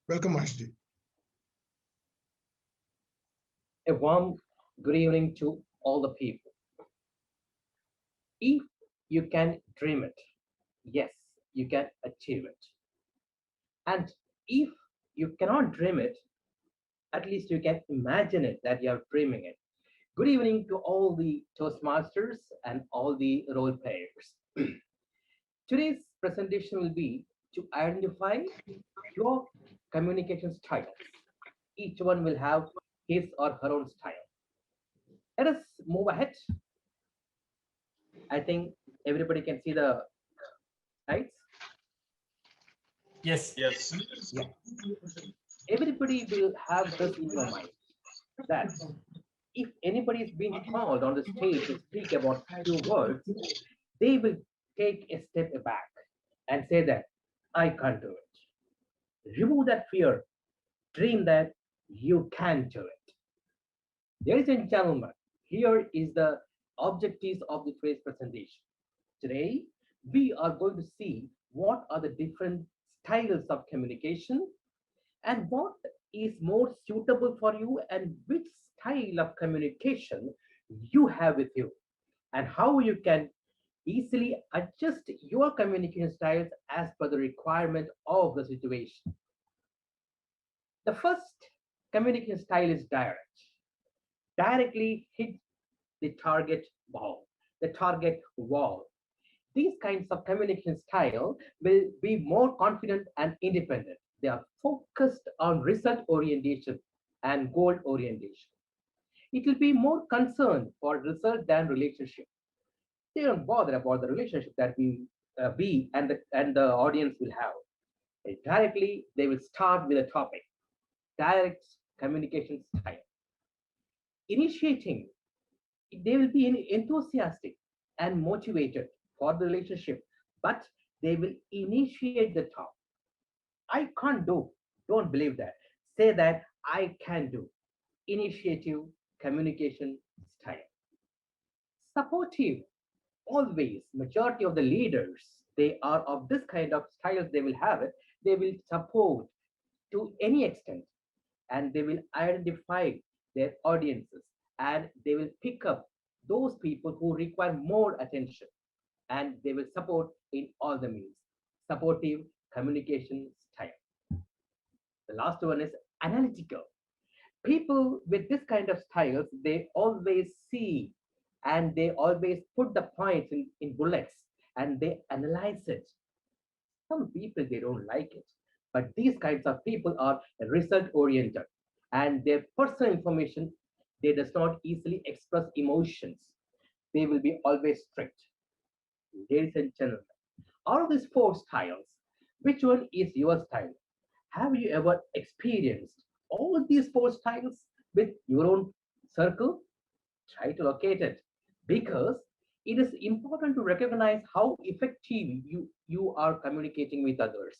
Welcome, Ashdi. A warm good evening to all the people. If you can dream it, yes, you can achieve it. And if you cannot dream it, at least you can imagine it that you are dreaming it. Good evening to all the Toastmasters and all the role players. Today's presentation will be to identify your communication styles. Each one will have his or her own style. Let us move ahead. I think everybody can see the slides. Yes. Yes. Yeah, everybody will have this in your mind that if anybody is being called on the stage to speak about few words, they will take a step back and say that I can't do it. Remove that fear, dream that you can do it. Ladies and gentlemen, here is the objectives of the today's presentation. Today, we are going to see what are the different styles of communication and what is more suitable for you and which style of communication you have with you and how you can easily adjust your communication styles as per the requirement of the situation. The first communication style is direct. Directly hit the target ball, the target wall. These kinds of communication style will be more confident and independent. They are focused on result orientation and goal orientation. It will be more concerned for result than relationship. They don't bother about the relationship that we and the audience will have. Directly, they will start with a topic. Direct communication style. Initiating, they will be enthusiastic and motivated for the relationship, but they will initiate the talk. I can't do. Don't believe that. Say that I can do. Initiative communication style. Supportive. Always, majority of the leaders, they are of this kind of styles they will have it. They will support to any extent and they will identify their audiences and they will pick up those people who require more attention and they will support in all the means. Supportive communication style. The last one is analytical. People with this kind of styles, they always see and they always put the points in bullets and they analyze it. Some people they don't like it, but these kinds of people are result oriented and their personal information they does not easily express emotions. They will be always strict. Ladies and gentlemen, out of these four styles, which one is your style? Have you ever experienced all these four styles with your own circle? Try to locate it because it is important to recognize how effective you are communicating with others.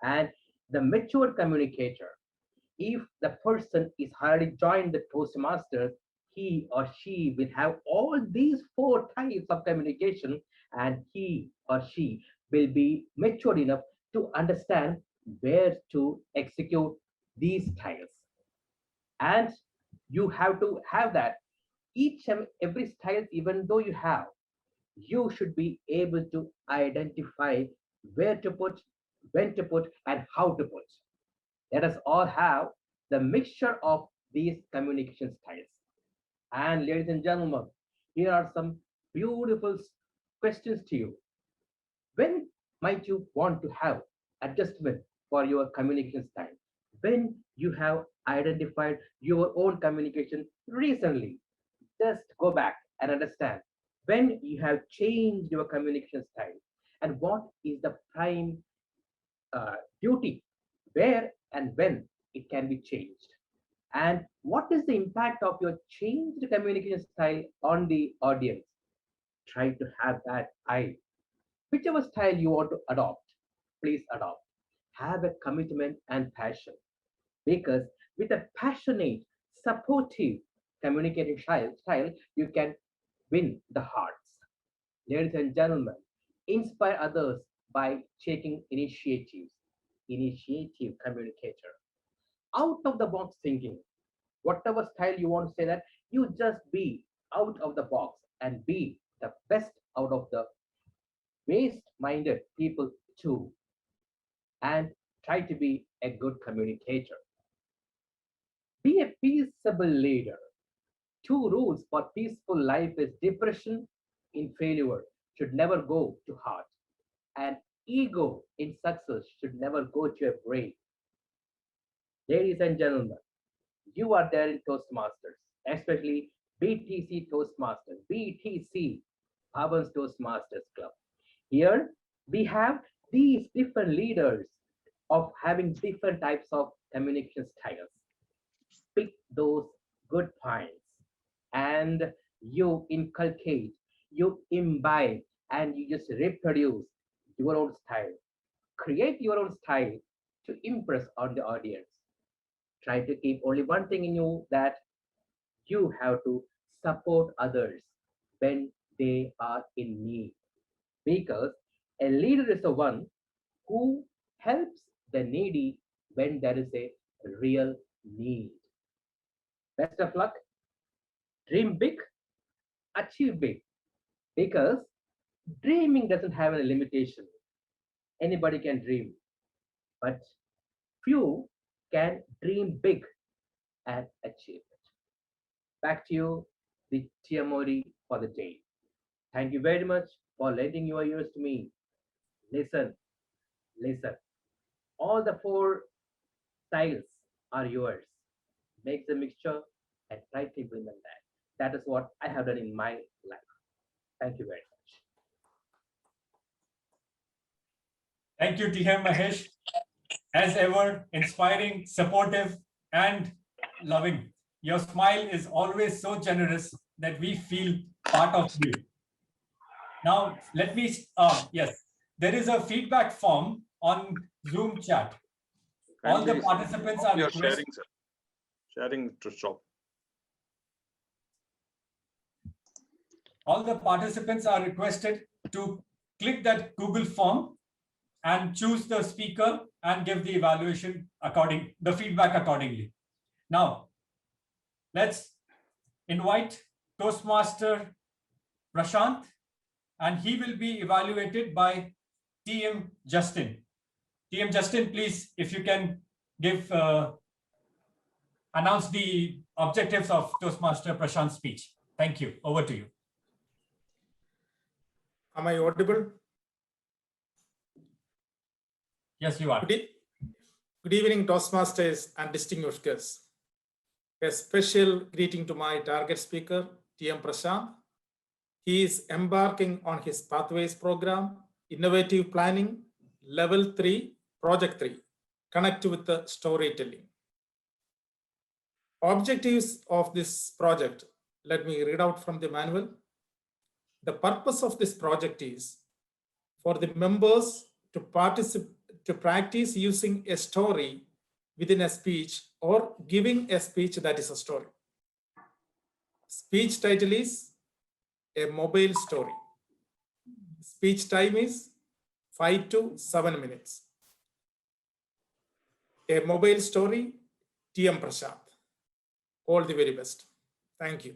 And the mature communicator, if the person is already joined the Toastmasters, he or she will have all these four types of communication and he or she will be mature enough to understand where to execute these styles. And you have to have that each and every style, even though you have, you should be able to identify where to put, when to put, and how to put. Let us all have the mixture of these communication styles. And ladies and gentlemen, here are some beautiful questions to you. When might you want to have adjustment for your communication style? When you have identified your own communication recently, just go back and understand when you have changed your communication style and what is the prime duty, where and when it can be changed, and what is the impact of your changed communication style on the audience. Try to have that eye. Whichever style you want to adopt, please adopt. Have a commitment and passion because with a passionate, supportive communicating style, you can win the hearts. Ladies and gentlemen, inspire others by taking initiatives. Initiative communicator. out of the box thinking. Whatever style you want to say that, you just be out of the box and be the best out of the waste minded people too. And try to be a good communicator. Be a peaceable leader. Two rules for peaceful life is depression in failure should never go to heart, and ego in success should never go to your brain. Ladies and gentlemen, you are there in Toastmasters, especially BTC Toastmasters, BTC, Bhavans Toastmasters Club. Here we have these different leaders of having different types of communication styles. Pick those good points and you inculcate, you imbibe, and you just reproduce your own style. Create your own style to impress on the audience. Try to keep only one thing in you, that you have to support others when they are in need. Because a leader is the one who helps the needy when there is a real need. Best of luck. Dream big, achieve big. Because dreaming doesn't have any limitation. Anybody can dream, but few can dream big and achieve it. Back to you, the Tiamori for the day. Thank you very much for lending your ears to me. Listen, listen. All the four styles are yours. Make the mixture and try to implement that. That is what I have done in my life. Thank you very much. Thank you, TM Mahesh. As ever, inspiring, supportive, and loving. Your smile is always so generous that we feel part of you. Now, let me, yes, there is a feedback form on Zoom chat. All the participants are requested. Sharing to stop. All the participants are requested to click that Google form and choose the speaker and give the evaluation the feedback accordingly. Now, let's invite Toastmaster Prashant, and he will be evaluated by TM Justin. TM Justin, please, if you can announce the objectives of Toastmaster Prashant's speech. Thank you. Over to you. Am I audible? Yes, you are. Good evening, Toastmasters and distinguished guests. A special greeting to my target speaker, TM Prashant. He is embarking on his Pathways program, Innovative Planning, Level 3, Project 3, Connect with the Storytelling. Objectives of this project, let me read out from the manual. The purpose of this project is for the members to practice using a story within a speech or giving a speech that is a story. Speech title is A Mobile Story. Speech time is 5 to 7 minutes. A Mobile Story, TM Prashant. All the very best. Thank you.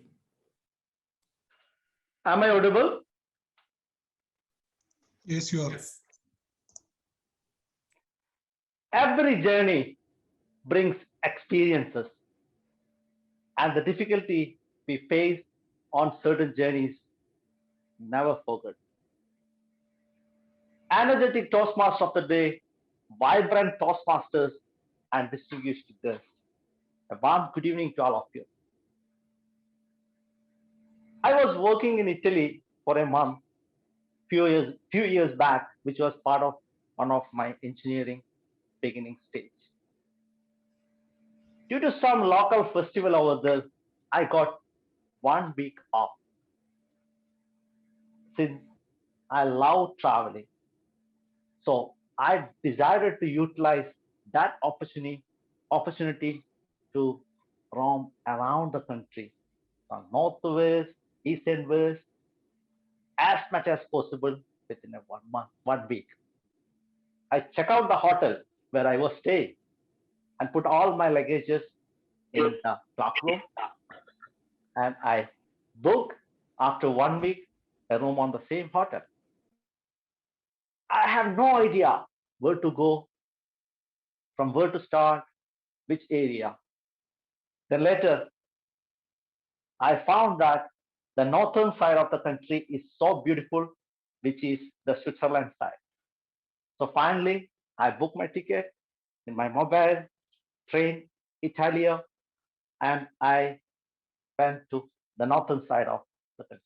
Am I audible? Yes, you are. Yes. Every journey brings experiences, and the difficulty we face on certain journeys never forget. Energetic Toastmasters of the day, vibrant Toastmasters, and distinguished guests. A warm good evening to all of you. I was working in Italy for a month, few years back, which was part of one of my engineering beginning stage. Due to some local festival over there, I got 1 week off. Since I love traveling, so I decided to utilize that opportunity to roam around the country, from north to west, east and west, as much as possible within a 1 month, 1 week. I check out the hotel where I was staying. and put all my luggages in the clock room. And I booked after 1 week a room on the same hotel. I have no idea where to go, from where to start, which area. Then later, I found that the northern side of the country is so beautiful, which is the Switzerland side. So finally, I booked my ticket in my mobile, train, Italia, and I went to the northern side of the country.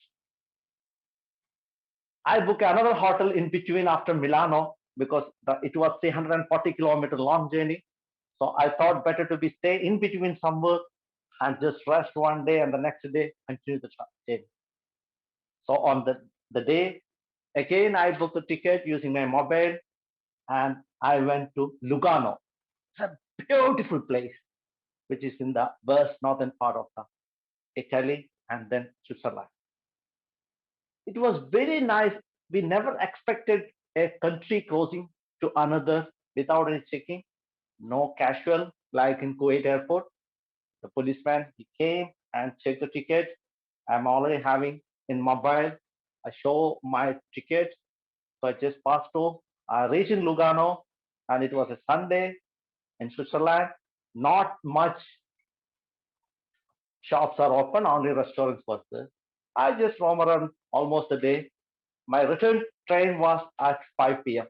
I booked another hotel in between after Milano because it was 340-kilometer long journey. So I thought better to be stay in between somewhere and just rest one day and the next day continue the journey. So on the day, again, I booked a ticket using my mobile and I went to Lugano. It's a beautiful place, which is in the west northern part of the Italy and then Switzerland. It was very nice. We never expected a country crossing to another without any checking. No casual like in Kuwait airport. The policeman, he came and checked the ticket. I'm already having in mobile. I show my ticket. So I just passed through. I reached in Lugano and it was a Sunday in Switzerland. Not much shops are open, only restaurants was there. I just roam around almost a day. My return train was at 5 p.m.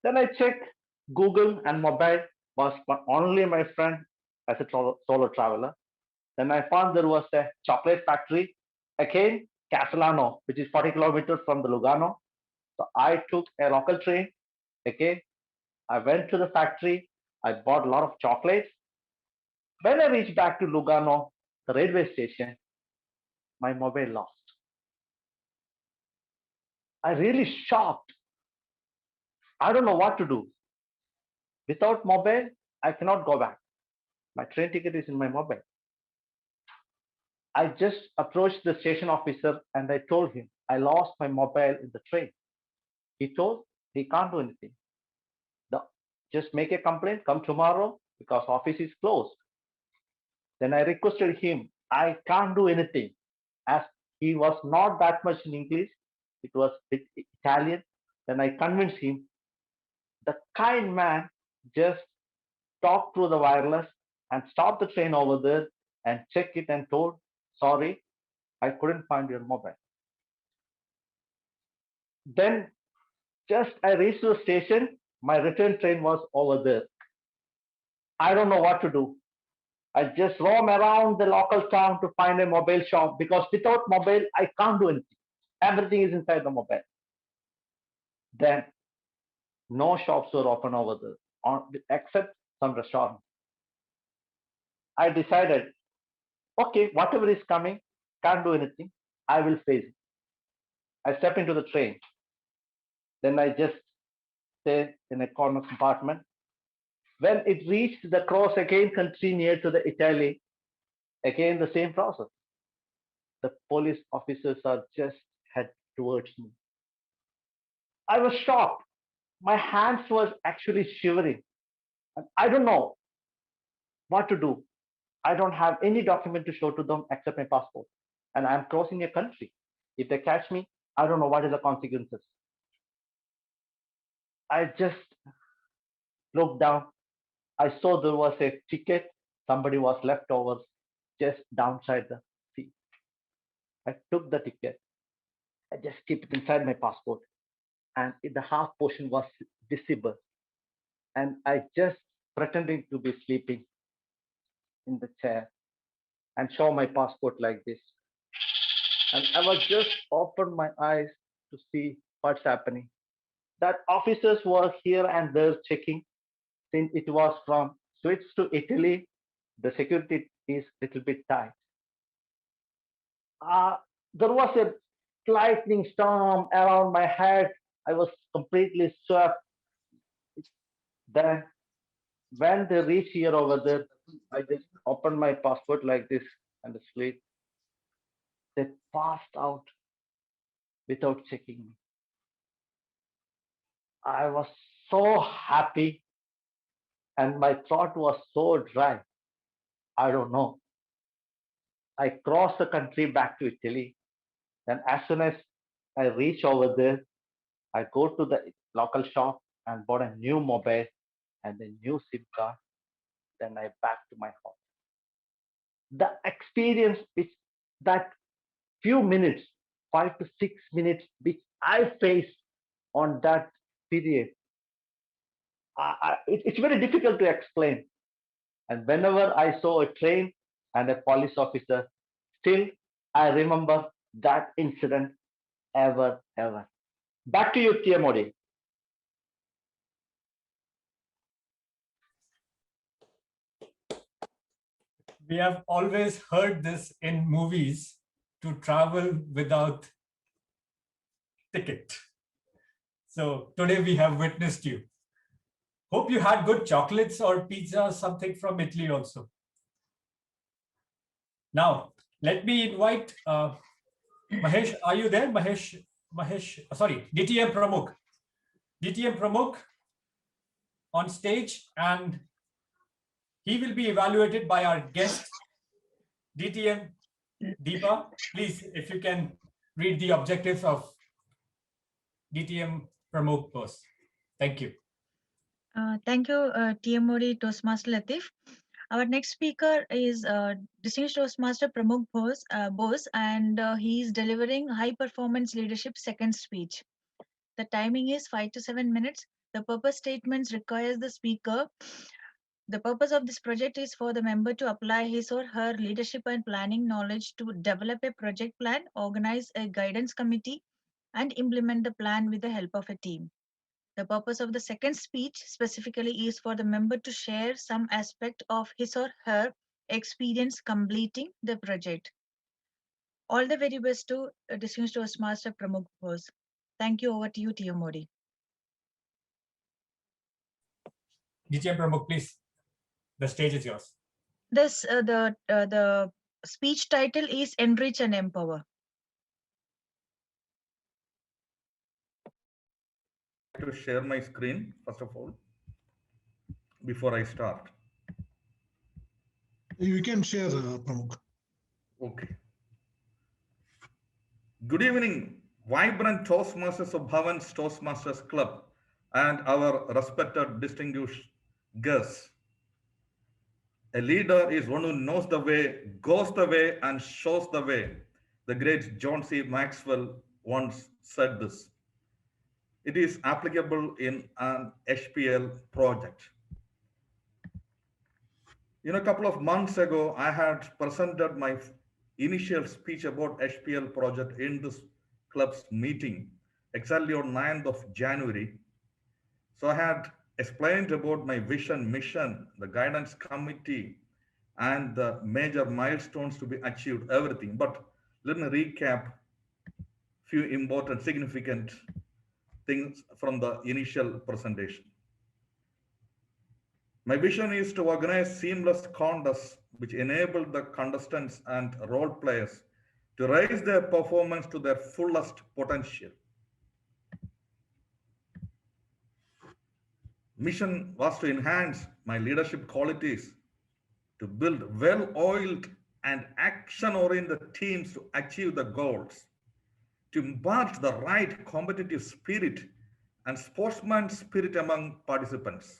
Then I checked Google and mobile was only my friend as a solo traveler. Then I found there was a chocolate factory, again, Castellano, which is 40 kilometers from the Lugano. So I took a local train. Again, I went to the factory. I bought a lot of chocolates. When I reached back to Lugano, the railway station, my mobile lost. I really shocked. I don't know what to do. Without mobile, I cannot go back. My train ticket is in my mobile. I just approached the station officer and I told him I lost my mobile in the train. He told he can't do anything. Just make a complaint, come tomorrow because office is closed. Then I requested him, I can't do anything as he was not that much in English. It was Italian. Then I convinced him. The kind man just talked through the wireless and stopped the train over there and checked it and told, sorry, I couldn't find your mobile. Then just I reached the station, my return train was over there. I don't know what to do. I just roam around the local town to find a mobile shop because without mobile, I can't do anything. Everything is inside the mobile. Then no shops were open over there except some restaurants. I decided, okay, whatever is coming, can't do anything. I will face it. I step into the train. Then I just stay in a corner compartment. When it reached the cross again country near to the Italy, again the same process. The police officers are just head towards me. I was shocked. My hands was actually shivering. And I don't know what to do. I don't have any document to show to them except my passport. And I'm crossing a country. If they catch me, I don't know what is the consequences. I just looked down. I saw there was a ticket. Somebody was left over just downside the seat. I took the ticket. I just keep it inside my passport. And the half portion was visible. And I just pretending to be sleeping in the chair and show my passport like this. And I was just open my eyes to see what's happening. That officers were here and there checking. Since it was from Swiss to Italy, the security is a little bit tight. There was a lightning storm around my head. I was completely swept. Then when they reach here over there, I just opened my passport like this and sleep. They passed out without checking me. I was so happy. and my throat was so dry. I don't know. I crossed the country back to Italy. Then, as soon as I reach over there, I go to the local shop and bought a new mobile and a new SIM card. Then I back to my home. The experience which that few minutes, 5 to 6 minutes, which I faced on that period, it's very difficult to explain. And whenever I saw a train and a police officer, still I remember that incident ever. Back to you, Tia Modi. We have always heard this in movies, to travel without ticket. So today we have witnessed you. Hope you had good chocolates or pizza, something from Italy also. Now, let me invite Mahesh. Are you there? Mahesh, sorry, DTM Pramukh. DTM Pramukh on stage, and he will be evaluated by our guest, DTM Deepa. Please, if you can read the objectives of DTM Pramukh post. Thank you. Thank you, TM Modi, Toastmaster Latif. Our next speaker is distinguished Toastmaster Pramukh Bose, and he is delivering high performance leadership second speech. The timing is 5 to 7 minutes. The purpose statements requires the speaker. The purpose of this project is for the member to apply his or her leadership and planning knowledge to develop a project plan, organize a guidance committee, and implement the plan with the help of a team. The purpose of the second speech specifically is for the member to share some aspect of his or her experience completing the project. All the very best to distinguished Toastmaster Pramukh Bose. Thank you. Over to you, T.O. Modi. DTM Pramukh, please. The stage is yours. The speech title is Enrich and Empower. To share my screen first of all before I start. You can share, Pramukh. Okay. Good evening, vibrant Toastmasters of Bhavans Toastmasters Club and our respected distinguished guests. A leader is one who knows the way, goes the way, and shows the way. The great John C. Maxwell once said this. It is applicable in an HPL project. A couple of months ago, I had presented my initial speech about HPL project in this club's meeting, exactly on 9th of January. So I had explained about my vision, mission, the guidance committee, and the major milestones to be achieved, everything. But let me recap few important, significant things from the initial presentation. My vision is to organize seamless contests which enable the contestants and role players to raise their performance to their fullest potential. Mission was to enhance my leadership qualities, to build well-oiled and action-oriented teams to achieve the goals, to impart the right competitive spirit and sportsman spirit among participants,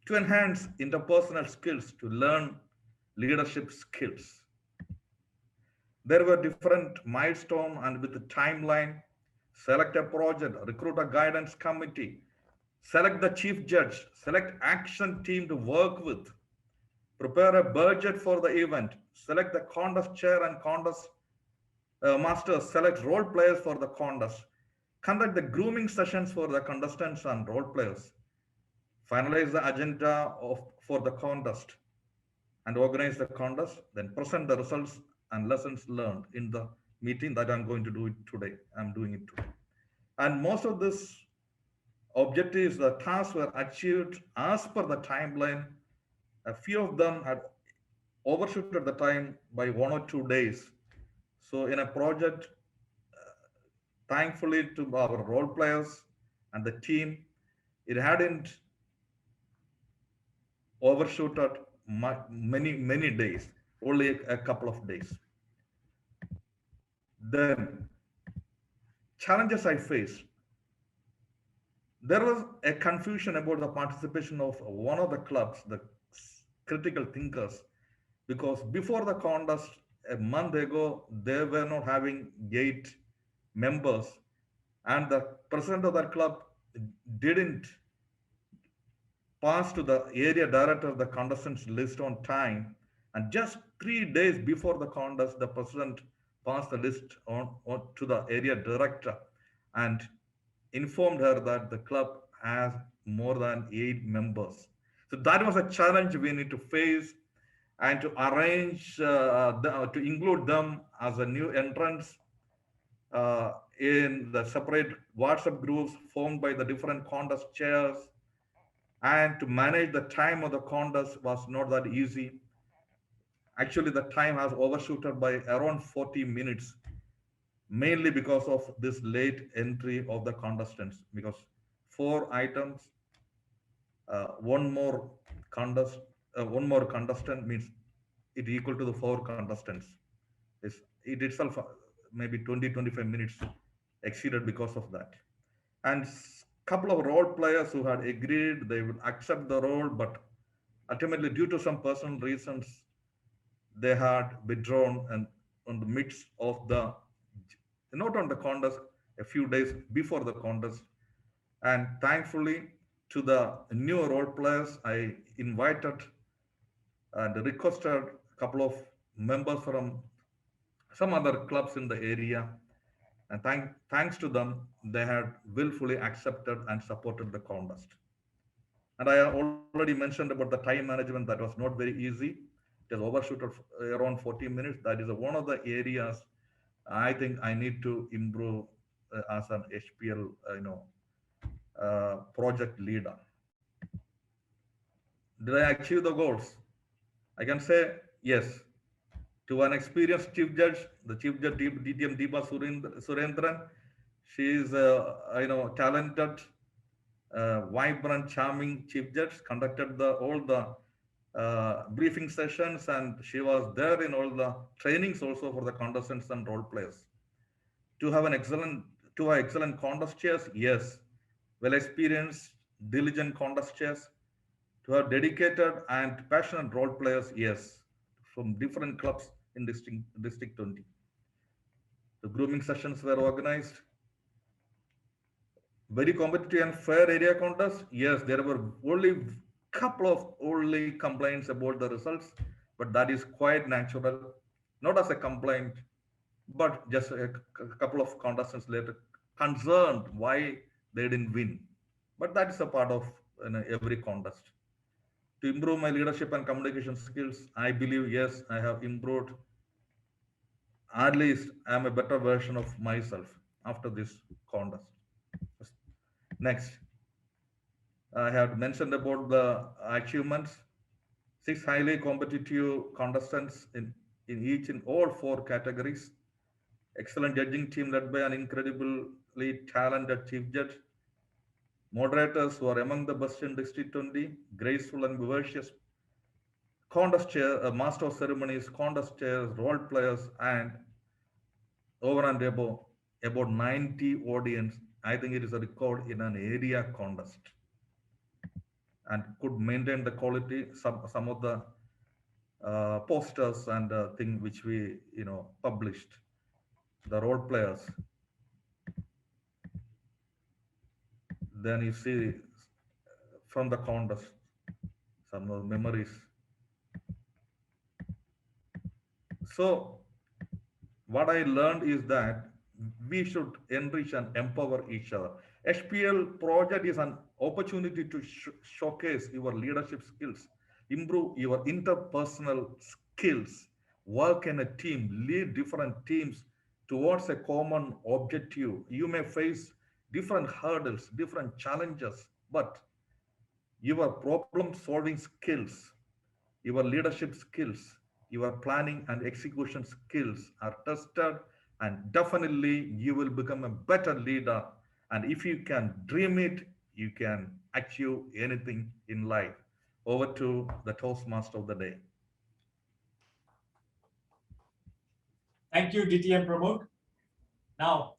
to enhance interpersonal skills, to learn leadership skills. There were different milestones and with the timeline, select a project, recruit a guidance committee, select the chief judge, select action team to work with, prepare a budget for the event, select the contest chair and contest masters, select role players for the contest, conduct the grooming sessions for the contestants and role players, finalize the agenda for the contest, and organize the contest, then present the results and lessons learned in the meeting that I'm going to do it today. I'm doing it today. And most of this objectives, the tasks were achieved as per the timeline. A few of them had overshooted the time by 1 or 2 days. So in a project, thankfully to our role players and the team, it hadn't overshooted many days, only a couple of days. Then challenges I faced. There was a confusion about the participation of one of the clubs, the critical thinkers, because before the contest a month ago, they were not having 8 members, and the president of that club didn't pass to the area director the contestants list on time. And just 3 days before the contest, the president passed the list on to the area director and informed her that the club has more than 8 members. So that was a challenge we need to face, and to arrange to include them as a new entrance in the separate WhatsApp groups formed by the different contest chairs, and to manage the time of the contest was not that easy. Actually, the time has overshooted by around 40 minutes, mainly because of this late entry of the contestants, because 4 items, one more contestant means it equal to the 4 contestants. It itself maybe 20-25 minutes exceeded because of that. And couple of role players who had agreed they would accept the role, but ultimately due to some personal reasons, they had withdrawn and on the midst of the, not on the contest, a few days before the contest. And thankfully, to the new role players, I invited and requested a couple of members from some other clubs in the area. And thanks to them, they had willfully accepted and supported the contest. And I already mentioned about the time management that was not very easy. It was overshot around 40 minutes. That is one of the areas I think I need to improve as an HPL, project leader. Did I achieve the goals? I can say yes. To an experienced chief judge, the chief judge DTM Deepa Surendran, she is talented, vibrant, charming chief judge. Conducted all the briefing sessions, and she was there in all the trainings also for the contestants and role players. To have excellent contest chairs, yes. Well experienced, diligent contest chairs. To have dedicated and passionate role players, yes, from different clubs in District 20. The grooming sessions were organized. Very competitive and fair area contest. Yes, there were only couple of complaints about the results, but that is quite natural. Not as a complaint, but just a couple of contestants later concerned why they didn't win. But that is a part of every contest. To improve my leadership and communication skills, I believe, yes, I have improved. At least I am a better version of myself after this contest. Next, I have mentioned about the achievements. 6 highly competitive contestants in each in all 4 categories. Excellent judging team led by an incredibly talented chief judge. Moderators who are among the best in District 20, graceful and vivacious contest chair, master of ceremonies, contest chairs, role players, and over and above about 90 audience. I think it is a record in an area contest, and could maintain the quality. Some of the posters and thing which we published, the role players. Then you see from the contest some of the memories. So what I learned is that we should enrich and empower each other. HPL project is an opportunity to showcase your leadership skills, improve your interpersonal skills, work in a team, lead different teams towards a common objective. You may face different hurdles, different challenges, but your problem solving skills, your leadership skills, your planning and execution skills are tested, and definitely you will become a better leader. And if you can dream it, you can achieve anything in life. Over to the Toastmaster of the day. Thank you, DTM Pramod. Now,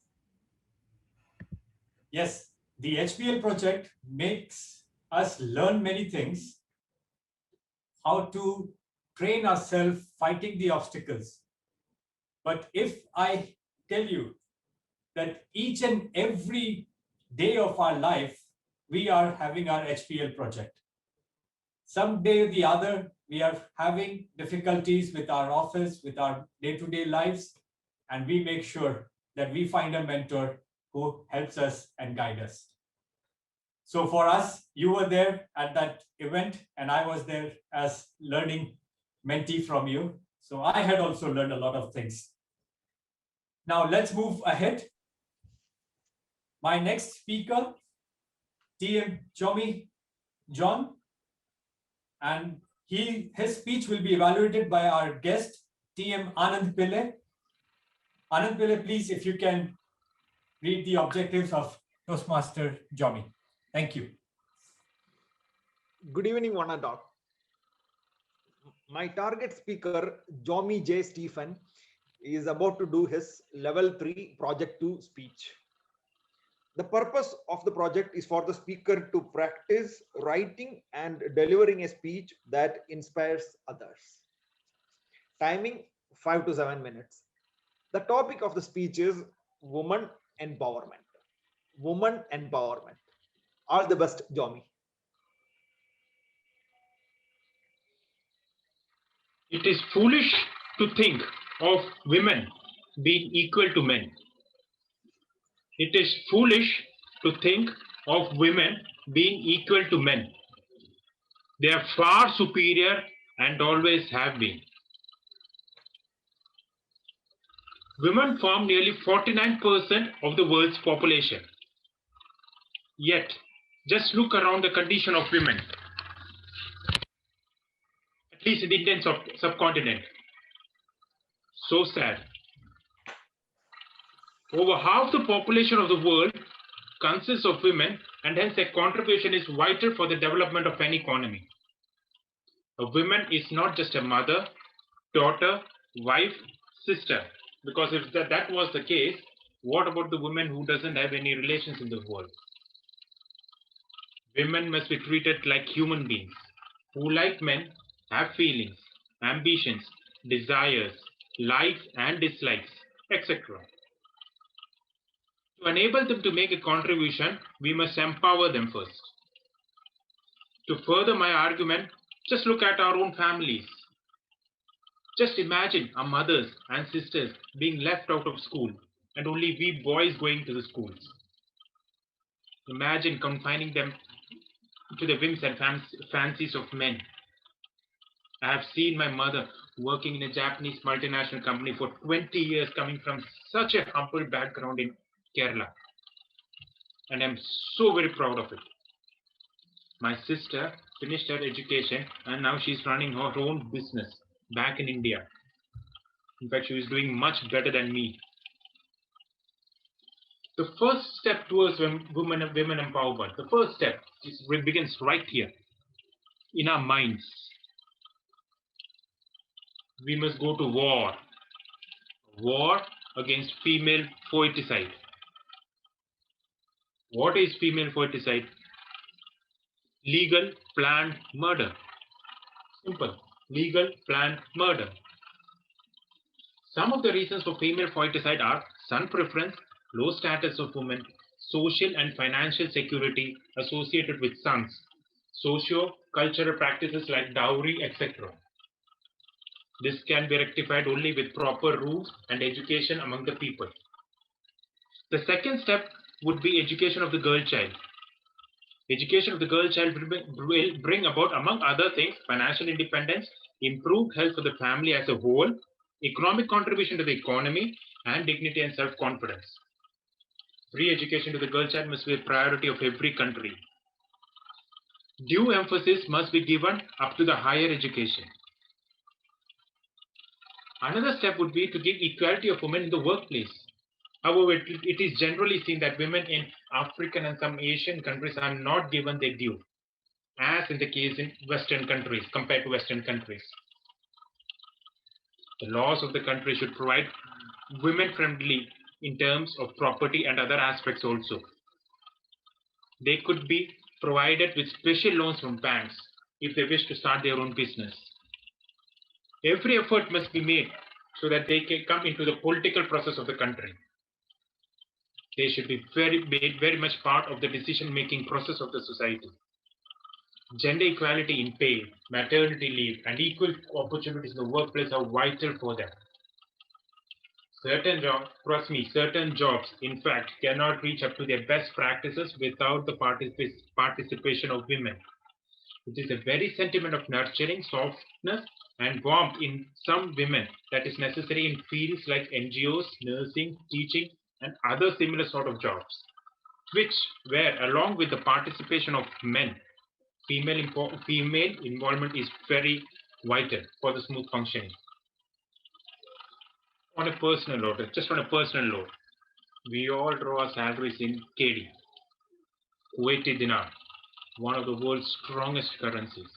yes, the HPL project makes us learn many things, how to train ourselves fighting the obstacles. But if I tell you that each and every day of our life, we are having our HPL project. Some day or the other, we are having difficulties with our office, with our day-to-day lives, and we make sure that we find a mentor who helps us and guide us. So for us, you were there at that event, and I was there as learning mentee from you. So I had also learned a lot of things. Now let's move ahead. My next speaker, TM Chomi John, and his speech will be evaluated by our guest, TM Anand Pillai. Anand Pillai, please, if you can read the objectives of Toastmaster Jomi. Thank you. Good evening, one and all. My target speaker, Jomi J. Stephen, is about to do his level 3 project 2 speech. The purpose of the project is for the speaker to practice writing and delivering a speech that inspires others. Timing 5 to 7 minutes. The topic of the speech is woman empowerment. Woman empowerment. All the best, Jomi. It is foolish to think of women being equal to men. It is foolish to think of women being equal to men. They are far superior and always have been. Women form nearly 49% of the world's population. Yet, just look around the condition of women, at least in the Indian subcontinent. So sad. Over half the population of the world consists of women, and hence their contribution is vital for the development of any economy. A woman is not just a mother, daughter, wife, sister, because if that was the case, what about the woman who doesn't have any relations in the world? Women must be treated like human beings who, like men, have feelings, ambitions, desires, likes and dislikes, etc. To enable them to make a contribution, we must empower them first. To further my argument, just look at our own families. Just imagine our mothers and sisters being left out of school and only we boys going to the schools. Imagine confining them to the whims and fancies of men. I have seen my mother working in a Japanese multinational company for 20 years, coming from such a humble background in Kerala. And I'm so very proud of it. My sister finished her education and now she's running her own business back in India. In fact, she is doing much better than me. The first step towards women empowerment, the first step begins right here in our minds. We must go to war. War against female foeticide. What is female foeticide? Legal planned murder. Simple. Legal planned murder. Some of the reasons for female foeticide are son preference, low status of women, social and financial security associated with sons, socio-cultural practices like dowry, etc. This can be rectified only with proper rules and education among the people. The second step would be education of the girl child. Education of the girl child will bring about, among other things, financial independence, improved health for the family as a whole, economic contribution to the economy, and dignity and self-confidence. Free education to the girl child must be a priority of every country. Due emphasis must be given up to the higher education. Another step would be to give equality of women in the workplace. However, it is generally seen that women in African and some Asian countries are not given their due. as in the case in Western countries, compared to Western countries. The laws of the country should provide women friendly in terms of property and other aspects also. They could be provided with special loans from banks if they wish to start their own business. Every effort must be made so that they can come into the political process of the country. They should be very much part of the decision-making process of the society. Gender equality in pay, maternity leave, and equal opportunities in the workplace are vital for them. Certain jobs, trust me, certain jobs, in fact, cannot reach up to their best practices without the participation of women. It is a very sentiment of nurturing, softness, and warmth in some women that is necessary in fields like NGOs, nursing, teaching, and other similar sort of jobs, which where along with the participation of men, female involvement is very vital for the smooth functioning. On a personal note, we all draw our salaries in KD, Kuwaiti dinar, one of the world's strongest currencies.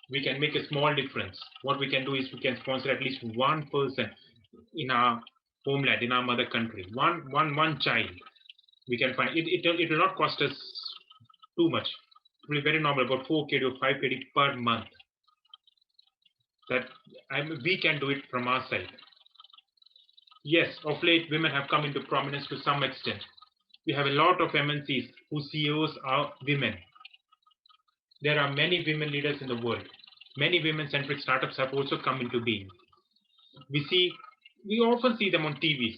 We can make a small difference. What we can do is we can sponsor at least one person in our homeland, in our mother country, one child. We can find it. It will not cost us too much. It will be very normal, about 4 KD or 5 KD per month. That we can do it from our side. Yes, of late, women have come into prominence to some extent. We have a lot of MNCs whose CEOs are women. There are many women leaders in the world. Many women-centric startups have also come into being. We often see them on TVs.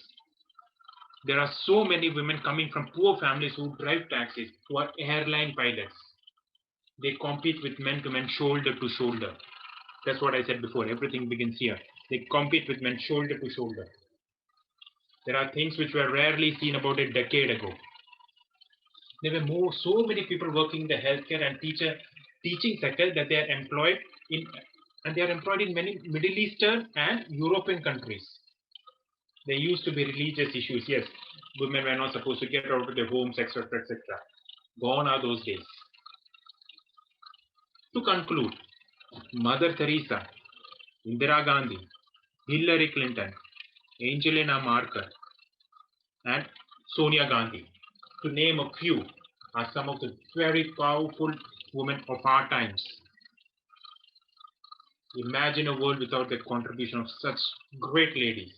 There are so many women coming from poor families who drive taxis, who are airline pilots. They compete with men to men, shoulder to shoulder. That's what I said before. Everything begins here. They compete with men shoulder to shoulder. There are things which were rarely seen about a decade ago. There were so many people working in the healthcare and teaching sector that they are employed in, and they are employed in many Middle Eastern and European countries. There used to be religious issues. Yes, women were not supposed to get out of their homes, etc., etc. Gone are those days. To conclude, Mother Teresa, Indira Gandhi, Hillary Clinton, Angelina Merkel, and Sonia Gandhi, to name a few, are some of the very powerful women of our times. Imagine a world without the contribution of such great ladies.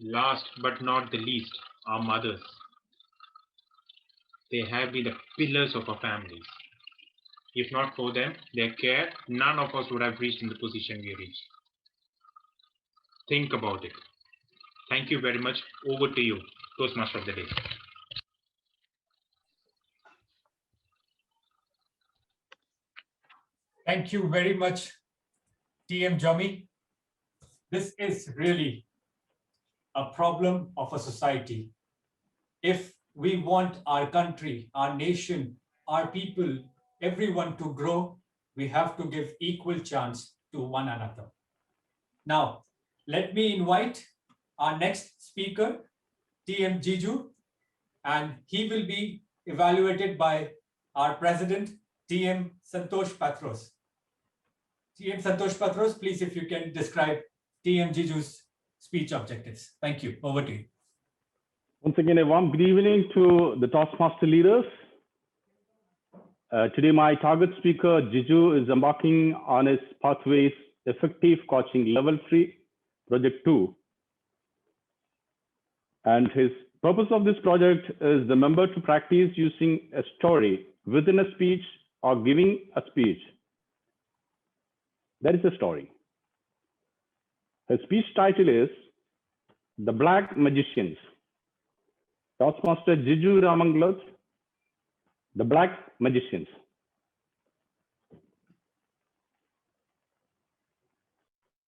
Last but not the least, our mothers. They have been the pillars of our families. If not for them, their care, none of us would have reached in the position we reached. Think about it. Thank you very much. Over to you, Toastmaster of the Day. Thank you very much, TM Jomi. This is really a problem of a society. If we want our country, our nation, our people, everyone to grow, we have to give equal chance to one another. Now, let me invite our next speaker, TM Jiju, and he will be evaluated by our president, TM Santosh Patros. TM Santosh Patros, please, if you can describe TM Jiju's speech objectives. Thank you. Over to you. Once again, a warm good evening to the Toastmaster leaders. Today, my target speaker, Jiju, is embarking on his Pathways Effective Coaching Level 3, Project 2. And his purpose of this project is the member to practice using a story within a speech or giving a speech. That is a story. His speech title is The Black Magicians. Toastmaster Jiju Ramanglat, The Black Magicians.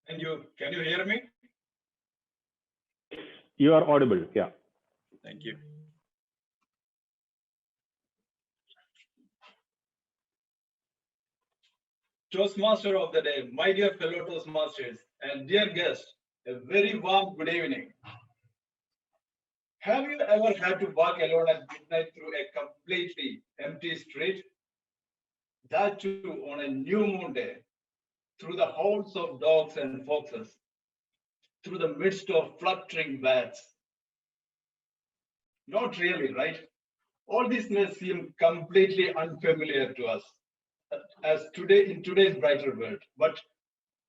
Thank you. Can you hear me? You are audible, yeah. Thank you. Toastmaster of the day, my dear fellow Toastmasters and dear guests, a very warm good evening. Have you ever had to walk alone at midnight through a completely empty street, that too on a new moon day, through the holes of dogs and foxes, through the midst of fluttering bats. Not really, right? All this may seem completely unfamiliar to us as today in today's brighter world. But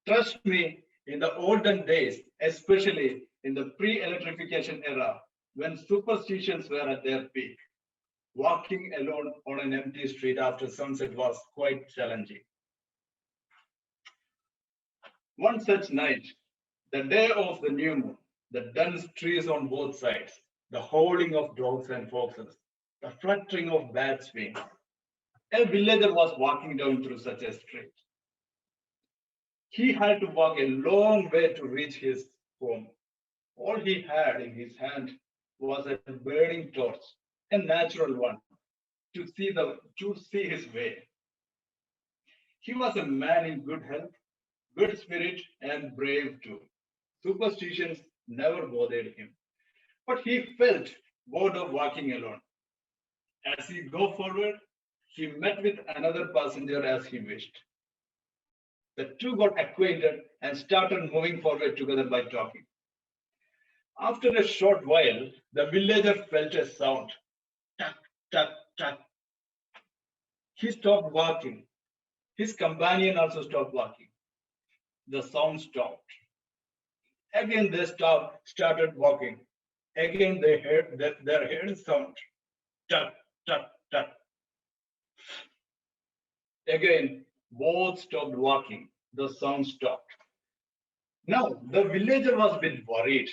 trust me, in the olden days, especially in the pre-electrification era, when superstitions were at their peak, walking alone on an empty street after sunset was quite challenging. One such night, the day of the new moon, the dense trees on both sides, the howling of dogs and foxes, the fluttering of bats' wings, a villager was walking down through such a street. He had to walk a long way to reach his home. All he had in his hand was a burning torch, a natural one, to see his way. He was a man in good health, good spirit, and brave too. Superstitions never bothered him, but he felt bored of walking alone. As he go forward, he met with another passenger as he wished. The two got acquainted and started moving forward together by talking. After a short while, the villager felt a sound. Tuck, tuck, tuck. He stopped walking. His companion also stopped walking. The sound stopped. Again they started walking. Again they heard their heard sound. Tuck, tuck, tuck. Again, both stopped walking. The sound stopped. Now the villager was a bit worried.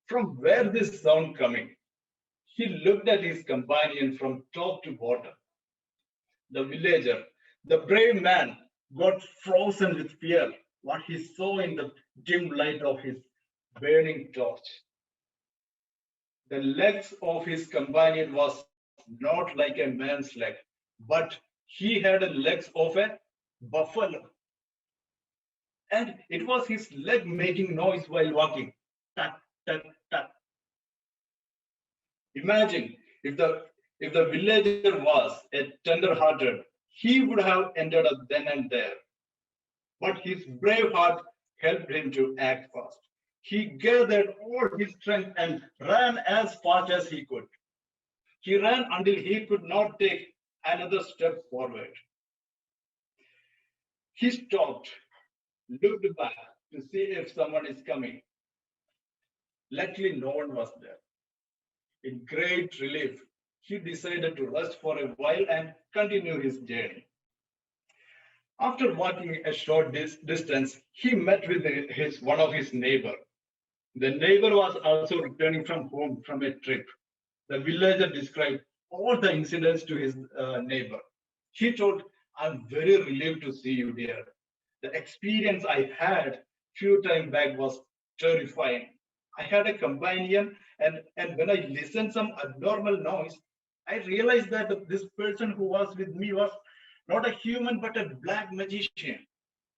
From where this sound coming? He looked at his companion from top to bottom. The villager, the brave man, got frozen with fear what he saw in the dim light of his burning torch. The legs of his companion was not like a man's leg, but he had the legs of a buffalo. And it was his leg making noise while walking. Tuck, tuck, tuck. Imagine if the villager was a tender-hearted, he would have ended up then and there. But his brave heart helped him to act fast. He gathered all his strength and ran as fast as he could. He ran until he could not take another step forward. He stopped, looked back to see if someone is coming. Luckily, no one was there. In great relief, he decided to rest for a while and continue his journey. After walking a short distance, he met with one of his neighbor. The neighbor was also returning from home from a trip. The villager described all the incidents to his neighbor. He told, "I'm very relieved to see you, dear. The experience I had few time back was terrifying. I had a companion, and when I listened some abnormal noise, I realized that this person who was with me was not a human but a black magician,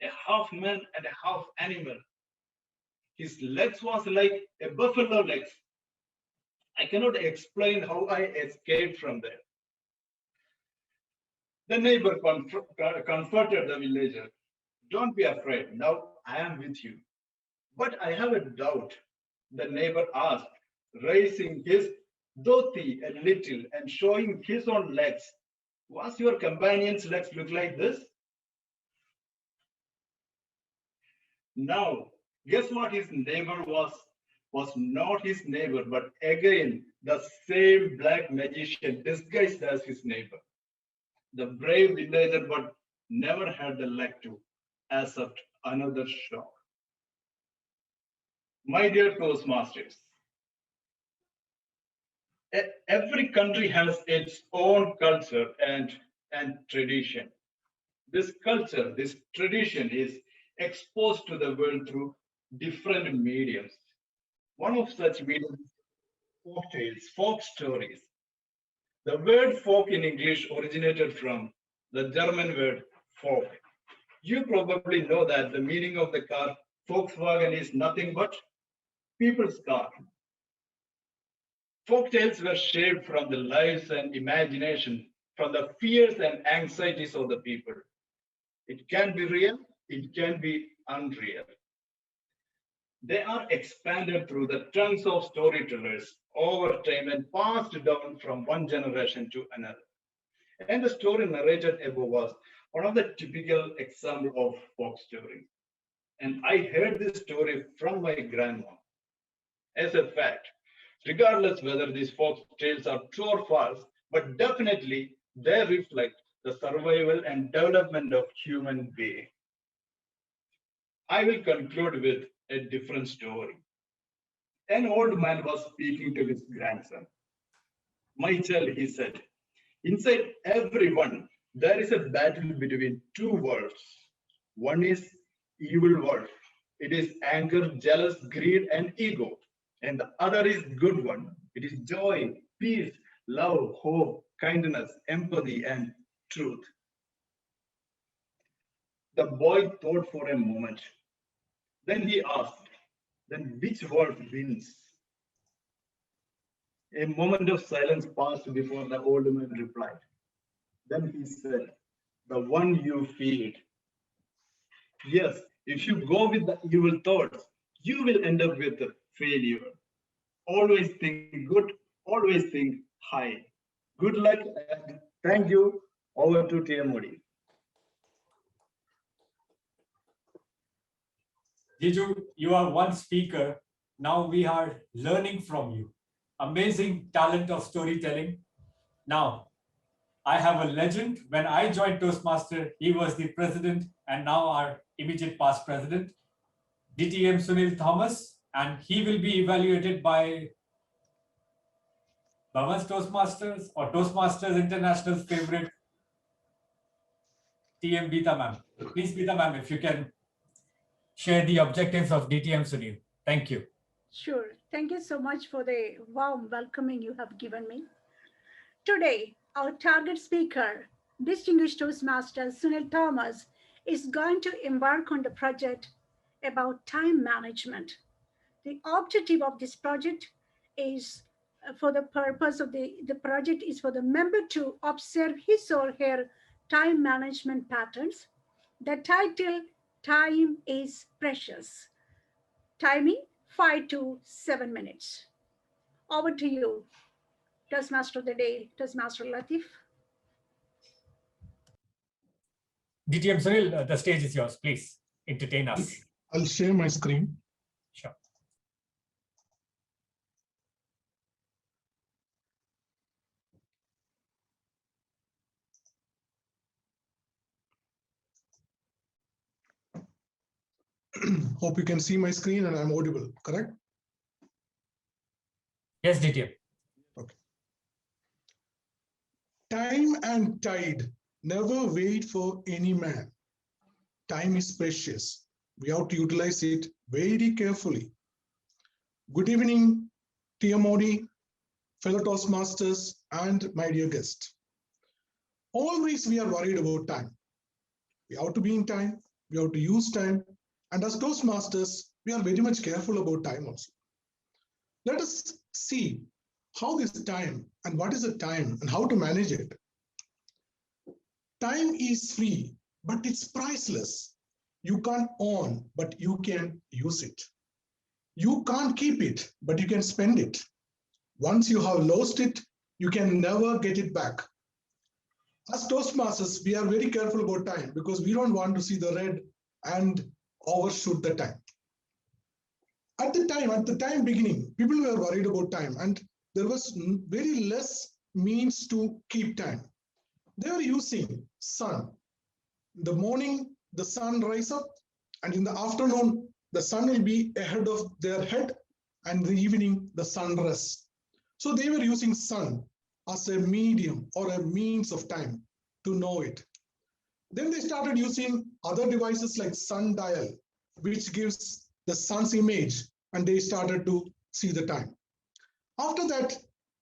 a half man and a half animal. His legs was like a buffalo legs. I cannot explain how I escaped from there." The neighbor comforted the villager. "Don't be afraid. Now I am with you. But I have a doubt," the neighbor asked, raising his dhoti a little and showing his own legs. "Was your companion's legs look like this?" Now, guess what his neighbor was not his neighbor, but again the same black magician disguised as his neighbor. The brave villager but never had the luck to accept another shock. My dear Toastmasters, every country has its own culture and tradition. This culture, this tradition is exposed to the world through different mediums. One of such mediums is folk tales, folk stories. The word folk in English originated from the German word folk. You probably know that the meaning of the car Volkswagen is nothing but people's car. Folk tales were shaped from the lives and imagination from the fears and anxieties of the people. It can be real, it can be unreal. They are expanded through the tongues of storytellers over time and passed down from one generation to another. And the story narrated above was one of the typical example of folk story. And I heard this story from my grandma. As a fact, regardless whether these folk tales are true or false, but definitely they reflect the survival and development of human being. I will conclude with a different story. An old man was speaking to his grandson. My child, he said, inside everyone, there is a battle between two wolves. One is evil wolf. It is anger, jealous, greed, and ego. And the other is good one. It is joy, peace, love, hope, kindness, empathy, and truth. The boy thought for a moment. Then he asked, then which wolf wins? A moment of silence passed before the old man replied. Then he said, the one you feed. Yes, if you go with the evil thoughts, you will end up with failure. Always think good, always think high. Good luck and thank you. Over to TMOD. Jiju, you are one speaker. Now we are learning from you. Amazing talent of storytelling. Now, I have a legend. When I joined Toastmaster, he was the president and now our immediate past president, DTM Sunil Thomas, and he will be evaluated by Bhavans Toastmasters or Toastmasters International's favorite, TM Bita ma'am. Please, Bita ma'am, if you can share the objectives of DTM Sunil. Thank you. Sure. Thank you so much for the warm welcoming you have given me. Today, our target speaker, distinguished Toastmaster Sunil Thomas, is going to embark on the project about time management. The objective of this project is for the purpose of the project is for the member to observe his or her time management patterns. The title, Time is Precious. Timing, 5 to 7 minutes. Over to you, Toastmaster of the Day, Toastmaster Latif. DTM Sunil, the stage is yours. Please entertain us. I'll share my screen. Sure. Hope you can see my screen and I'm audible, correct? Yes, DTM. Okay. Time and tide never wait for any man. Time is precious. We have to utilize it very carefully. Good evening, TMOD, fellow Toastmasters, and my dear guest. Always we are worried about time. We have to be in time, we have to use time, and as Toastmasters, we are very much careful about time also. Let us see how this time and what is the time and how to manage it. Time is free, but it's priceless. You can't own, but you can use it. You can't keep it, but you can spend it. Once you have lost it, you can never get it back. As Toastmasters, we are very careful about time because we don't want to see the red and overshoot the time. At the time beginning, people were worried about time and there was very less means to keep time. They were using sun. In the morning, the sun rises up, and in the afternoon, the sun will be ahead of their head, and in the evening, the sun rests. So they were using sun as a medium or a means of time to know it. Then they started using other devices like sundial, which gives the sun's image, and they started to see the time. After that,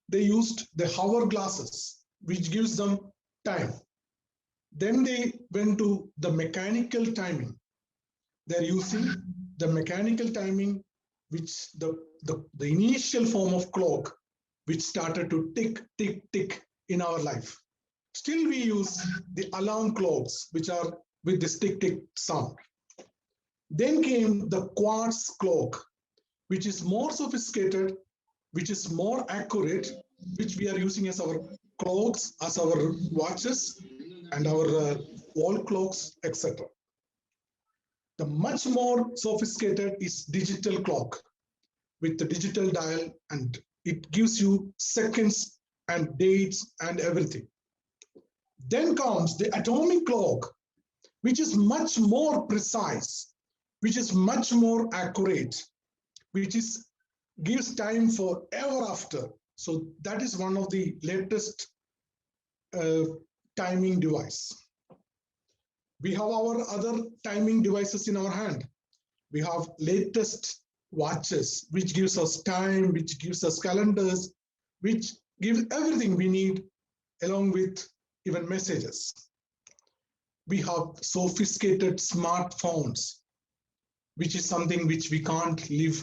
they used the hourglasses, which gives them time. Then they went to the mechanical timing. They're using the mechanical timing, which the initial form of clock, which started to tick, tick, tick in our life. Still we use the alarm clocks, which are with this tick tick sound. Then came the quartz clock, which is more sophisticated, which is more accurate, which we are using as our clocks, as our watches, and our wall clocks, etc. The much more sophisticated is digital clock with the digital dial, and it gives you seconds and dates and everything. Then comes the atomic clock, which is much more precise, which is much more accurate, which gives time for ever after. So that is one of the latest timing device. We have our other timing devices in our hand. We have latest watches, which gives us time, which gives us calendars, which gives everything we need, along with even messages. We have sophisticated smartphones, which is something which we can't live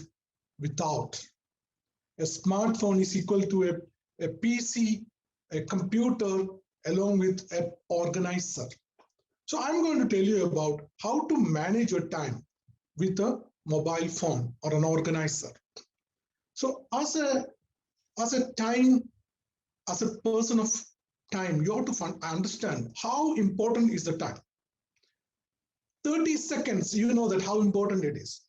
without. A smartphone is equal to a PC, a computer, along with an organizer. So I'm going to tell you about how to manage your time with a mobile phone or an organizer. So as a person of time, you have to understand how important is the time. 30 seconds, you know that how important it is.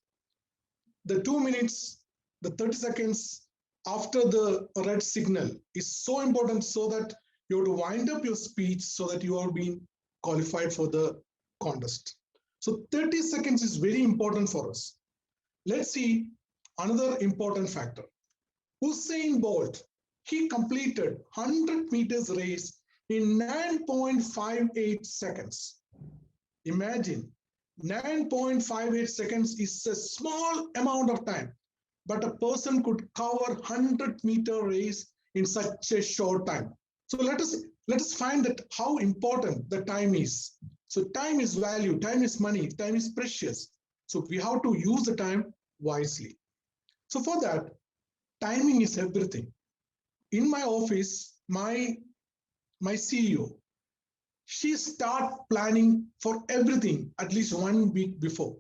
The 2 minutes, the 30 seconds after the red signal is so important, so that you have to wind up your speech so that you are being qualified for the contest. So 30 seconds is very important for us. Let's see another important factor. Usain Bolt, he completed 100 meters race in 9.58 seconds. Imagine, 9.58 seconds is a small amount of time, but a person could cover 100-meter race in such a short time. So let us find that how important the time is. So time is value, time is money, time is precious. So we have to use the time wisely. So for that, timing is everything. In my office, my CEO, she start planning for everything at least 1 week before.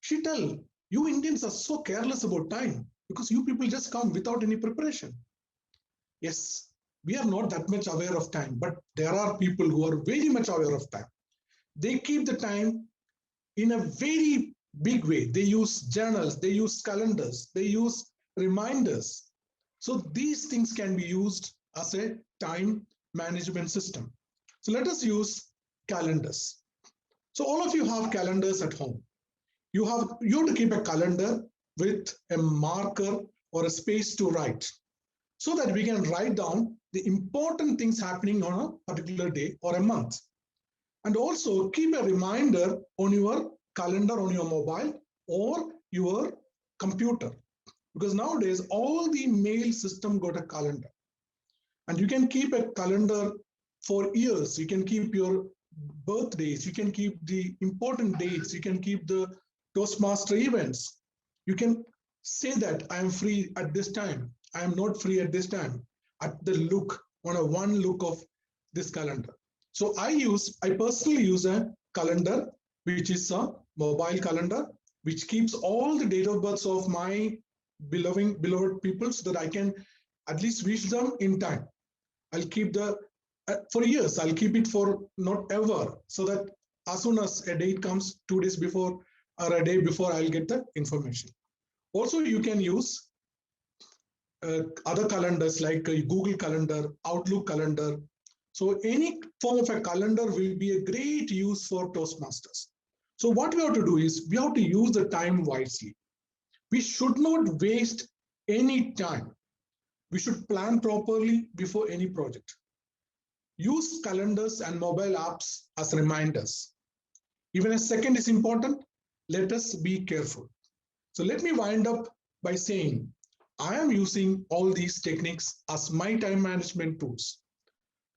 She tell, you Indians are so careless about time because you people just come without any preparation. Yes, we are not that much aware of time, but there are people who are very much aware of time. They keep the time in a very big way. They use journals, they use calendars, they use reminders. So these things can be used as a time management system. So let us use calendars. So all of you have calendars at home. You have to keep a calendar with a marker or a space to write, so that we can write down the important things happening on a particular day or a month. And also keep a reminder on your calendar on your mobile or your computer, because nowadays all the mail system got a calendar, and you can keep a calendar for years. You can keep your birthdays, you can keep the important dates, you can keep the Toastmaster events. You can say that I am free at this time, I am not free at this time, at the look, on a one look of this calendar. So I personally use a calendar, which is a mobile calendar, which keeps all the date of births of my beloved people, so that I can at least wish them in time. I'll keep for years, I'll keep it for not ever, so that as soon as a date comes 2 days before or a day before, I'll get the information. Also, you can use other calendars like Google Calendar, Outlook Calendar. So any form of a calendar will be a great use for Toastmasters. So what we have to do is we have to use the time wisely. We should not waste any time. We should plan properly before any project. Use calendars and mobile apps as reminders. Even a second is important. Let us be careful. So let me wind up by saying, I am using all these techniques as my time management tools.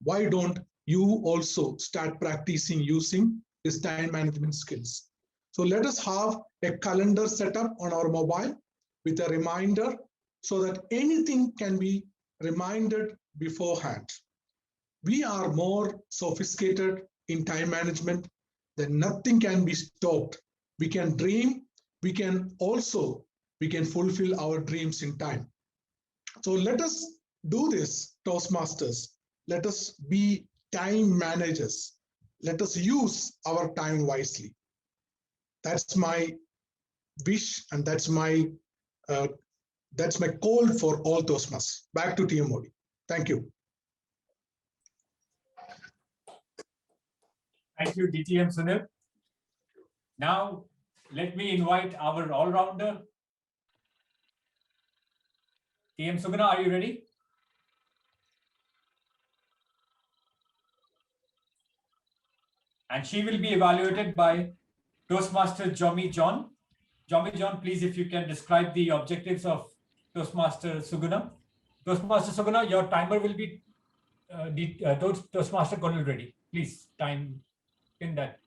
Why don't you also start practicing using these time management skills? So let us have a calendar set up on our mobile with a reminder, so that anything can be reminded beforehand. We are more sophisticated in time management, then nothing can be stopped. We can dream, we can fulfill our dreams in time. So let us do this, Toastmasters. Let us be time managers. Let us use our time wisely. That's my wish, and that's my call for all Toastmasters. Back to TM Modi. Thank you. Thank you, DTM Sunil. Now, let me invite our all-rounder. TM Suguna, are you ready? And she will be evaluated by Toastmaster Jomi John. Jomi John, please, if you can describe the objectives of Toastmaster Suguna. Toastmaster Suguna, your timer will be Toastmaster Colonel ready. Please, time in that.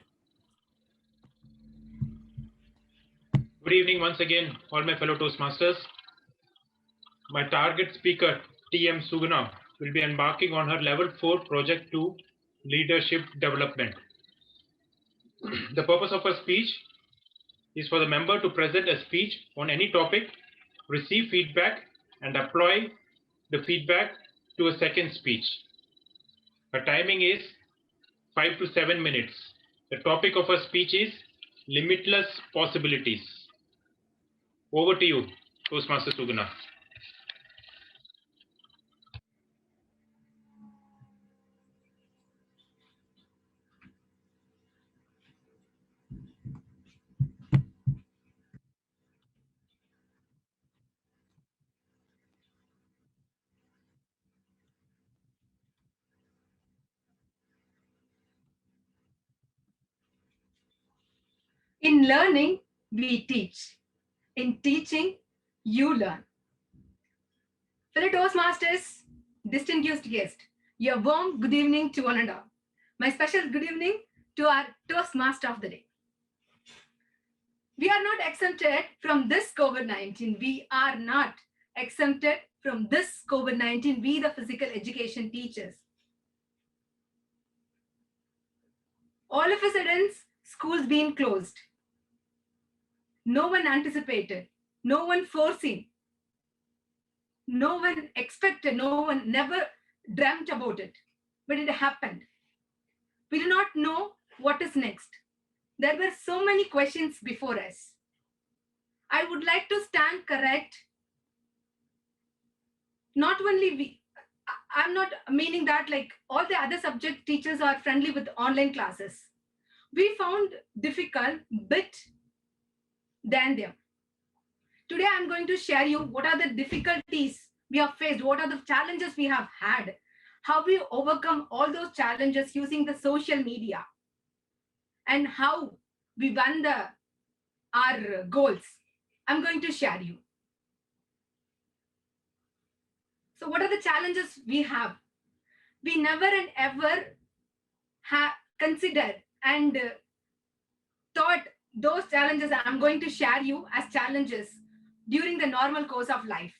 Good evening once again, all my fellow Toastmasters. My target speaker, TM Suguna, will be embarking on her Level 4 Project 2 Leadership Development. The purpose of her speech is for the member to present a speech on any topic, receive feedback, and apply the feedback to a second speech. Her timing is 5 to 7 minutes. The topic of her speech is Limitless Possibilities. Over to you, Toastmaster Suguna. In learning, we teach. In teaching, you learn. Fellow Toastmasters, distinguished guest, your warm good evening to one and all. My special good evening to our Toastmaster of the day. We are not exempted from this COVID-19. We are not exempted from this COVID-19. We, the physical education teachers. All of a sudden, schools being closed. No one anticipated, no one foreseen, no one expected, no one never dreamt about it, but it happened. We do not know what is next. There were so many questions before us. I would like to stand correct. Not only we, I'm not meaning that like all the other subject teachers are friendly with online classes. We found difficult bit than them. Today, I'm going to share you what are the difficulties we have faced, what are the challenges we have had, how we overcome all those challenges using the social media, and how we won our goals. I'm going to share you. So what are the challenges we have? We never and ever have considered and thought those challenges I'm going to share you as challenges during the normal course of life.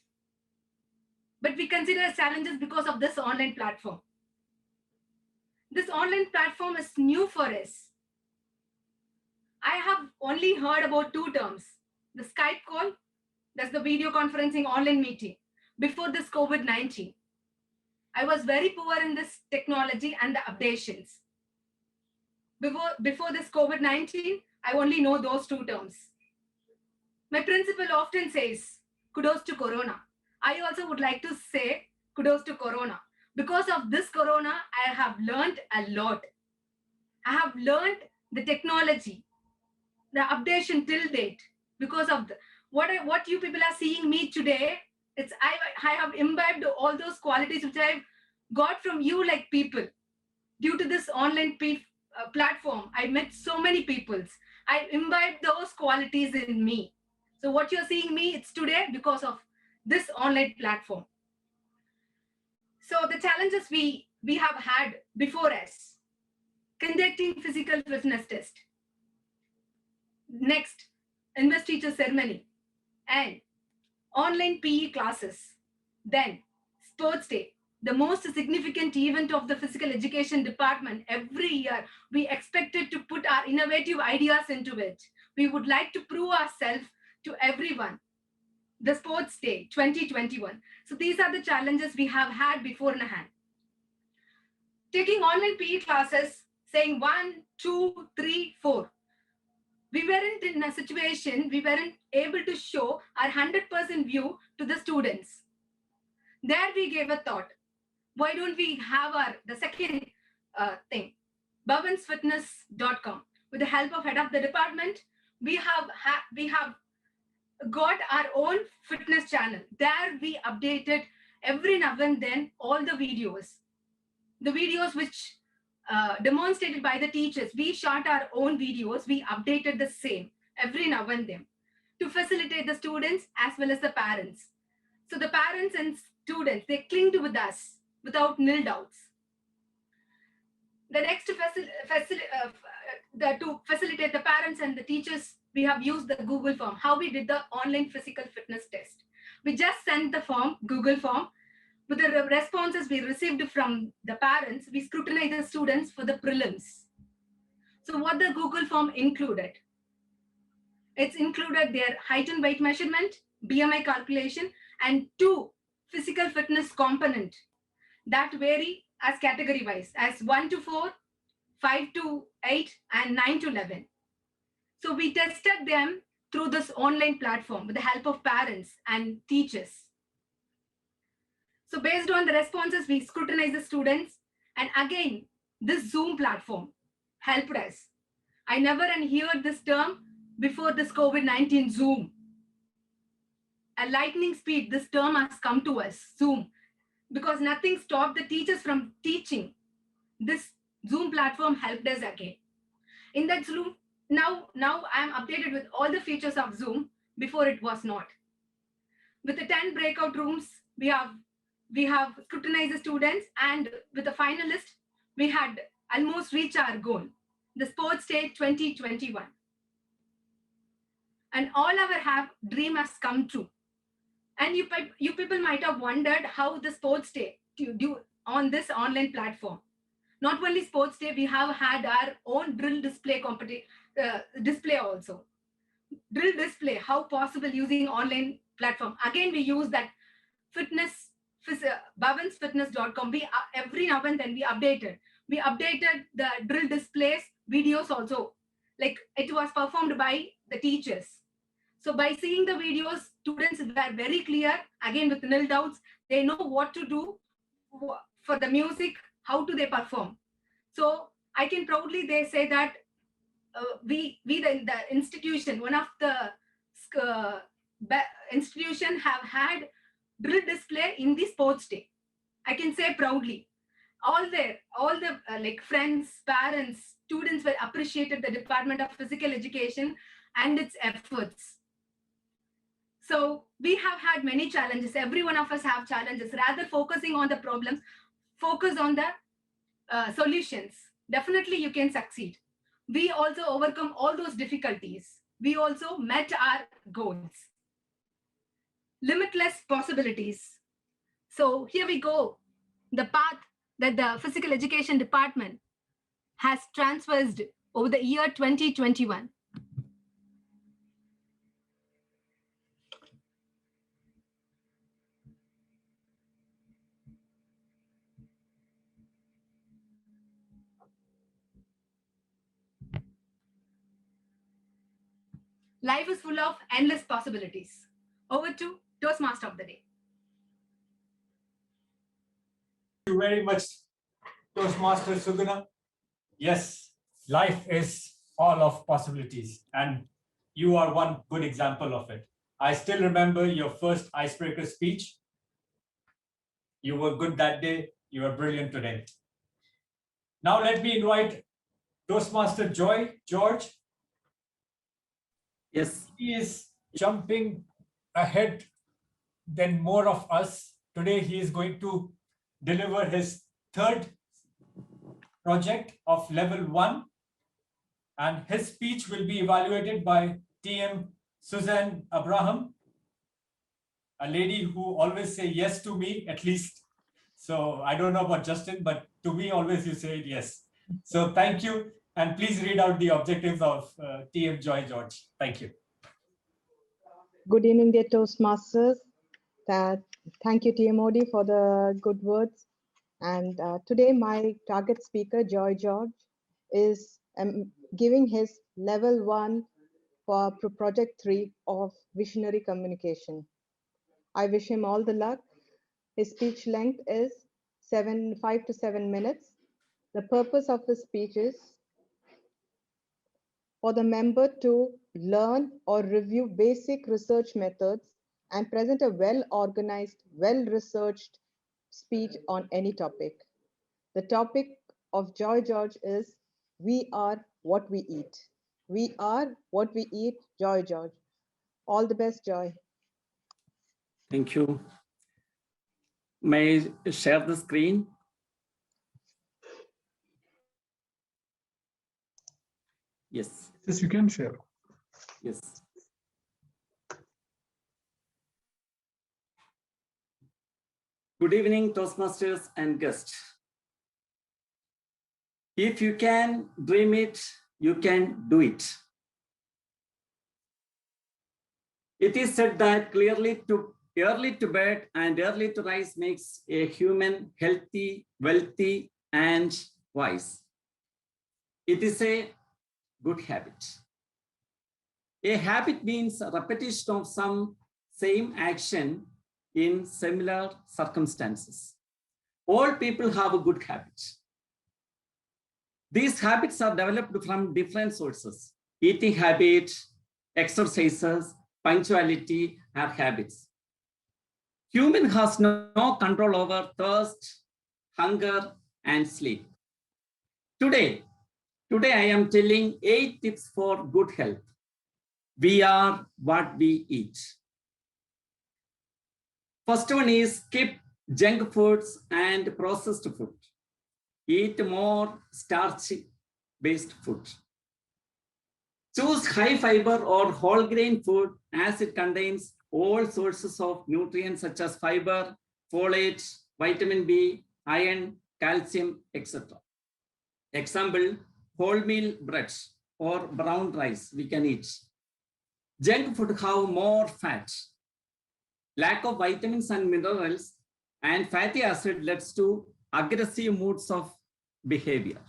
But we consider as challenges because of this online platform. This online platform is new for us. I have only heard about two terms. The Skype call, that's the video conferencing online meeting, before this COVID-19. I was very poor in this technology and the updations. Before this COVID-19, I only know those two terms. My principal often says, kudos to Corona. I also would like to say kudos to Corona. Because of this Corona, I have learned a lot. I have learned the technology, the updation till date. Because of what you people are seeing me today, I have imbibed all those qualities which I've got from you like people. Due to this online platform, I met so many people. I imbibed those qualities in me. So what you're seeing me, it's today because of this online platform. So the challenges we have had before us, conducting physical fitness test, next, investiture ceremony, and online PE classes, then sports day, the most significant event of the physical education department. Every year, we expected to put our innovative ideas into it. We would like to prove ourselves to everyone. The Sports Day 2021. So these are the challenges we have had before in hand. Taking online PE classes, saying 1, 2, 3, 4. We weren't in a situation, we weren't able to show our 100% view to the students. There we gave a thought. Why don't we have the second thing, Bhavansfitness.com. With the help of head of the department, we have got our own fitness channel. There we updated every now and then all the videos. The videos which demonstrated by the teachers, we shot our own videos, we updated the same every now and then to facilitate the students as well as the parents. So the parents and students, they clinged with us without nil doubts. The next to facilitate the parents and the teachers, we have used the Google form. How we did the online physical fitness test. We just sent the form, Google form. With the responses we received from the parents, we scrutinized the students for the prelims. So what the Google form included? It's included their height and weight measurement, BMI calculation, and 2 physical fitness component that vary as category wise as 1 to 4, 5 to 8, and 9 to 11. So we tested them through this online platform with the help of parents and teachers. So based on the responses, we scrutinized the students. And again, this Zoom platform helped us. I never heard this term before this COVID-19 Zoom. At lightning speed, this term has come to us, Zoom, because nothing stopped the teachers from teaching. This Zoom platform helped us again. In that Zoom, now I'm updated with all the features of Zoom. Before it was not. With the 10 breakout rooms, we have scrutinized the students, and with the finalists, we had almost reached our goal, the Sports Day 2021. And all our dream has come true. And you people might have wondered how the Sports Day to do on this online platform. Not only Sports Day, we have had our own drill display display also. Drill display, how possible using online platform. Again, we use that Bhavansfitness.com. Every now and then we updated. We updated the drill displays, videos also. Like it was performed by the teachers. So by seeing the videos, students were very clear, again with nil doubts. They know what to do for the music, how do they perform. So I can proudly say that the institution, one of the institution have had drill display in the Sports Day. I can say proudly. All the like friends, parents, students were appreciated the Department of Physical Education and its efforts. So we have had many challenges. Every one of us have challenges. Rather focusing on the problems, focus on the solutions. Definitely you can succeed. We also overcome all those difficulties. We also met our goals. Limitless possibilities. So here we go. The path that the Physical Education Department has traversed over the year 2021. Life is full of endless possibilities. Over to Toastmaster of the Day. Thank you very much, Toastmaster Suguna. Yes, life is all of possibilities, and you are one good example of it. I still remember your first icebreaker speech. You were good that day. You are brilliant today. Now let me invite Toastmaster George. Yes. He is jumping ahead than more of us. Today he is going to deliver his third project of level 1, and his speech will be evaluated by TM Suzanne Abraham, a lady who always say yes to me, at least So I don't know about Justin, but to me, always you say yes. So thank you. And please read out the objectives of TM Joy George. Thank you. Good evening, dear Toastmasters. Thank you, TMOD, for the good words. And today, my target speaker, Joy George, is giving his level 1 for project 3 of visionary communication. I wish him all the luck. His speech length is 5 to 7 minutes. The purpose of the speech is for the member to learn or review basic research methods and present a well-organized, well-researched speech on any topic. The topic of Joy George is We Are What We Eat. We are what we eat, Joy George. All the best, Joy. Thank you. May I share the screen? Yes. Yes, you can share. Yes. Good evening, Toastmasters and guests. If you can dream it, you can do it. It is said that early to bed and early to rise makes a human healthy, wealthy, and wise. It is a good habit. A habit means a repetition of some same action in similar circumstances. All people have a good habit. These habits are developed from different sources: eating habit, exercises, punctuality are habits. Human has no control over thirst, hunger, and sleep. Today I am telling 8 tips for good health. We are what we eat. First one is skip junk foods and processed food. Eat more starch-based food. Choose high fiber or whole grain food as it contains all sources of nutrients such as fiber, folate, vitamin B, iron, calcium, etc. Example, wholemeal bread or brown rice we can eat. Junk food have more fat. Lack of vitamins and minerals and fatty acid leads to aggressive moods of behavior.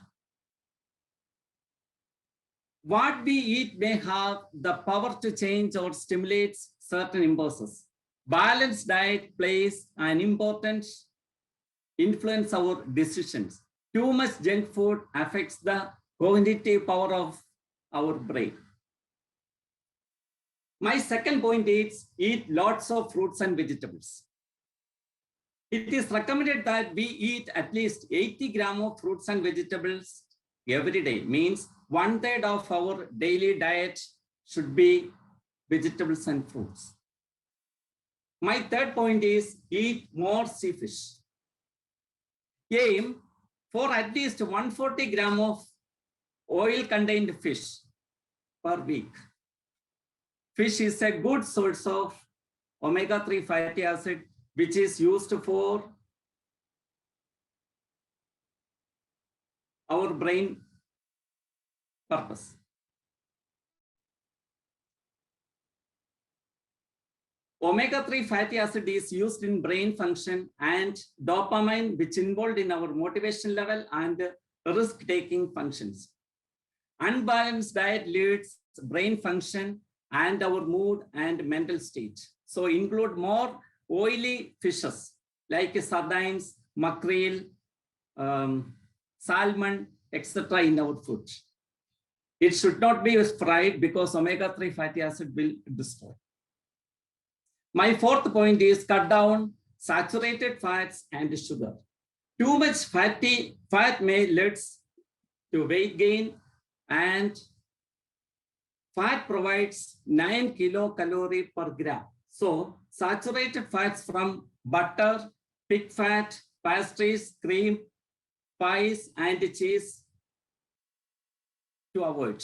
What we eat may have the power to change or stimulate certain impulses. Balanced diet plays an important influence our decisions. Too much junk food affects the cognitive power of our brain. My second point is eat lots of fruits and vegetables. It is recommended that we eat at least 80 grams of fruits and vegetables every day. Means 1/3 of our daily diet should be vegetables and fruits. My third point is eat more seafish. Aim for at least 140 grams of oil-contained fish per week. Fish is a good source of omega-3 fatty acid, which is used for our brain purpose. Omega-3 fatty acid is used in brain function and dopamine, which involved in our motivation level and risk-taking functions. Unbalanced diet leads brain function and our mood and mental state. So include more oily fishes like sardines, mackerel, salmon, etc. in our food. It should not be fried because omega-3 fatty acid will destroy. My fourth point is cut down saturated fats and sugar. Too much fat may lead to weight gain, and fat provides 9 kilocalories per gram. So saturated fats from butter, pig fat, pastries, cream, pies, and cheese to avoid.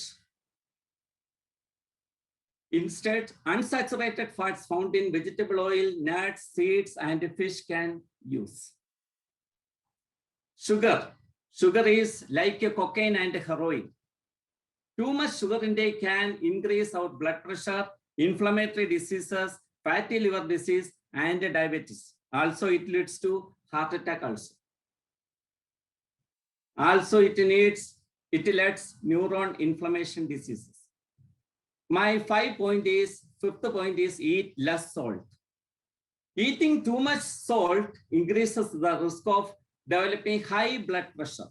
Instead, unsaturated fats found in vegetable oil, nuts, seeds, and fish can use. Sugar. Sugar is like a cocaine and heroin. Too much sugar intake can increase our blood pressure, inflammatory diseases, fatty liver disease, and diabetes. Also, it leads to heart attack also. Also, it leads neuron inflammation diseases. My fifth point is eat less salt. Eating too much salt increases the risk of developing high blood pressure.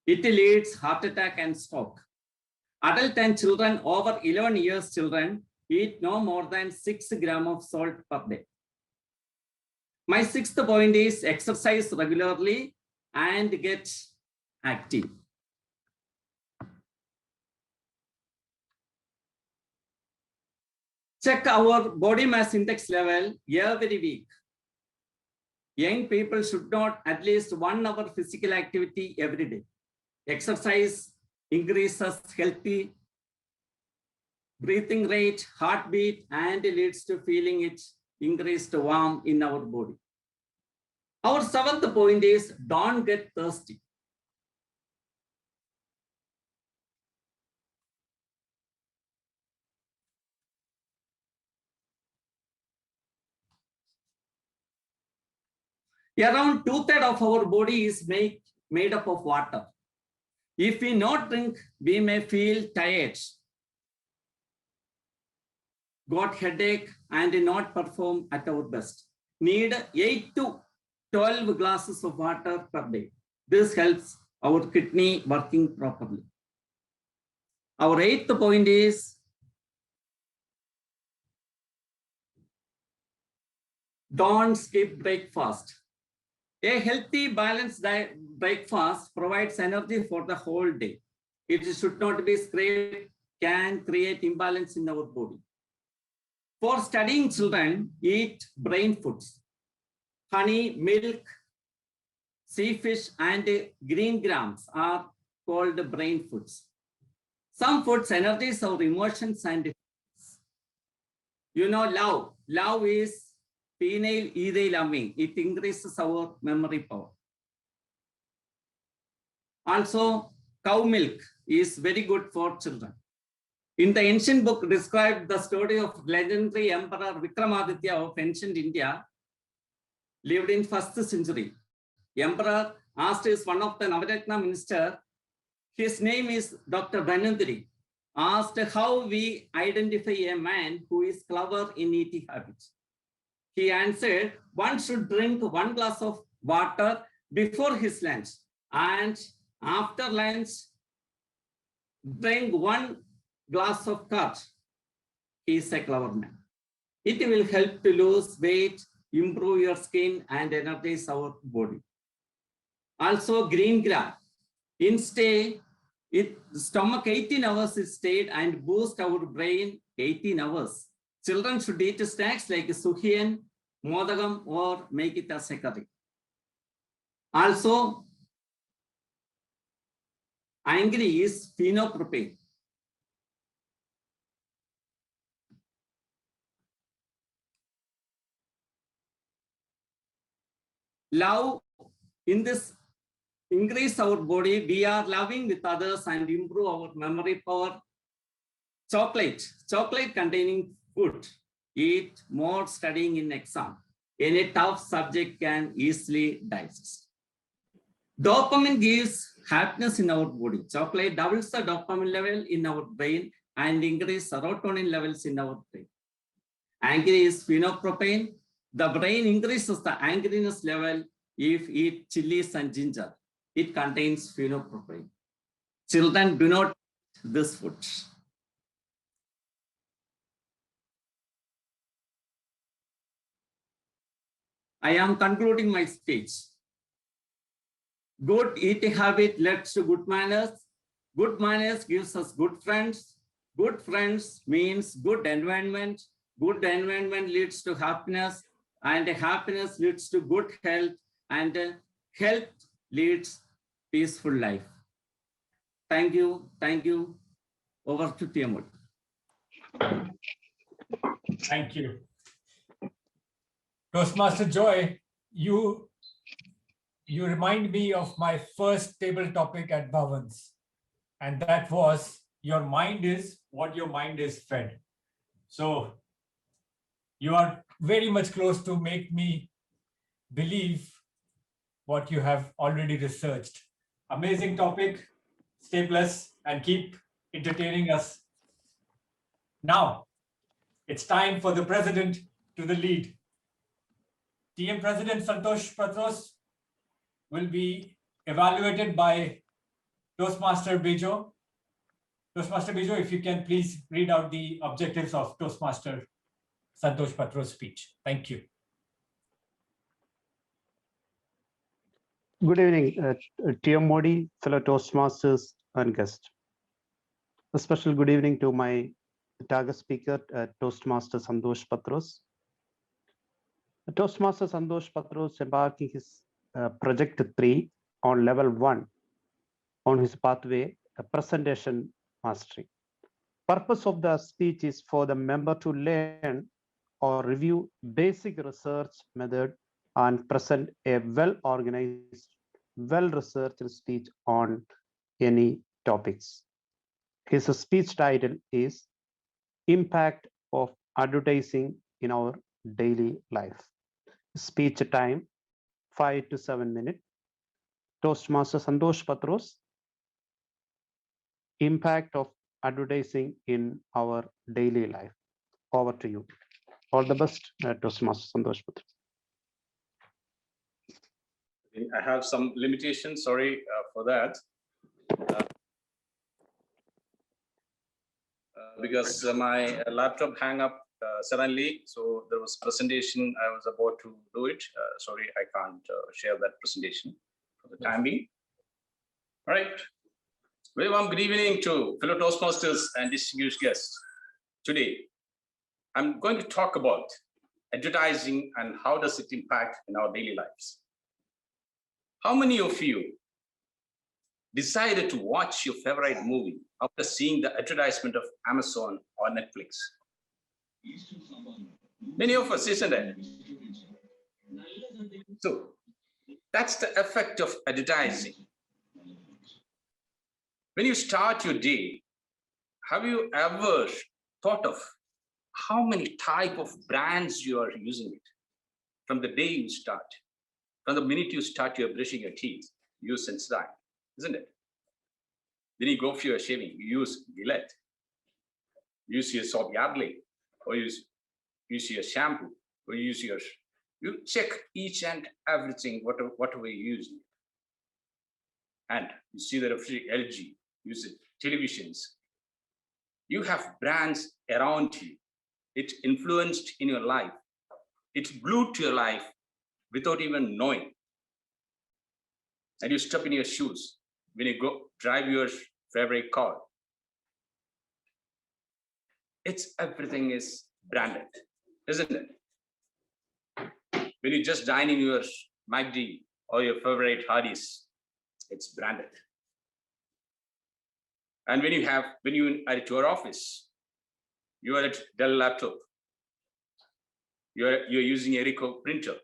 It leads heart attack and stroke. Adult and children over 11 years children eat no more than 6 grams of salt per day. My sixth point is exercise regularly and get active. Check our body mass index level every week. Young people should not at least 1 hour physical activity every day. Exercise increases healthy breathing rate, heartbeat, and leads to feeling it increased warmth in our body. Our seventh point is don't get thirsty. Around 2/3 of our body is made up of water. If we not drink, we may feel tired, got headache, and not perform at our best. Need 8 to 12 glasses of water per day. This helps our kidney working properly. Our eighth point is don't skip breakfast. A healthy, balanced breakfast provides energy for the whole day. It should not be skipped, can create imbalance in our body. For studying children, eat brain foods. Honey, milk, seafish, and green grams are called brain foods. Some foods energize our emotions and feelings. You know, love. Love is phenylethylamine. It increases our memory power. Also, cow milk is very good for children. In the ancient book described the story of legendary Emperor Vikramaditya of ancient India, lived in 1st century. Emperor asked one of the Navaratna minister, his name is Dr. Dhanvantari, asked how we identify a man who is clever in eating habits. He answered, one should drink 1 glass of water before his lunch, and after lunch, drink 1 glass of curd. He is a clever man. It will help to lose weight, improve your skin, and energize our body. Also, green grass. Stomach 18 hours is stayed and boost our brain 18 hours. Children should eat snacks like suhiyan, modagam, or make it as a curry. Also, angry is phenopropane. Love, in this increase our body, we are loving with others and improve our memory power. Chocolate containing food. Eat more studying in exam. Any tough subject can easily digest. Dopamine gives happiness in our body. Chocolate doubles the dopamine level in our brain and increases serotonin levels in our brain. Angry is phenopropane. The brain increases the angriness level if eat chilies and ginger. It contains phenopropane. Children do not eat this food. I am concluding my speech. Good eating habit leads to good manners. Good manners gives us good friends. Good friends means good environment. Good environment leads to happiness, and happiness leads to good health, and health leads peaceful life. Thank you. Thank you. Over to Tiamut. Thank you. Toastmaster Joy, you you remind me of my first table topic at Bhavans, and that was your mind is what your mind is fed. So you are very much close to make me believe what you have already researched. Amazing topic. Stay blessed and keep entertaining us. Now, it's time for the president to the lead. TM President Santosh Patros will be evaluated by Toastmaster Bijo. Toastmaster Bijo, if you can please read out the objectives of Toastmaster Santosh Patros' speech. Thank you. Good evening, TM Modi, fellow Toastmasters and guests. A special good evening to my target speaker, Toastmaster Santosh Patros. Toastmaster Santosh Patros embarking his project 3 on level 1 on his pathway, presentation mastery. Purpose of the speech is for the member to learn or review basic research method and present a well-organized, well-researched speech on any topics. His speech title is Impact of Advertising in Our Daily Life. Speech time 5 to 7 minutes. Toastmaster Santosh Patros, Impact of Advertising in Our Daily Life. Over to you. All the best, Toastmaster Santosh Patros. I have some limitations, sorry for that. Because my laptop hung up suddenly, so there was presentation, I was about to do it. Sorry, I can't share that presentation for the time being. All right. Very warm good evening to fellow Toastmasters and distinguished guests. Today, I'm going to talk about advertising and how does it impact in our daily lives. How many of you decided to watch your favorite movie after seeing the advertisement of Amazon or Netflix? Many of us, isn't it? So that's the effect of advertising. When you start your day, have you ever thought of how many type of brands you are using it? From the day you start, from the minute you start your brushing your teeth, use Sensodyne, isn't it? Then you go for your shaving, you use Gillette, use your soap Yardley, or use your shampoo, or use your, you check each and everything, whatever you use. And you see the refrigerator, LG, use it, televisions. You have brands around you. It influenced in your life. It's glued to your life without even knowing. And you step in your shoes when you go drive your favorite car. Everything is branded, isn't it? When you just dine in your McD or your favorite Hardee's, it's branded. And when you are at your office, you are at Dell laptop, you're using a Ricoh printer,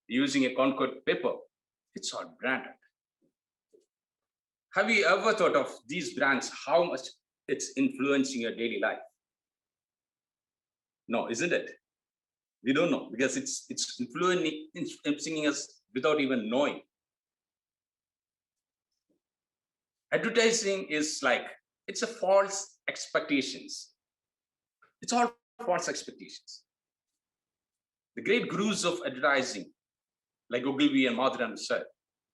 using a Concord paper, it's all branded. Have you ever thought of these brands, how much it's influencing your daily life? No, isn't it? We don't know because it's influencing us without even knowing. Advertising is like, it's a false expectations. It's all false expectations. The great gurus of advertising, like Ogilvy and Mathur said,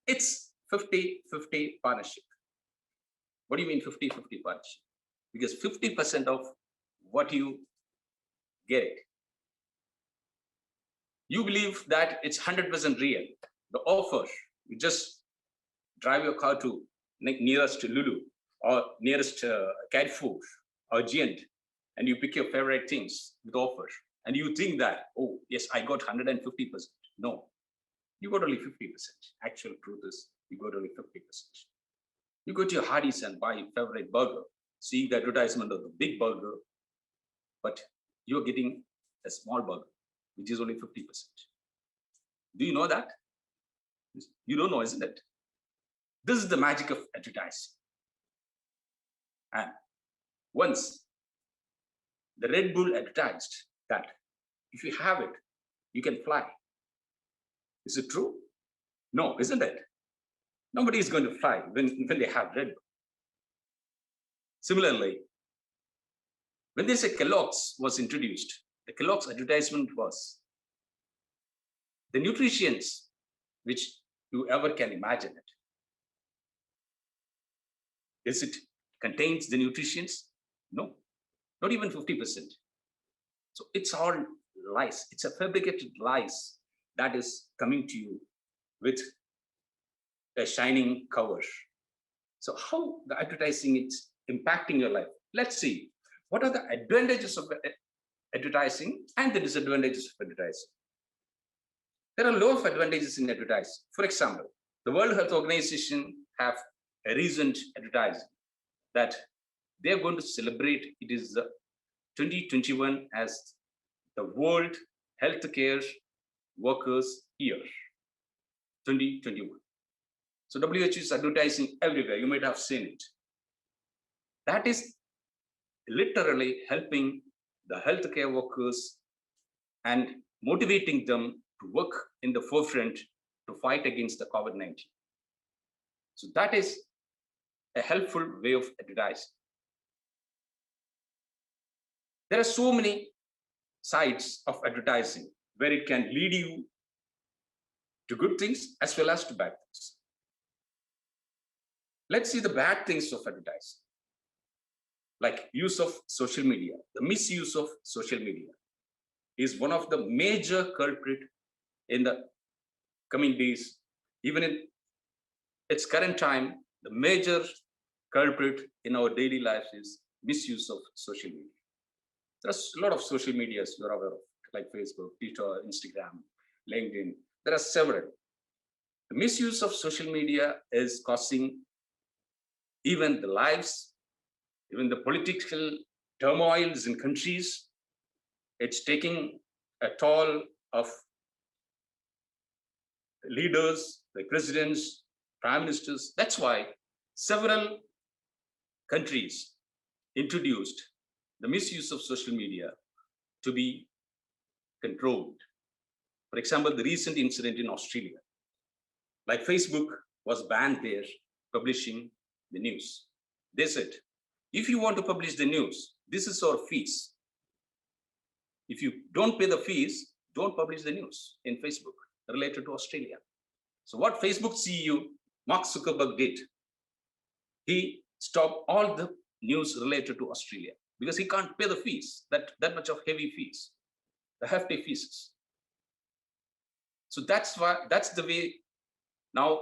it's 50-50 partnership. What do you mean 50-50 partnership? Because 50% of what you get it. You believe that it's 100% real. The offer, you just drive your car to nearest to Lulu or nearest Carrefour or Giant, and you pick your favorite things with offer. And you think that, oh, yes, I got 150%. No, you got only 50%. Actual truth is you got only 50%. You go to your Hardee's and buy your favorite burger, see the advertisement of the big burger, but you're getting a small burger, which is only 50%. Do you know that? You don't know, isn't it? This is the magic of advertising. And once the Red Bull advertised that if you have it, you can fly. Is it true? No, isn't it? Nobody is going to fly when they have Red Bull. Similarly, when they say Kellogg's was introduced, the Kellogg's advertisement was the nutrients which you ever can imagine it. Is it contains the nutrients? No, not even 50%. So it's all lies. It's a fabricated lies that is coming to you with a shining cover. So how the advertising is impacting your life? Let's see. What are the advantages of advertising and the disadvantages of advertising? There are a lot of advantages in advertising. For example, the World Health Organization have a recent advertising that they are going to celebrate. It is the 2021 as the World Healthcare Workers Year, 2021. So WHO is advertising everywhere. You might have seen it. That is literally helping the healthcare workers and motivating them to work in the forefront to fight against the COVID-19. So that is a helpful way of advertising. There are so many sides of advertising where it can lead you to good things as well as to bad things. Let's see the bad things of advertising, like use of social media. The misuse of social media is one of the major culprit in the coming days. Even in its current time, the major culprit in our daily life is misuse of social media. There's a lot of social medias you're aware of, like Facebook, Twitter, Instagram, LinkedIn. There are several. The misuse of social media is causing even the lives, even the political turmoils in countries. It's taking a toll of leaders, like presidents, prime ministers. That's why several countries introduced the misuse of social media to be controlled. For example, the recent incident in Australia, like Facebook was banned there publishing the news. They said, if you want to publish the news, this is our fees. If you don't pay the fees, don't publish the news in Facebook related to Australia. So what Facebook CEO, Mark Zuckerberg did, he stopped all the news related to Australia because he can't pay the fees, that much of heavy fees, the hefty fees. So that's the way now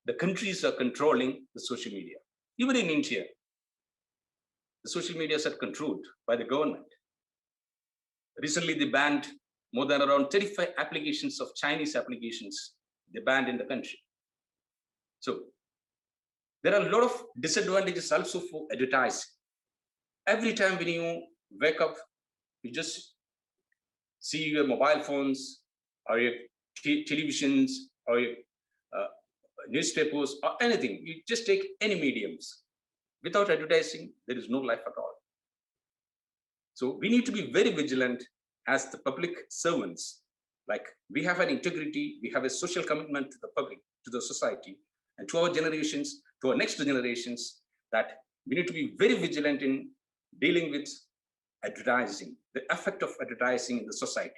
the countries are controlling the social media. Even in India, the social media are controlled by the government. Recently, they banned more than around 35 applications of Chinese applications they banned in the country. So there are a lot of disadvantages also for advertising. Every time when you wake up, you just see your mobile phones or your televisions or your newspapers or anything. You just take any mediums. Without advertising, there is no life at all. So we need to be very vigilant as the public servants. Like we have an integrity, we have a social commitment to the public, to the society, and to our generations, to our next generations, that we need to be very vigilant in dealing with advertising, the effect of advertising in the society.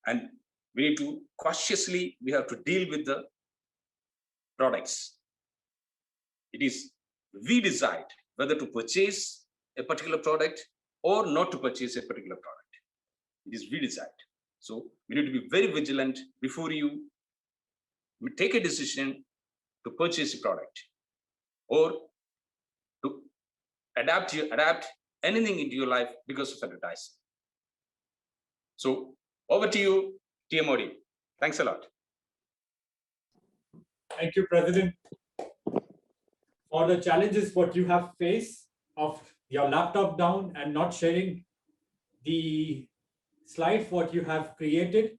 And we need to cautiously, we have to deal with the products. It is, we decide whether to purchase a particular product or not to purchase a particular product. It is we decide. So we need to be very vigilant before you take a decision to purchase a product or to adapt anything into your life because of advertising. So over to you, TMOD. Thanks a lot. Thank you, President, for the challenges what you have faced of your laptop down and not sharing the slide what you have created.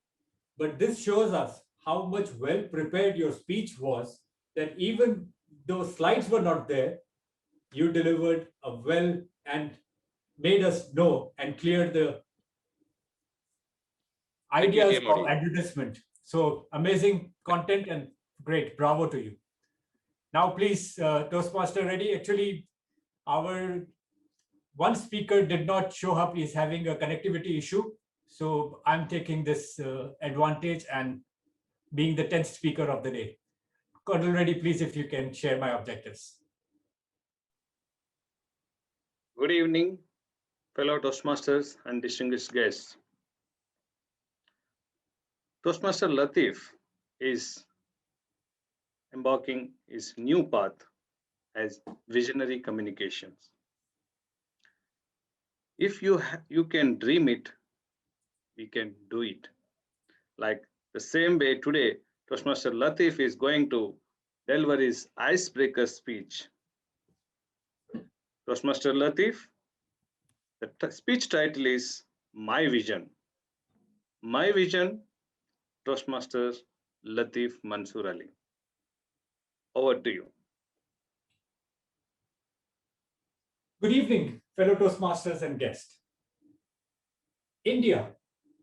But this shows us how much well prepared your speech was, that even though slides were not there, you delivered a well and made us know and cleared the Thank you, ideas TM of Modi. advertisement. So amazing content and great. Bravo to you. Now, please, Toastmaster ready. Actually, our one speaker did not show up. He's having a connectivity issue. So I'm taking this advantage and being the 10th speaker of the day. Colonel Reddy, please, if you can share my objectives. Good evening, fellow Toastmasters and distinguished guests. Toastmaster Latif is embarking his new path as visionary communications. If you can dream it, we can do it. Like the same way today, Toastmaster Latif is going to deliver his icebreaker speech. Toastmaster Latif, the speech title is My Vision. My Vision, Toastmaster Latif Mansoor Ali. Over to you. Good evening, fellow Toastmasters and guests. India,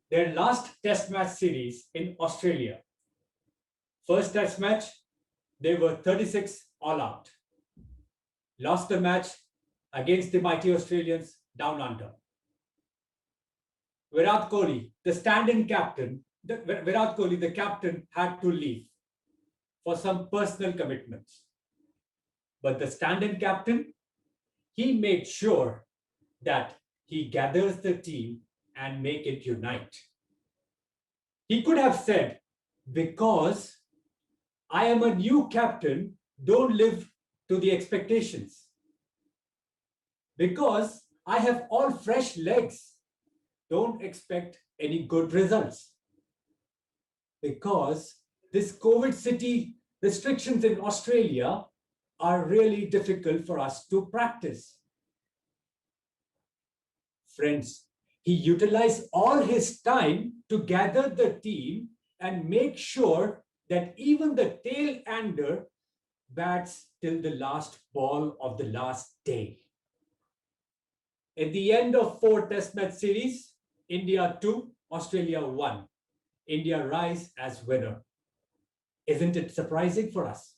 their last test match series in Australia. First test match, they were 36 all out. Lost the match against the mighty Australians down under. Virat Kohli, the stand-in captain, the captain had to leave for some personal commitments. But the stand-in captain, he made sure that he gathers the team and make it unite. He could have said, because I am a new captain, don't live to the expectations. Because I have all fresh legs, don't expect any good results. Because this COVID city restrictions in Australia are really difficult for us to practice. Friends, he utilized all his time to gather the team and make sure that even the tail-ender bats till the last ball of the last day. At the end of 4 test match series, India 2, Australia 1. India rise as winner. Isn't it surprising for us?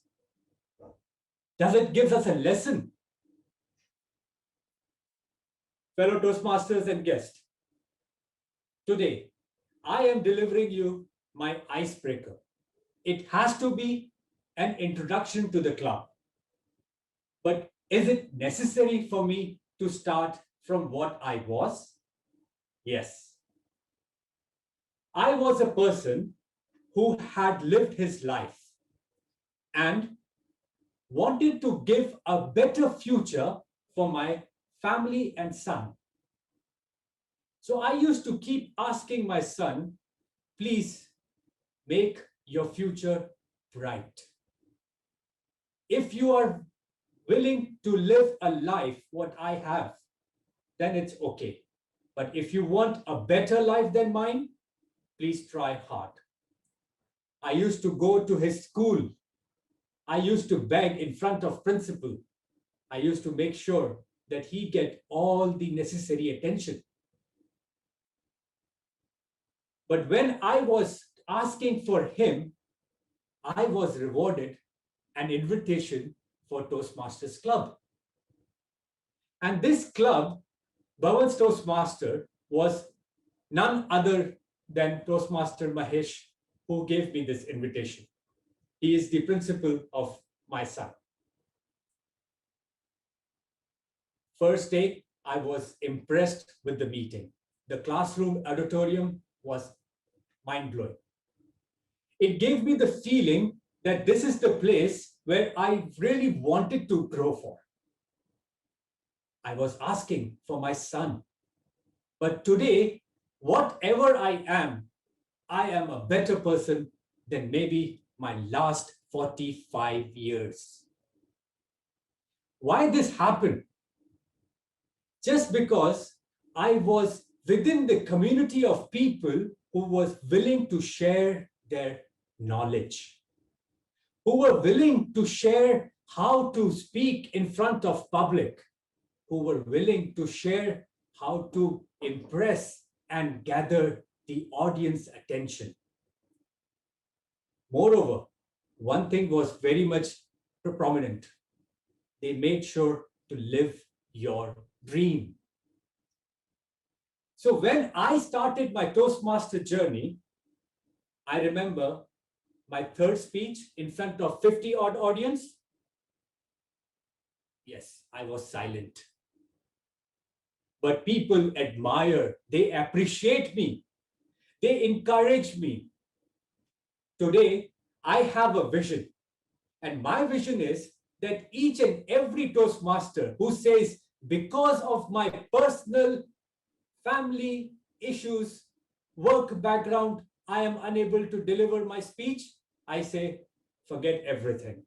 Does it give us a lesson? Fellow Toastmasters and guests, today I am delivering you my icebreaker. It has to be an introduction to the club. But is it necessary for me to start from what I was? Yes. I was a person who had lived his life and wanted to give a better future for my family and son. So I used to keep asking my son, please make your future bright. If you are willing to live a life what I have, then it's okay. But if you want a better life than mine, please try hard. I used to go to his school. I used to beg in front of principal. I used to make sure that he get all the necessary attention. But when I was asking for him, I was rewarded an invitation for Toastmasters Club. And this club, Bhavans Toastmaster, was none other than Toastmaster Mahesh, who gave me this invitation. He is the principal of my son. First day, I was impressed with the meeting. The classroom auditorium was mind-blowing. It gave me the feeling that this is the place where I really wanted to grow for. I was asking for my son. But today, whatever I am a better person than maybe my last 45 years. Why this happened? Just because I was within the community of people who was willing to share their knowledge, who were willing to share how to speak in front of public, who were willing to share how to impress and gather the audience attention. Moreover, one thing was very much prominent. They made sure to live your dream. So when I started my Toastmaster journey, I remember my third speech in front of 50 odd audience. Yes, I was silent. But people admire, they appreciate me, they encourage me. Today, I have a vision. And my vision is that each and every Toastmaster who says, because of my personal family issues, work background, I am unable to deliver my speech, I say, forget everything.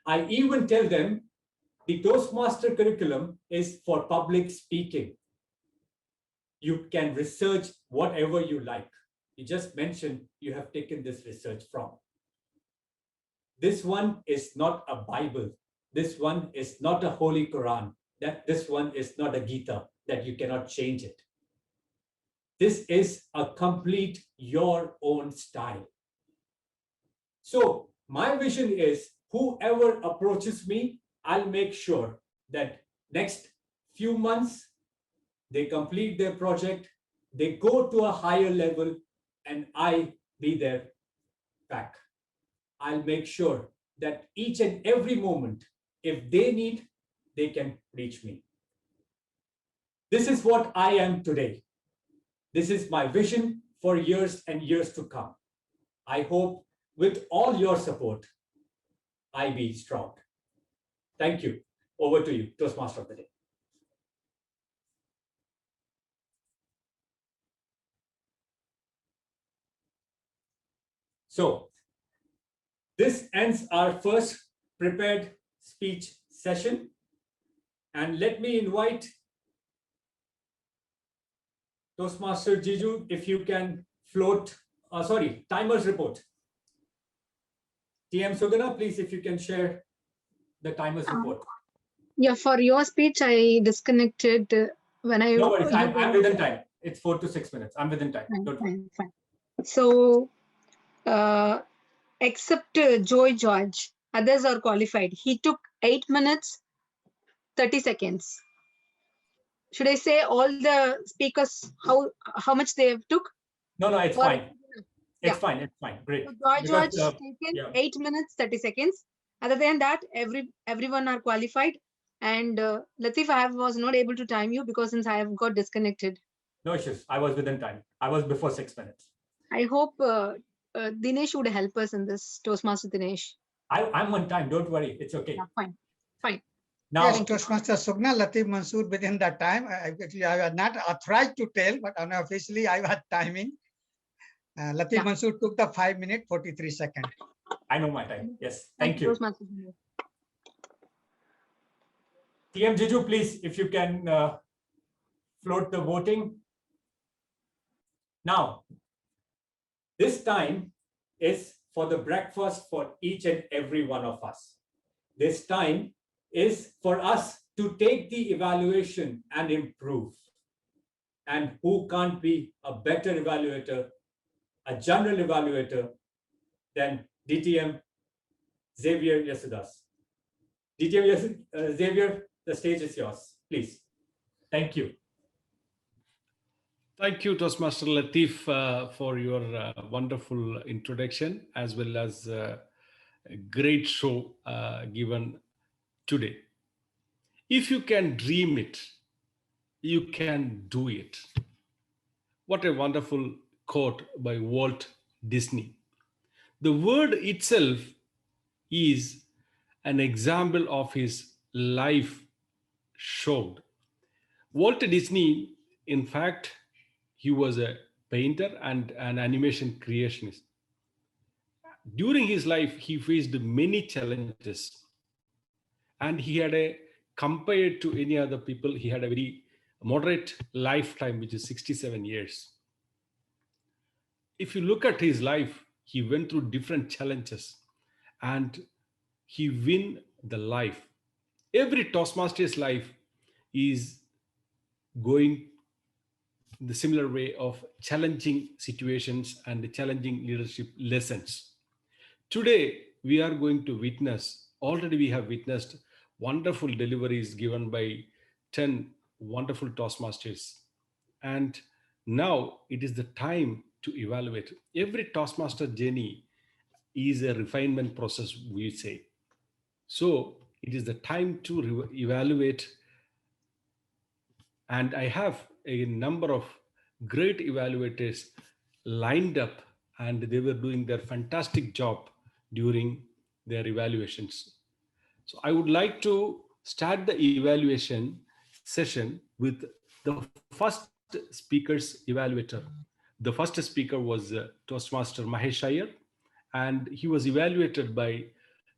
I even tell them the Toastmaster curriculum is for public speaking. You can research whatever you like. You just mentioned you have taken this research from. This one is not a Bible. This one is not a Holy Quran. This one is not a Gita, that you cannot change it. This is a complete your own style. So my vision is whoever approaches me, I'll make sure that next few months, they complete their project, they go to a higher level, and I be their back. I'll make sure that each and every moment, if they need, they can reach me. This is what I am today. This is my vision for years and years to come. I hope with all your support, I be strong. Thank you. Over to you, Toastmaster of the Day. So this ends our first prepared speech session. And let me invite Toastmaster Jiju, if you can float, timers report. TM Sugana, please, if you can share the timers report. Yeah, for your speech, I disconnected when I... No worries, I'm within time. It's 4 to 6 minutes. I'm within time. Fine. So, except Joy George, others are qualified. He took 8 minutes, 30 seconds. Should I say all the speakers, how much they have took? No, it's fine. It's fine. Great. So George taken 8 minutes, 30 seconds. Other than that, everyone are qualified. And Latif, I was not able to time you because since I have got disconnected. No issues. I was within time. I was before 6 minutes. I hope Dinesh would help us in this, Toastmaster Dinesh. I'm on time. Don't worry. It's okay. Yeah, fine. Now, yes, Toastmaster Sugna, Latif Mansoor within that time. I was not authorized to tell, but unofficially I was timing. Latif Mansoor took the 5 minutes, 43 seconds. I know my time. Yes. Thank you. TM Jiju, please, if you can float the voting. Now, this time is for the breakfast for each and every one of us. This time is for us to take the evaluation and improve. And who can't be a better evaluator, a general evaluator, than DTM Xavier Yasudas. DTM Xavier, the stage is yours, please. Thank you. Thank you, Toastmaster Latif, for your wonderful introduction, as well as a great show given today. If you can dream it, you can do it. What a wonderful quote by Walt Disney. The word itself is an example of his life showed. Walt Disney, in fact, he was a painter and an animation creationist. During his life, he faced many challenges. And he had compared to any other people, he had a very moderate lifetime, which is 67 years. If you look at his life, He went through different challenges and he win the life. Every Toastmaster's life is going the similar way of challenging situations and challenging leadership lessons. Today, we are going to witness, already we have witnessed wonderful deliveries given by 10 wonderful Toastmasters. And now it is the time to evaluate. Every Toastmaster journey is a refinement process, we say. So it is the time to evaluate. And I have a number of great evaluators lined up, and they were doing their fantastic job during their evaluations. So I would like to start the evaluation session with the first speaker's evaluator. The first speaker was Toastmaster Mahesh Iyer, and he was evaluated by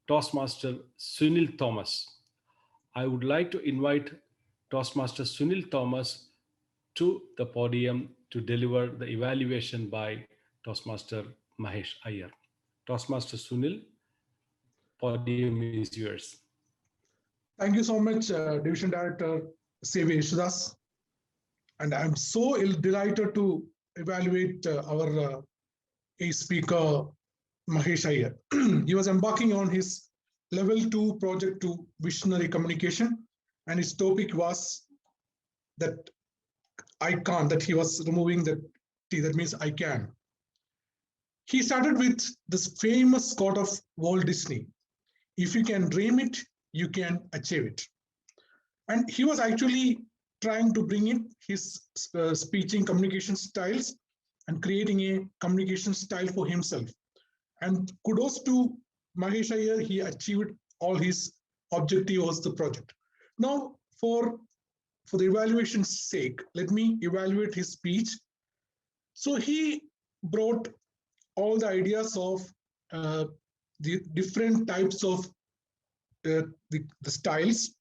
Toastmaster Sunil Thomas. I would like to invite Toastmaster Sunil Thomas to the podium to deliver the evaluation by Toastmaster Mahesh Iyer. Toastmaster Sunil, podium is yours. Thank you so much, Division Director C.V. Yeshudas. And I'm so delighted to evaluate our A speaker, Mahesh Iyer. He was embarking on his level 2 project to visionary communication, and his topic was that I can't, that he was removing the T, that means I can. He started with this famous quote of Walt Disney: if you can dream it, you can achieve it. And he was actually trying to bring in his speaking communication styles and creating a communication style for himself. And kudos to Mahesh Iyer, he achieved all his objectives of the project. Now, for the evaluation's sake, let me evaluate his speech. So he brought all the ideas of the different types of the styles,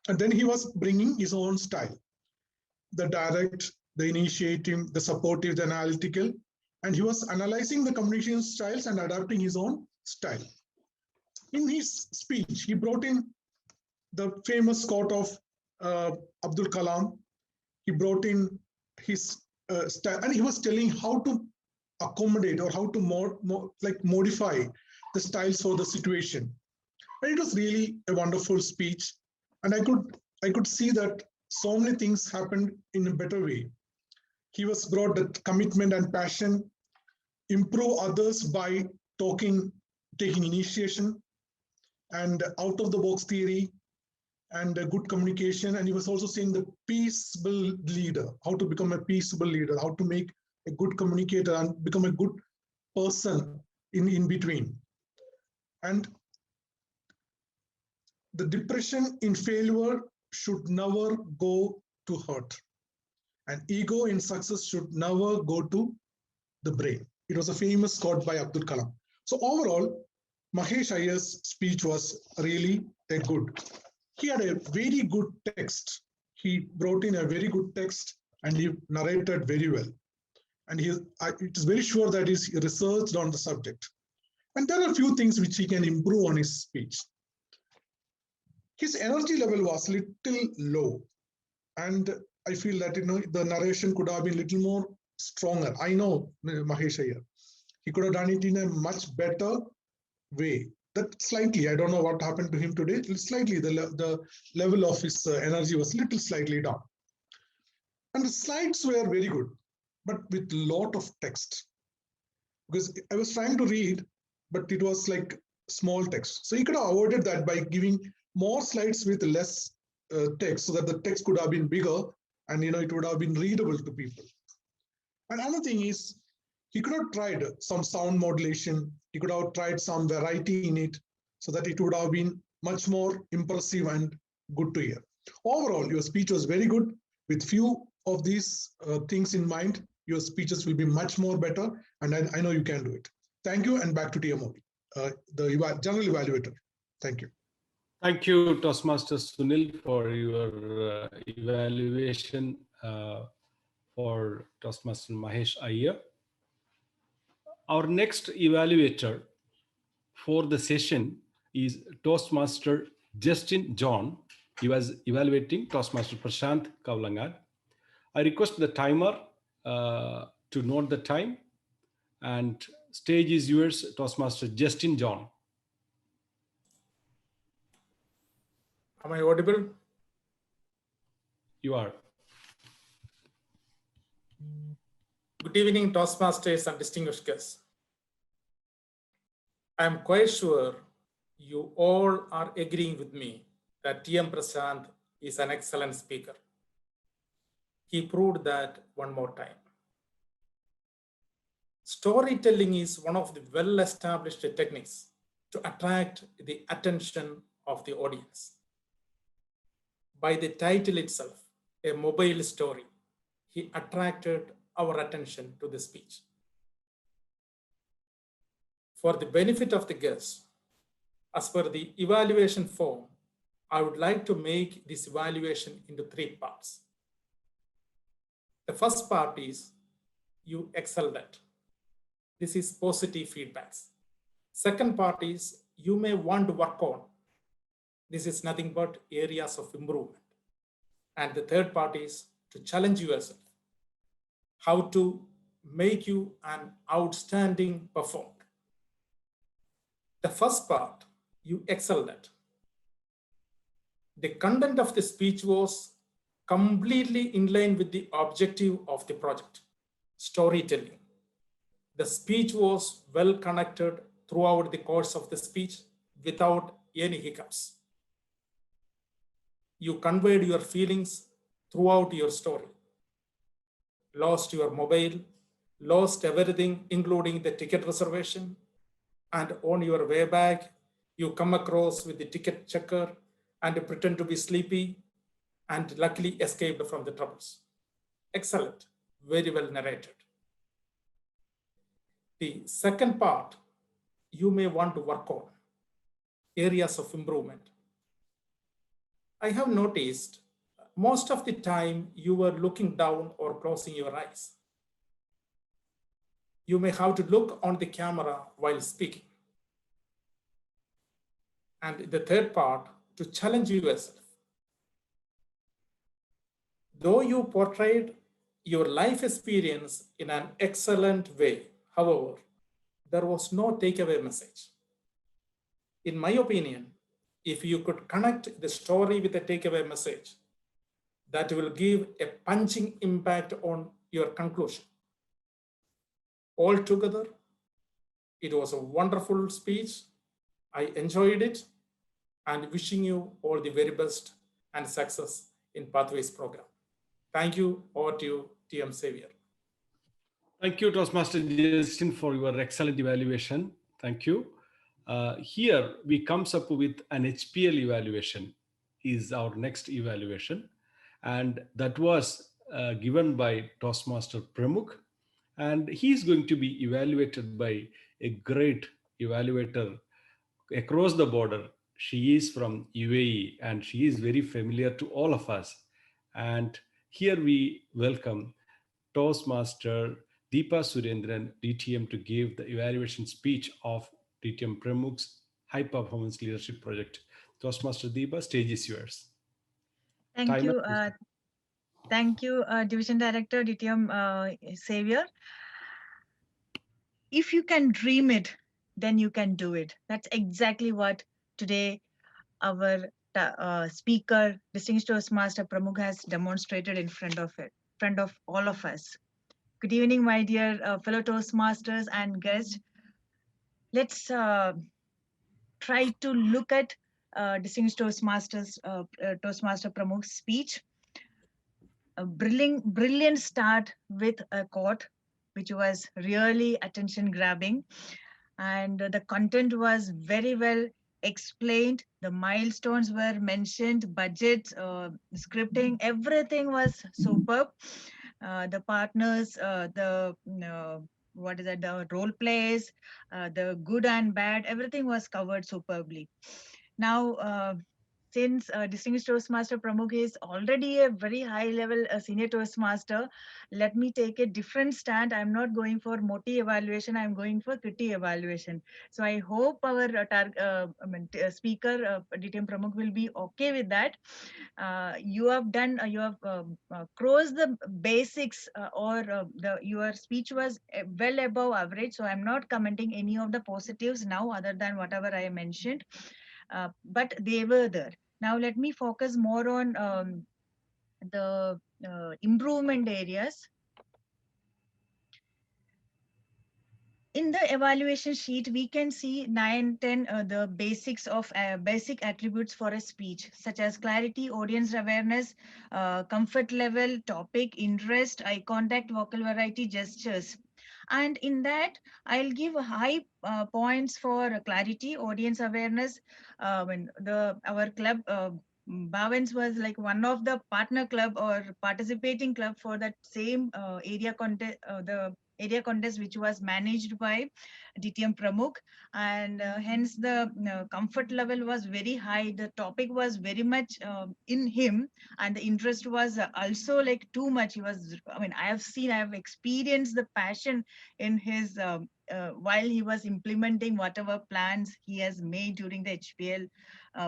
and then he was bringing his own style: the direct, the initiative, the supportive, the analytical, and he was analyzing the communication styles and adapting his own style. In his speech, he brought in the famous quote of Abdul Kalam. He brought in his style, and he was telling how to accommodate or how to modify the styles for the situation. And it was really a wonderful speech, and I could see that so many things happened in a better way. He was brought that commitment and passion, improve others by taking initiation, and out of the box theory, and good communication. And he was also saying the peaceable leader, how to become a peaceable leader, how to make a good communicator and become a good person in between. And the depression in failure should never go to hurt, and ego in success should never go to the brain. It was a famous quote by Abdul Kalam. So overall, Mahesh Iyer's speech was really a good. He had a very good text. He brought in a very good text, and he narrated very well. And it is very sure that he researched on the subject. And there are a few things which he can improve on his speech. His energy level was little low, and I feel that the narration could have been a little more stronger. I know Mahesh Iyer, he could have done it in a much better way. That slightly, I don't know what happened to him today. Slightly, the level of his energy was little slightly down, and the slides were very good, but with a lot of text. Because I was trying to read, but it was like small text. So he could have avoided that by giving more slides with less text, so that the text could have been bigger, and it would have been readable to people. And another thing is, he could have tried some sound modulation. He could have tried some variety in it, so that it would have been much more impressive and good to hear. Overall, your speech was very good. With few of these things in mind, your speeches will be much more better, and I know you can do it. Thank you, and back to TM, the general evaluator. Thank you. Thank you, Toastmaster Sunil, for your evaluation for Toastmaster Mahesh Iyer. Our next evaluator for the session is Toastmaster Justin John. He was evaluating Toastmaster Prashant Kavlangar. I request the timer to note the time, and stage is yours, Toastmaster Justin John. Am I audible? You are. Good evening, Toastmasters and distinguished guests. I am quite sure you all are agreeing with me that TM Prashant is an excellent speaker. He proved that one more time. Storytelling is one of the well-established techniques to attract the attention of the audience. By the title itself, a mobile story, he attracted our attention to the speech. For the benefit of the guests, as per the evaluation form, I would like to make this evaluation into 3 parts. The first part is you excelled at. This is positive feedbacks. Second part is you may want to work on. This is nothing but areas of improvement. And the third part is to challenge yourself. How to make you an outstanding performer. The first part, you excelled at. The content of the speech was completely in line with the objective of the project, storytelling. The speech was well connected throughout the course of the speech without any hiccups. You conveyed your feelings throughout your story. Lost your mobile, lost everything, including the ticket reservation, and on your way back, you come across with the ticket checker and pretend to be sleepy and luckily escaped from the troubles. Excellent, very well narrated. The second part, you may want to work on areas of improvement. I have noticed most of the time you were looking down or closing your eyes. You may have to look on the camera while speaking. And the third part, to challenge yourself. Though you portrayed your life experience in an excellent way, however, there was no takeaway message. In my opinion, if you could connect the story with a takeaway message, that will give a punching impact on your conclusion. Altogether, it was a wonderful speech. I enjoyed it and wishing you all the very best and success in Pathways program. Thank you. Over to you, TM Xavier. Thank you, Toastmaster Justin, for your excellent evaluation. Thank you. Here we comes up with an HPL evaluation is our next evaluation. And that was given by Toastmaster Pramukh. And he's going to be evaluated by a great evaluator across the border. She is from UAE and she is very familiar to all of us. And here we welcome Toastmaster Deepa Surendran, DTM, to give the evaluation speech of DTM Pramukh's High Performance Leadership Project. Toastmaster Deepa, stage is yours. Thank you. Thank you, Division Director, DTM Xavier. If you can dream it, then you can do it. That's exactly what today our speaker, Distinguished Toastmaster Pramukh, has demonstrated in front of all of us. Good evening, my dear fellow Toastmasters and guests. Let's try to look at Distinguished Toastmaster Pramukh's speech. A brilliant start with a quote, which was really attention grabbing. And the content was very well explained. The milestones were mentioned, budgets, scripting, everything was superb. The partners, the role plays, the good and bad, everything was covered superbly. Now, since distinguished Toastmaster Pramukh is already a very high level senior Toastmaster, let me take a different stand. I'm not going for Moti evaluation, I'm going for Kriti evaluation. So I hope our speaker, DTM Pramukh, will be okay with that. You have done, you have crossed the basics, your speech was well above average. So I'm not commenting any of the positives now other than whatever I mentioned. But they were there. Now let me focus more on the improvement areas. In the evaluation sheet, we can see 9, 10 the basics of basic attributes for a speech, such as clarity, audience awareness, comfort level, topic, interest, eye contact, vocal variety, gestures. And in that, I'll give high points for clarity, audience awareness. When our club, Bhavans, was like one of the partner club or participating club for that same area contest, the area contest which was managed by DTM Pramukh, and hence the comfort level was very high. The topic was very much in him, and the interest was also like too much. He was, I mean, I have experienced the passion in his while he was implementing whatever plans he has made during the HPL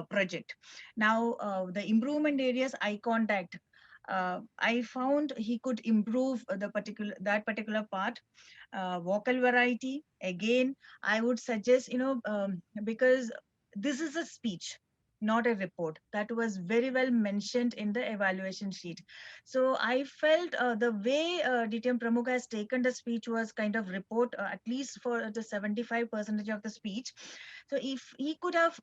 project. Now, the improvement areas, eye contact. I found he could improve that particular part. Vocal variety, again, I would suggest, because this is a speech, not a report. That was very well mentioned in the evaluation sheet. So I felt the way DTM Pramukh has taken the speech was kind of report, at least for the 75% of the speech. So if he could have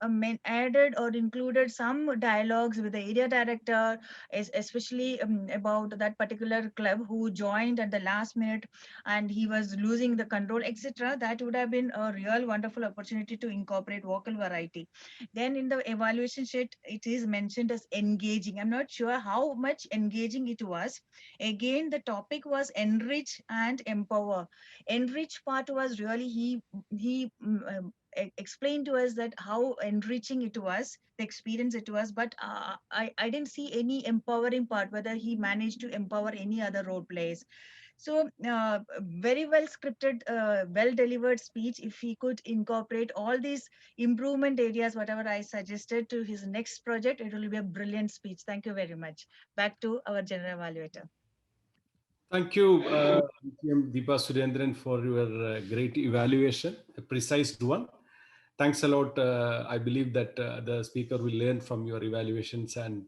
added or included some dialogues with the area director, especially about that particular club who joined at the last minute and he was losing the control, etc., that would have been a real wonderful opportunity to incorporate vocal variety. Then in the evaluation sheet, it is mentioned as engaging. I'm not sure how much engaging it was. Again, the topic was enrich and empower. Enrich part was really, he explained to us that how enriching it was, the experience it was, but I didn't see any empowering part, whether he managed to empower any other role players. So very well scripted, well delivered speech. If he could incorporate all these improvement areas, whatever I suggested to his next project, it will be a brilliant speech. Thank you very much. Back to our general evaluator. Thank you, Deepa Surendran, for your great evaluation, a precise one. Thanks a lot. I believe that the speaker will learn from your evaluations and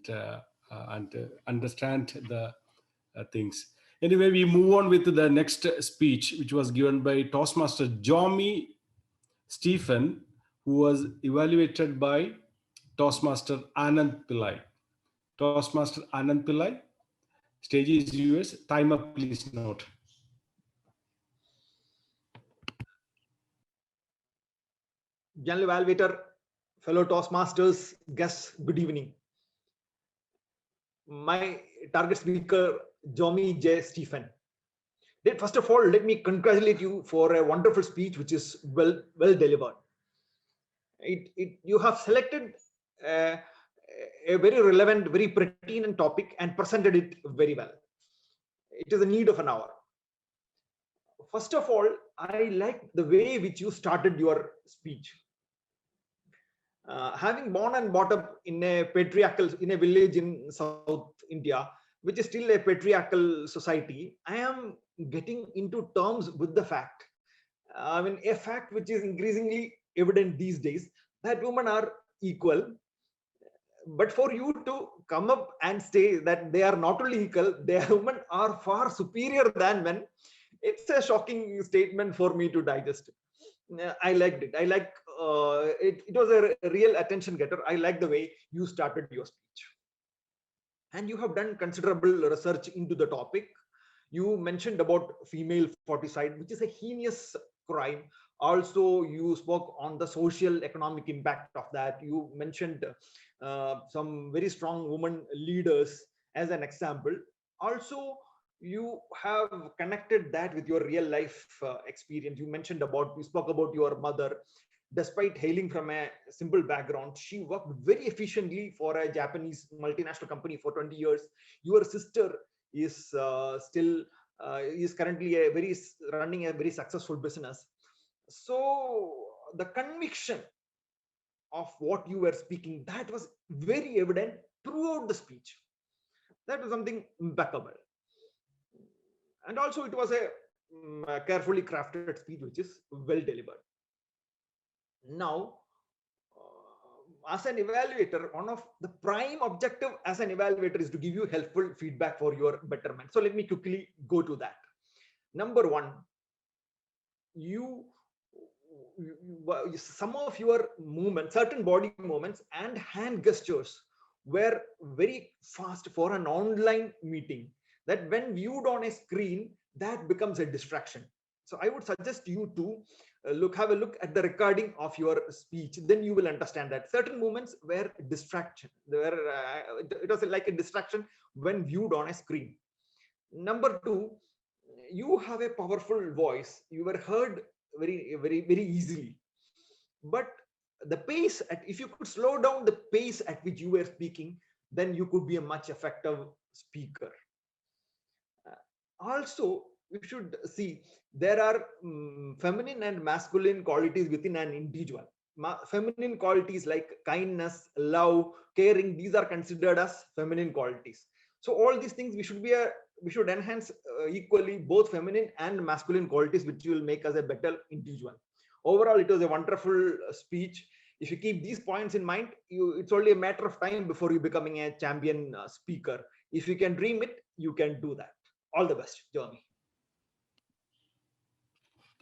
understand the things. Anyway, we move on with the next speech, which was given by Toastmaster Jomi Stephen, who was evaluated by Toastmaster Anand Pillai. Toastmaster Anand Pillai, stage is yours. Timer, please note. General evaluator, fellow Toastmasters, guests, good evening. My target speaker, Jomi J. Stephen. First of all, let me congratulate you for a wonderful speech, which is well delivered. You have selected a very relevant, very pertinent topic and presented it very well. It is a need of an hour. First of all, I like the way which you started your speech. Having born and brought up in a village in South India, which is still a patriarchal society, I am getting into terms with the fact. I mean, a fact which is increasingly evident these days, that women are equal. But for you to come up and say that they are not only equal, women are far superior than men, it's a shocking statement for me to digest. I liked it. I like it. It was a real attention getter. I like the way you started your speech. And you have done considerable research into the topic. You mentioned about female foeticide, which is a heinous crime. Also, you spoke on the social economic impact of that. You mentioned some very strong women leaders as an example. Also, you have connected that with your real life experience. You spoke about your mother. Despite hailing from a simple background, she worked very efficiently for a Japanese multinational company for 20 years. Your sister is is currently running a very successful business. So the conviction of what you were speaking, that was very evident throughout the speech. That was something impeccable. And also it was a carefully crafted speech which is well delivered. Now, as an evaluator, one of the prime objective as an evaluator is to give you helpful feedback for your betterment. So let me quickly go to that. Number one, some of your movements, certain body movements and hand gestures were very fast for an online meeting, that when viewed on a screen, that becomes a distraction. So I would suggest you to have a look at the recording of your speech. Then you will understand that certain movements were distraction. It was like a distraction when viewed on a screen. Number two, you have a powerful voice. You were heard very easily. But the pace, if you could slow down the pace at which you were speaking, then you could be a much effective speaker. Also, we should see there are feminine and masculine qualities within an individual. Feminine qualities like kindness, love, caring, these are considered as feminine qualities. So all these things we should enhance equally both feminine and masculine qualities, which will make us a better individual. Overall, it was a wonderful speech. If you keep these points in mind, it's only a matter of time before you becoming a champion speaker. If you can dream it, you can do that. All the best, Jeremy.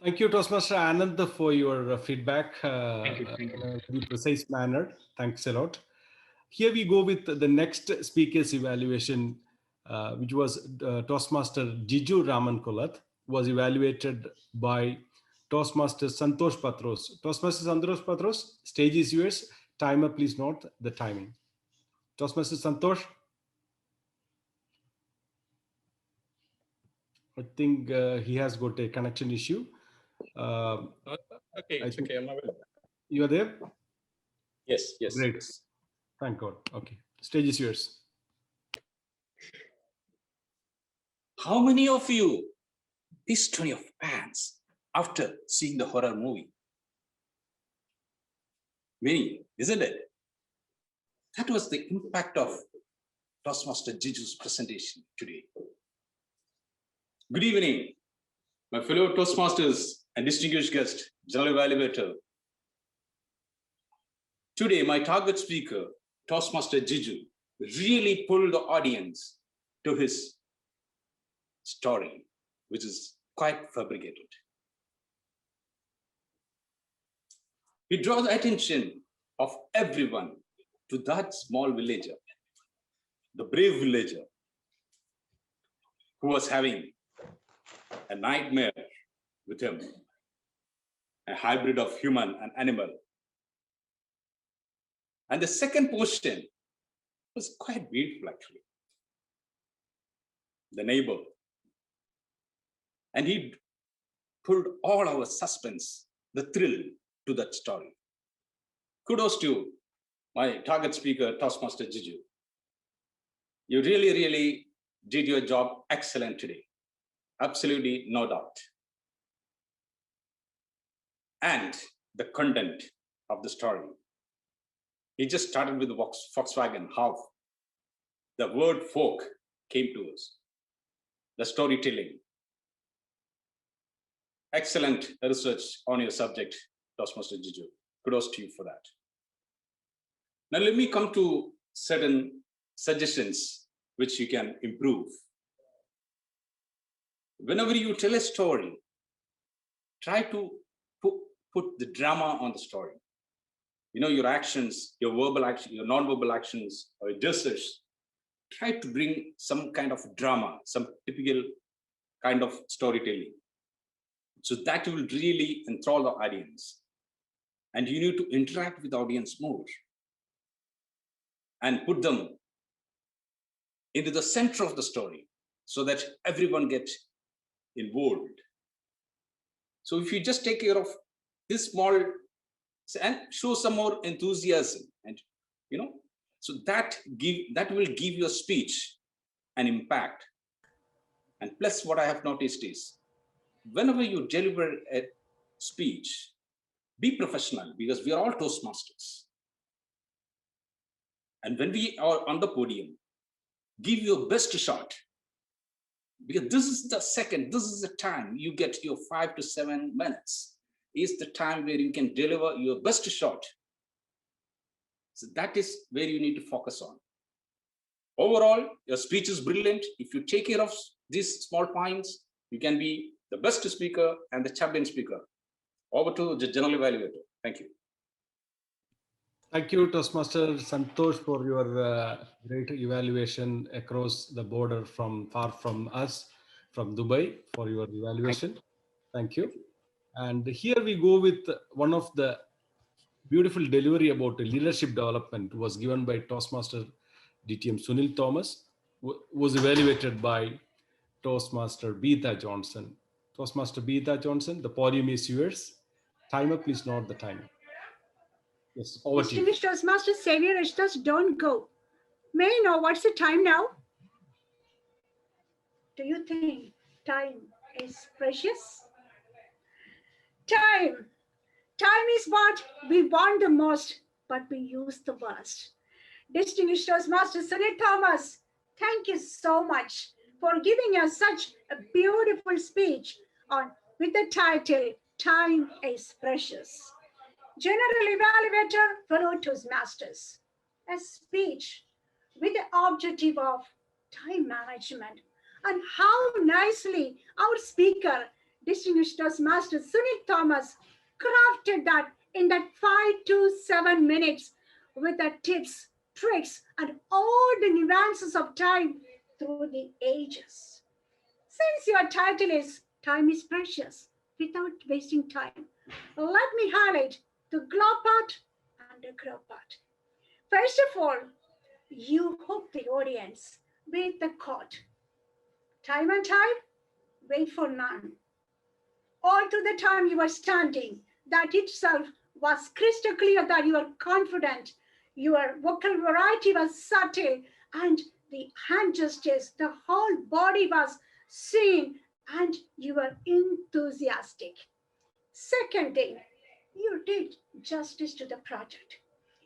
Thank you, Toastmaster Anand, for your feedback Thank you. in a very precise manner. Thanks a lot. Here we go with the next speaker's evaluation, which was Toastmaster Jiju Ramankulat, was evaluated by Toastmaster Santosh Patros. Toastmaster Santosh Patros, stage is yours. Timer, please note the timing. Toastmaster Santosh. I think he has got a connection issue. Okay, it's okay. I'm available. You are there? Yes. Great. Yes. Thank God. Okay. Stage is yours. How many of you pissed on your pants after seeing the horror movie? Many, isn't it? That was the impact of Toastmaster Jiju's presentation today. Good evening, my fellow Toastmasters and distinguished guest, General Evaluator. Today, my target speaker, Toastmaster Jiju, really pulled the audience to his story, which is quite fabricated. He draws the attention of everyone to that small villager, the brave villager, who was having a nightmare with him, a hybrid of human and animal. And the second portion was quite beautiful, actually. The neighbor. And he pulled all our suspense, the thrill to that story. Kudos to my target speaker, Toastmaster Jiju. You really did your job excellent today. Absolutely no doubt. And the content of the story. He just started with the Volkswagen, how the word folk came to us. The storytelling. Excellent research on your subject, Toastmaster Jiju. Kudos to you for that. Now let me come to certain suggestions which you can improve. Whenever you tell a story, try to put the drama on the story. You know, your actions, your verbal action, your non-verbal actions, or your gestures, try to bring some kind of drama, some typical kind of storytelling. So that will really enthrall the audience. And you need to interact with the audience more and put them into the center of the story so that everyone gets involved. So if you just take care of this small and show some more enthusiasm, and so that will give your speech an impact. And plus, what I have noticed is, whenever you deliver a speech, be professional, because we are all Toastmasters. And when we are on the podium, give your best shot, because this is the time you get your 5 to 7 minutes, is the time where you can deliver your best shot. So that is where you need to focus on. Overall, your speech is brilliant. If you take care of these small points, you can be the best speaker and the champion speaker. Over to the general evaluator. Thank you. Thank you, Toastmaster Santosh, for your great evaluation across the border from far from us, from Dubai, for your evaluation. Thank you. And here we go with one of the beautiful delivery about leadership development was given by Toastmaster DTM Sunil Thomas, was evaluated by Toastmaster Beatha Johnson. Toastmaster Beatha Johnson, the podium is yours. Timer, please note the time. Yes, over to you. Distinguished Toastmasters, Savior Ishtas, don't go. May I know what's the time now? Do you think time is precious? Time is what we want the most, but we use the worst. Distinguished Toastmaster Sunil Thomas, thank you so much for giving us such a beautiful speech with the title, Time is Precious. General Evaluator, fellow Toastmasters, a speech with the objective of time management, and how nicely our speaker, Distinguished Toastmaster Sunil Thomas, crafted that in that 5 to 7 minutes with the tips, tricks, and all the nuances of time through the ages. Since your title is Time is Precious, without wasting time, let me highlight the glow part and the grow part. First of all, you hook the audience with the quote. Time and tide, wait for none. All through the time you were standing, that itself was crystal clear that you were confident, your vocal variety was subtle, and the hand gestures, the whole body was seen, and you were enthusiastic. Second thing, you did justice to the project.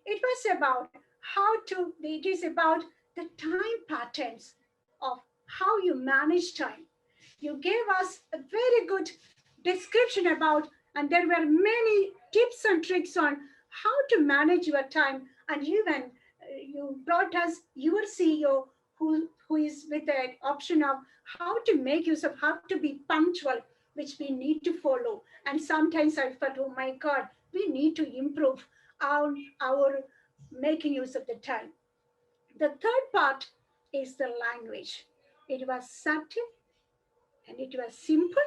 It was about it is about the time patterns of how you manage time. You gave us a very good description about, and there were many tips and tricks on how to manage your time, and even you brought us your CEO who is with the option of how to make use of how to be punctual, which we need to follow. And sometimes I thought, oh my God, we need to improve our making use of the time. The third part is the language. It was subtle and it was simple.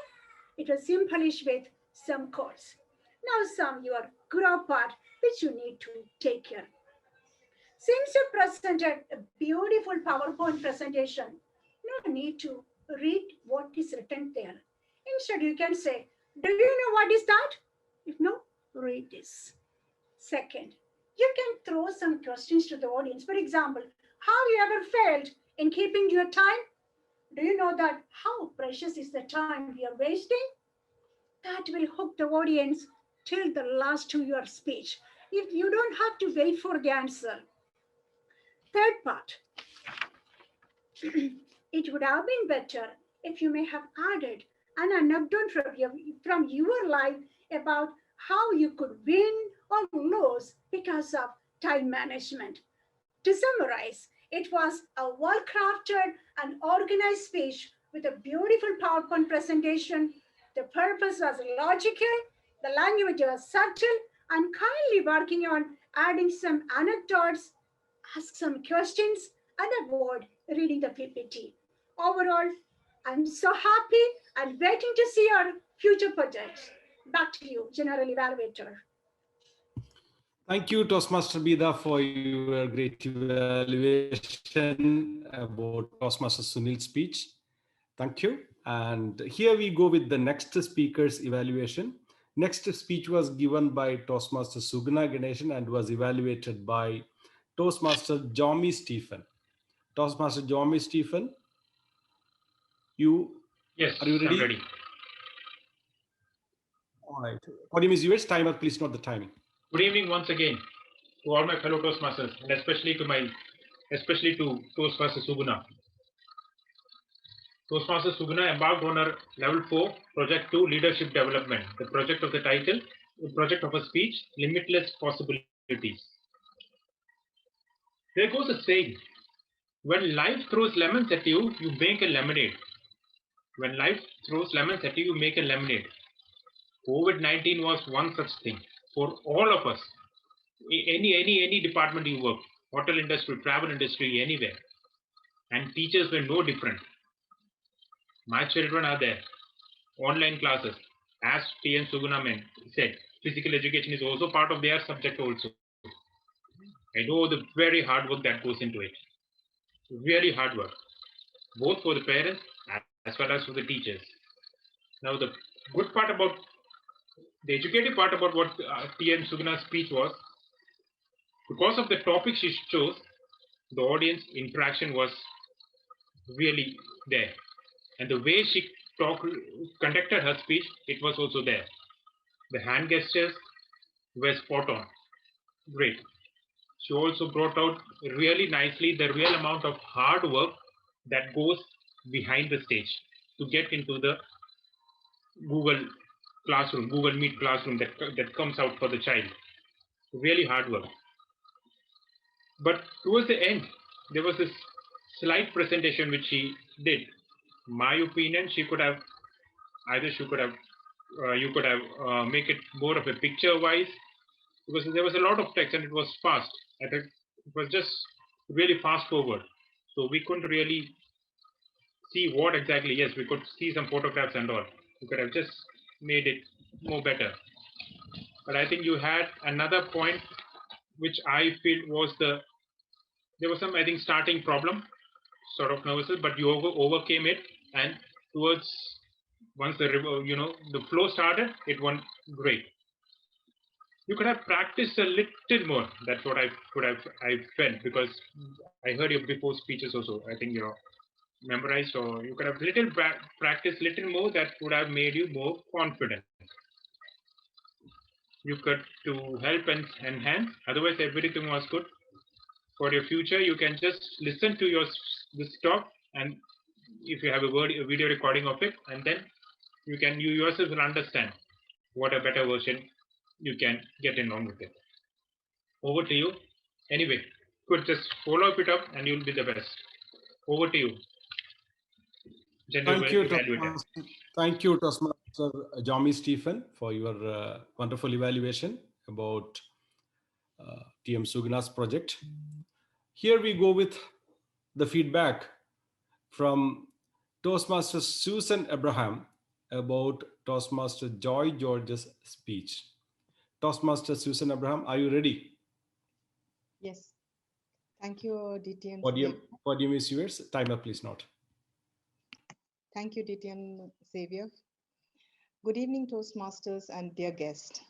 It was simplish with some chords. Now some your grow part, which you need to take care. Since you presented a beautiful PowerPoint presentation, no need to read what is written there. Instead, you can say, do you know what is that? If no, read this. Second, you can throw some questions to the audience. For example, have you ever failed in keeping your time? Do you know that how precious is the time we are wasting? That will hook the audience till the last to your speech. If you don't have to wait for the answer. Third part, it would have been better if you may have added an anecdote from your life about how you could win or lose because of time management. To summarize, it was a well-crafted and organized speech with a beautiful PowerPoint presentation. The purpose was logical, the language was subtle, and kindly working on adding some anecdotes, ask some questions, and avoid reading the PPT. Overall, I'm so happy and waiting to see your future projects. Back to you, General Evaluator. Thank you, Toastmaster Bida, for your great evaluation about Toastmaster Sunil's speech. Thank you. And here we go with the next speaker's evaluation. Next speech was given by Toastmaster Suguna Ganeshan and was evaluated by Toastmaster Jomi Stephen. Toastmaster Jomi Stephen, Yes, are you ready? I'm ready. All right. Podium is yours. Timer, please note the timing. Good evening once again to all my fellow Toastmasters, and especially to Toastmaster Suguna. Toastmaster Suguna embarked on her level 4 project 2 leadership development. The project of the title, the project of a speech, limitless possibilities. There goes a saying: when life throws lemons at you, you make a lemonade. When life throws lemons at you, you make a lemonade. COVID-19 was one such thing for all of us. Any department you work, hotel industry, travel industry, anywhere. And teachers were no different. My children are there. Online classes. As T.N. Sugunaman said, physical education is also part of their subject also. I know the very hard work that goes into it. Really hard work. Both for the parents as well as for the teachers. Now the good part about, the educative part about what T.N. Suguna's speech was, because of the topic she chose, the audience interaction was really there. And the way she conducted her speech, it was also there. The hand gestures were spot on. Great. She also brought out really nicely the real amount of hard work that goes behind the stage to get into the Google Classroom, Google Meet classroom that comes out for the child. Really hard work. But towards the end, there was this slide presentation which she did. My opinion, you could have make it more of a picture wise, because there was a lot of text and it was fast. I think it was just really fast forward. So we couldn't really see what exactly, yes, we could see some photographs and all. We could have just made it more better. But I think you had another point which I feel was there was some, I think, starting problem, sort of nervousness, but you overcame it, and towards once the flow started, it went great. You could have practiced a little more. That's what I felt, because I heard your before speeches also. I think you're memorized, or you could have practiced little more. That would have made you more confident. You could to help and enhance. Otherwise, everything was good. For your future, you can just listen to this talk, and if you have a video recording of it, and then you yourself will understand what a better version you can get along with it. Over to you. Anyway, could just follow it up and you'll be the best. Over to you. Thank you, Toastmaster Jomi Stephen, for your wonderful evaluation about TM Suguna's project. Here we go with the feedback from Toastmaster Susan Abraham about Toastmaster Joy George's speech. Toastmaster Susan Abraham, are you ready? Yes. Thank you, DTN. Podium is yours. Timer, please note. Thank you, DTN Xavier. Good evening, Toastmasters and dear guest.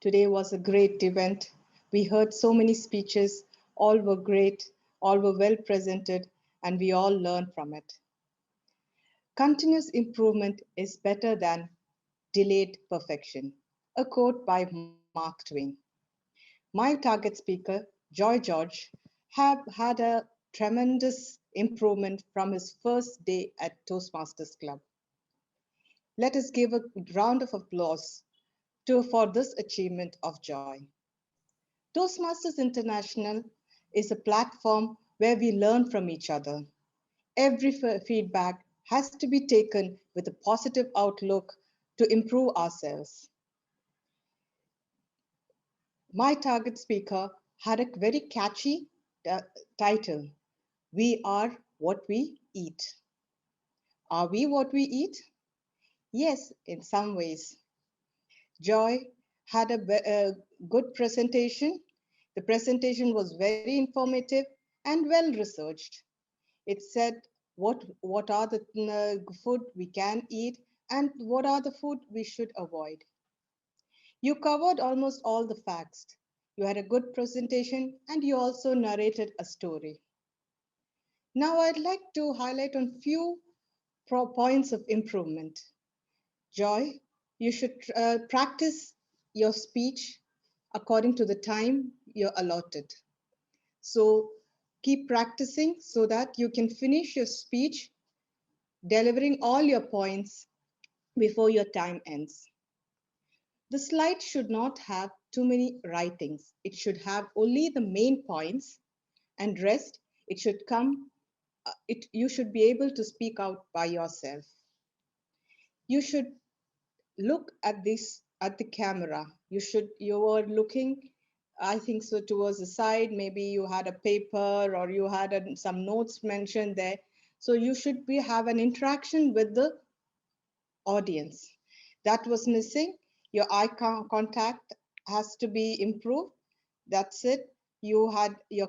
Today was a great event. We heard so many speeches. All were great, all were well presented, and we all learned from it. Continuous improvement is better than delayed perfection. A quote by Mark Twain. My target speaker, Joy George, have had a tremendous improvement from his first day at Toastmasters Club. Let us give a round of applause for this achievement of Joy. Toastmasters International is a platform where we learn from each other. Every feedback has to be taken with a positive outlook to improve ourselves. My target speaker had a very catchy title. We are what we eat. Are we what we eat? Yes, in some ways. Joy had a good presentation. The presentation was very informative and well researched. It said what are the food we can eat and what are the food we should avoid. You covered almost all the facts. You had a good presentation and you also narrated a story. Now I'd like to highlight on few points of improvement. Joy, you should practice your speech according to the time you're allotted. So keep practicing so that you can finish your speech, delivering all your points before your time ends. The slide should not have too many writings. It should have only the main points, and rest, it should come, you should be able to speak out by yourself. You should look at the camera. You were looking, I think so, towards the side. Maybe you had a paper or you had some notes mentioned there. So you should have an interaction with the audience. That was missing. Your eye contact has to be improved. That's it. Your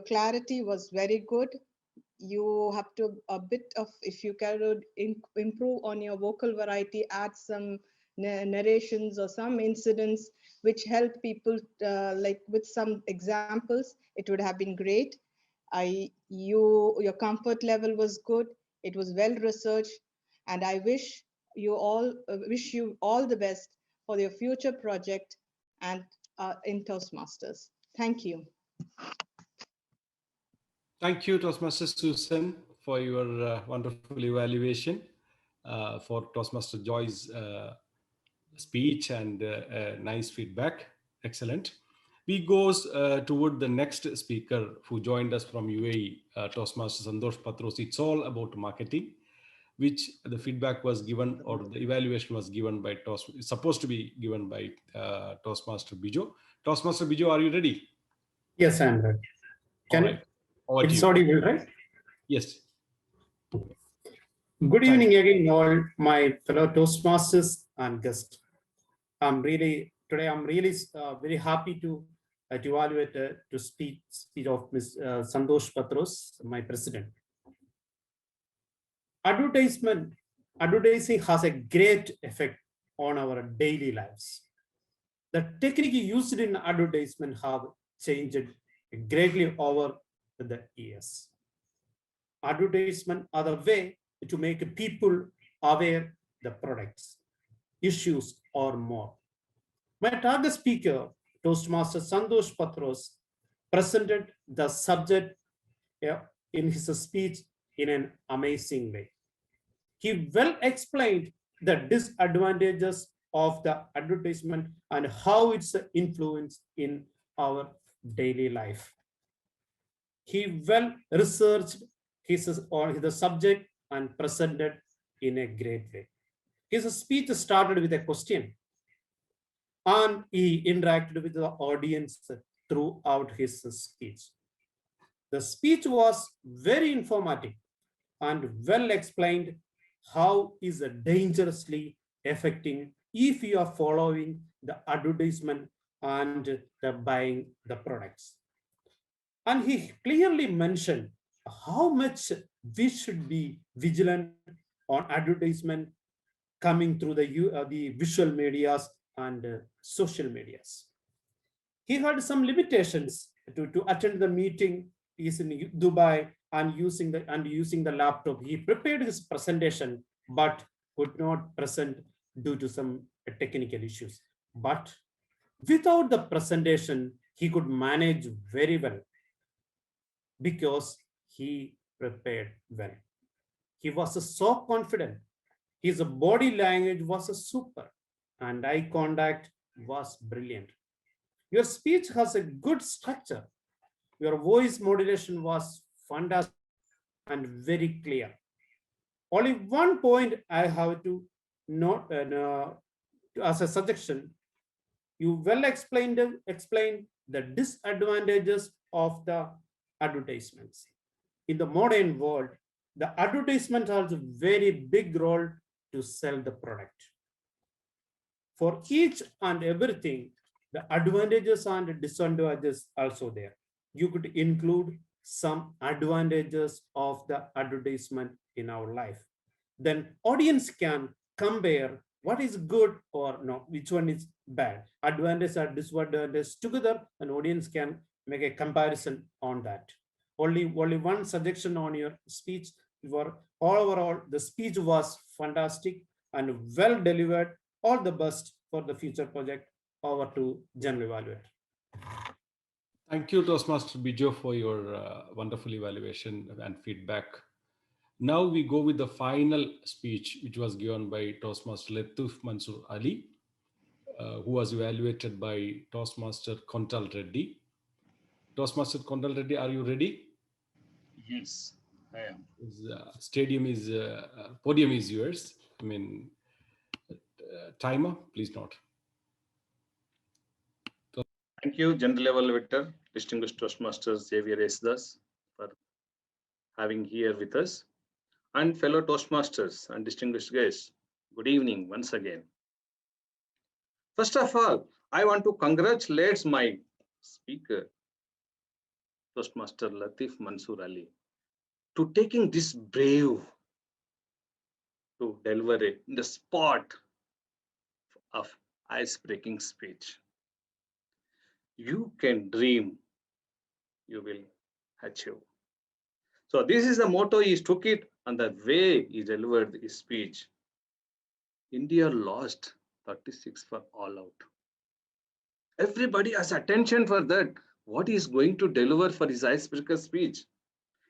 clarity was very good. You have to if you can improve on your vocal variety, add some narrations or some incidents which help people, like with some examples, it would have been great. Your comfort level was good. It was well researched, and I wish you all the best for your future project and in Toastmasters. Thank you. Thank you, Toastmaster Susan, for your wonderful evaluation for Toastmaster Joy's speech and nice feedback. Excellent. We goes toward the next speaker who joined us from UAE, Toastmaster Santosh Patros. It's all about marketing, which the feedback was given or the evaluation was given by supposed to be given by Toastmaster Bijo. Toastmaster Bijo, are you ready? Yes, I'm ready. It's audible, right? Yes. Good evening again, all my fellow Toastmasters and guests. Today I'm really very happy to evaluate to speech of Ms. Santosh Patros, my president. Advertising has a great effect on our daily lives. The technique used in advertisement have changed greatly over the years. Advertisement are the way to make people aware the products, issues, or more. My target speaker, Toastmaster Santosh Patros, presented the subject in his speech in an amazing way. He well explained the disadvantages of the advertisement and how it's influenced in our daily life. He well researched the subject and presented in a great way. His speech started with a question, and he interacted with the audience throughout his speech. The speech was very informative and well explained how is dangerously affecting if you are following the advertisement and the buying the products. And he clearly mentioned how much we should be vigilant on advertisement coming through the visual medias and social medias. He had some limitations to attend the meeting. He's in Dubai and using the laptop. He prepared his presentation, but could not present due to some technical issues. But without the presentation, he could manage very well because he prepared well. He was so confident. His body language was super, and eye contact was brilliant. Your speech has a good structure. Your voice modulation was fantastic and very clear. Only one point I have to note as a suggestion. You well explained the disadvantages of the advertisements. In the modern world, the advertisement has a very big role to sell the product. For each and everything, the advantages and disadvantages also there. You could include some advantages of the advertisement in our life. Then audience can compare what is good or no, which one is bad, advantage or disadvantage. Together, an audience can make a comparison on that. Only one suggestion on your speech. For overall, the speech was fantastic and well delivered. All the best for the future project. Over to General Evaluator. Thank you, Toastmaster Bijo, for your wonderful evaluation and feedback. Now we go with the final speech, which was given by Toastmaster Latif Mansoor Ali, who was evaluated by Toastmaster Kontal Reddy. Toastmaster Kontal Reddy, are you ready? Yes, I am. Podium is yours. I mean, timer, please note. Thank you, General Evaluator, distinguished Toastmasters Xavier Esdas, for having here with us, and fellow Toastmasters and distinguished guests. Good evening once again. First of all, I want to congratulate my speaker, Toastmaster Latif Mansoor Ali, to taking this brave to deliver it in the spot of ice-breaking speech. You can dream, you will achieve. So this is the motto he took it, and the way he delivered his speech. India lost 36 for all out. Everybody has attention for that. What he is going to deliver for his icebreaker speech?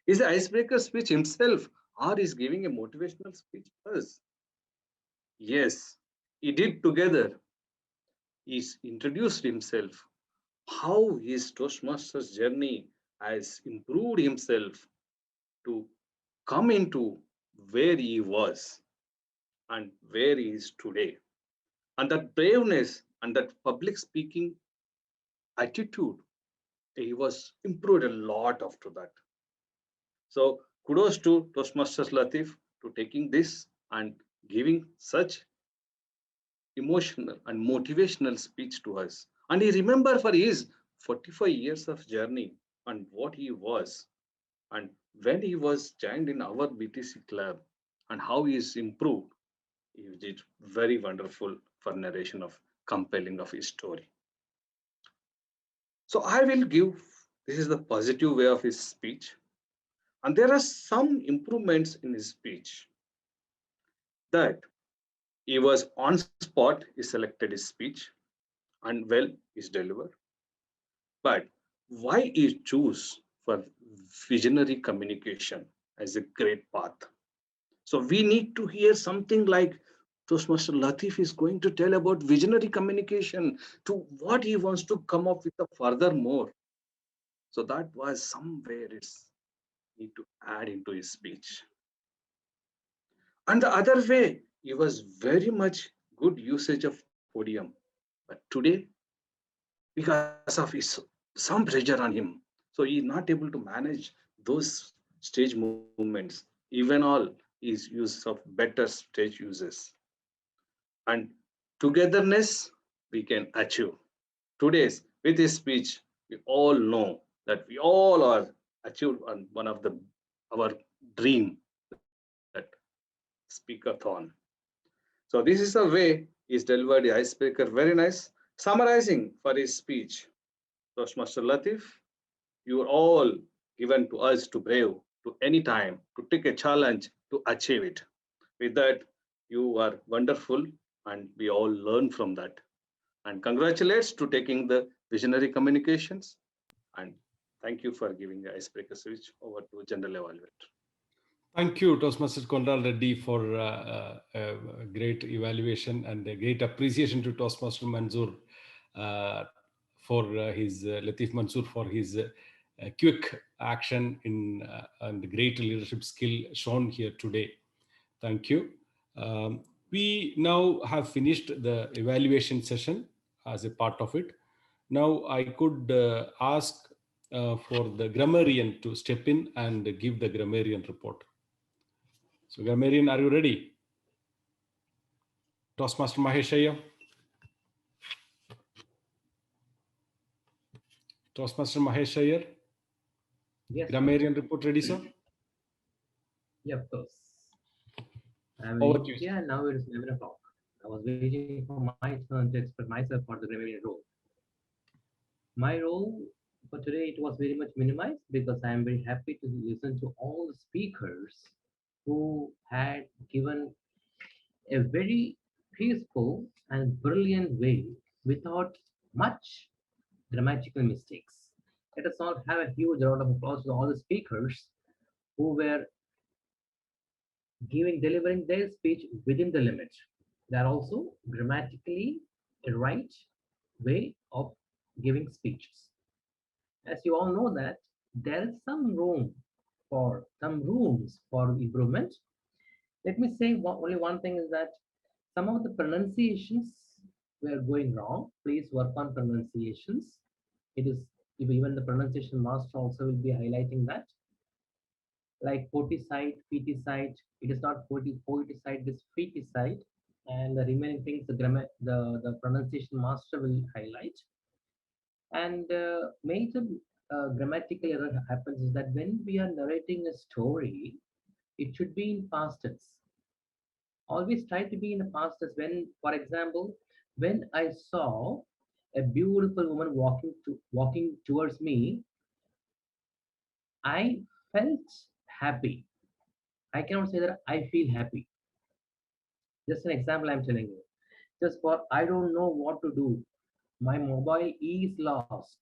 Is the icebreaker speech himself, or is giving a motivational speech first? Yes, he did together. He's introduced himself, how his Toastmasters journey has improved himself to come into where he was and where he is today. And that braveness and that public speaking attitude, he was improved a lot after that. So kudos to Toastmasters Latif to taking this and giving such emotional and motivational speech to us. And he remember for his 45 years of journey and what he was, and when he was joined in our BTC club and how he is improved. He did very wonderful for narration of compelling of his story. So I will give, this is the positive way of his speech. And there are some improvements in his speech that he was on spot, he selected his speech and well is delivered. But why he choose for visionary communication as a great path? So we need to hear something like Toastmaster Latif is going to tell about visionary communication to what he wants to come up with a furthermore. So that was somewhere it's need to add into his speech. And the other way, he was very much good usage of podium. But today, because of his some pressure on him, so he's not able to manage those stage movements. Even all his use of better stage uses. And togetherness we can achieve. Today's with his speech, we all know that we all are achieved on one of the our dream, that Speakathon. So this is the way he's delivered the icebreaker, very nice. Summarizing for his speech, Toastmaster Latif, you are all given to us to brave to any time, to take a challenge, to achieve it. With that, you are wonderful and we all learn from that. And congratulations to taking the visionary communications. And thank you for giving the icebreaker speech. Over to General Evaluator. Thank you, Toastmaster Kontal Reddy, for a great evaluation and a great appreciation to Toastmaster Mansoor for his Latif Mansoor for his quick action in and great leadership skill shown here today. Thank you. We now have finished the evaluation session as a part of it. Now I could ask for the grammarian to step in and give the grammarian report. So grammarian, are you ready? Toastmaster Mahesh Iyer. Toastmaster Mahesh Iyer. Yes. Grammarian report ready, sir? Yeah, of course. I'm Over in to you, India and now it is 11 o'clock. I was waiting for my turn to express myself for the grammarian role. My role for today, it was very much minimized because I am very happy to listen to all the speakers who had given a very peaceful and brilliant way without much grammatical mistakes. Let us all have a huge round of applause to all the speakers who were delivering their speech within the limit. They are also grammatically a right way of giving speeches. As you all know that there is some rooms for improvement. Let me say only one thing is that some of the pronunciations were going wrong. Please work on pronunciations. It is even the pronunciation master also will be highlighting that. Like poeticide, feticide, it is not poeticide, it is feticide. And the remaining things the pronunciation master will highlight. And major grammatical error happens is that when we are narrating a story, it should be in past tense. Always try to be in the past tense. When, for example, when I saw a beautiful woman walking towards me, I felt happy. I cannot say that I feel happy. Just an example I'm telling you. Just for I don't know what to do. My mobile is lost.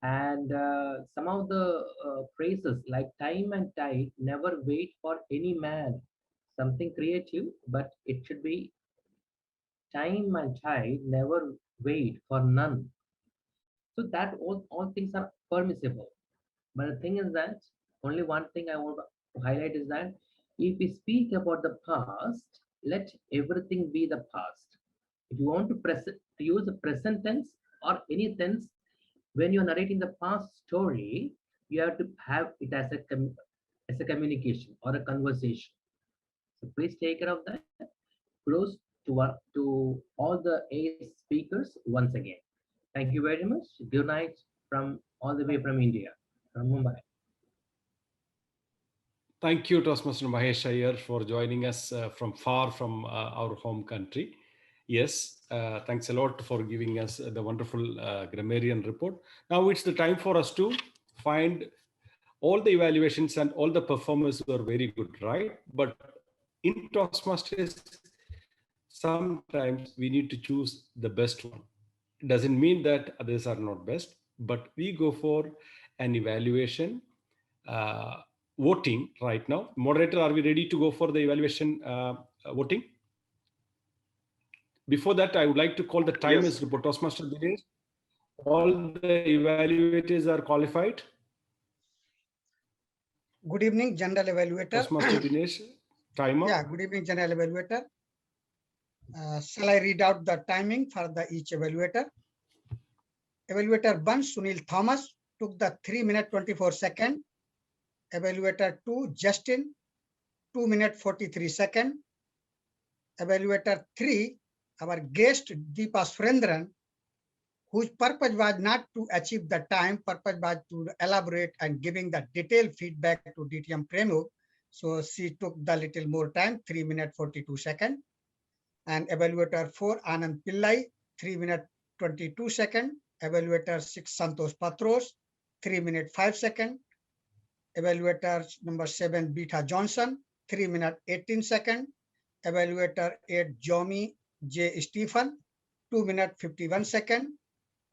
And some of the phrases like time and tide never wait for any man. Something creative, but it should be time and tide never wait for none. So that all things are permissible. But the thing is that only one thing I want to highlight is that if we speak about the past, let everything be the past. If you want to use the present tense or any tense, when you're narrating the past story, you have to have it as a communication or a conversation. So please take care of that. Kudos to all the ACE speakers once again. Thank you very much. Good night from all the way from India, from Mumbai. Thank you, Toastmaster Mahesh Iyer, for joining us from far from our home country. Yes, thanks a lot for giving us the wonderful grammarian report. Now it's the time for us to find all the evaluations and all the performers were very good, right? But in Toastmasters, sometimes we need to choose the best one. It doesn't mean that others are not best, but we go for an evaluation voting right now. Moderator, are we ready to go for the evaluation voting? Before that, I would like to call the timers report. Toastmaster Dinesh, all the evaluators are qualified. Good evening, General Evaluator. Toastmaster Dinesh, timer. Yeah, good evening, General Evaluator. Shall I read out the timing for each evaluator? Evaluator 1, Sunil Thomas, took the 3 minutes 24 seconds. Evaluator 2, Justin, 2 minutes 43 seconds. Evaluator 3, our guest Deepa Surendran, whose purpose was not to achieve the time, purpose was to elaborate and giving the detailed feedback to DTM Premug. So she took the little more time, 3 minutes 42 seconds. And evaluator 4, Anand Pillai, 3 minutes 22 seconds. Evaluator 6, Santosh Patros, 3 minutes 5 seconds. Evaluator number 7, Beta Johnson, 3 minutes 18 seconds. Evaluator 8, Jomi J. Stephen, 2 minutes 51 seconds.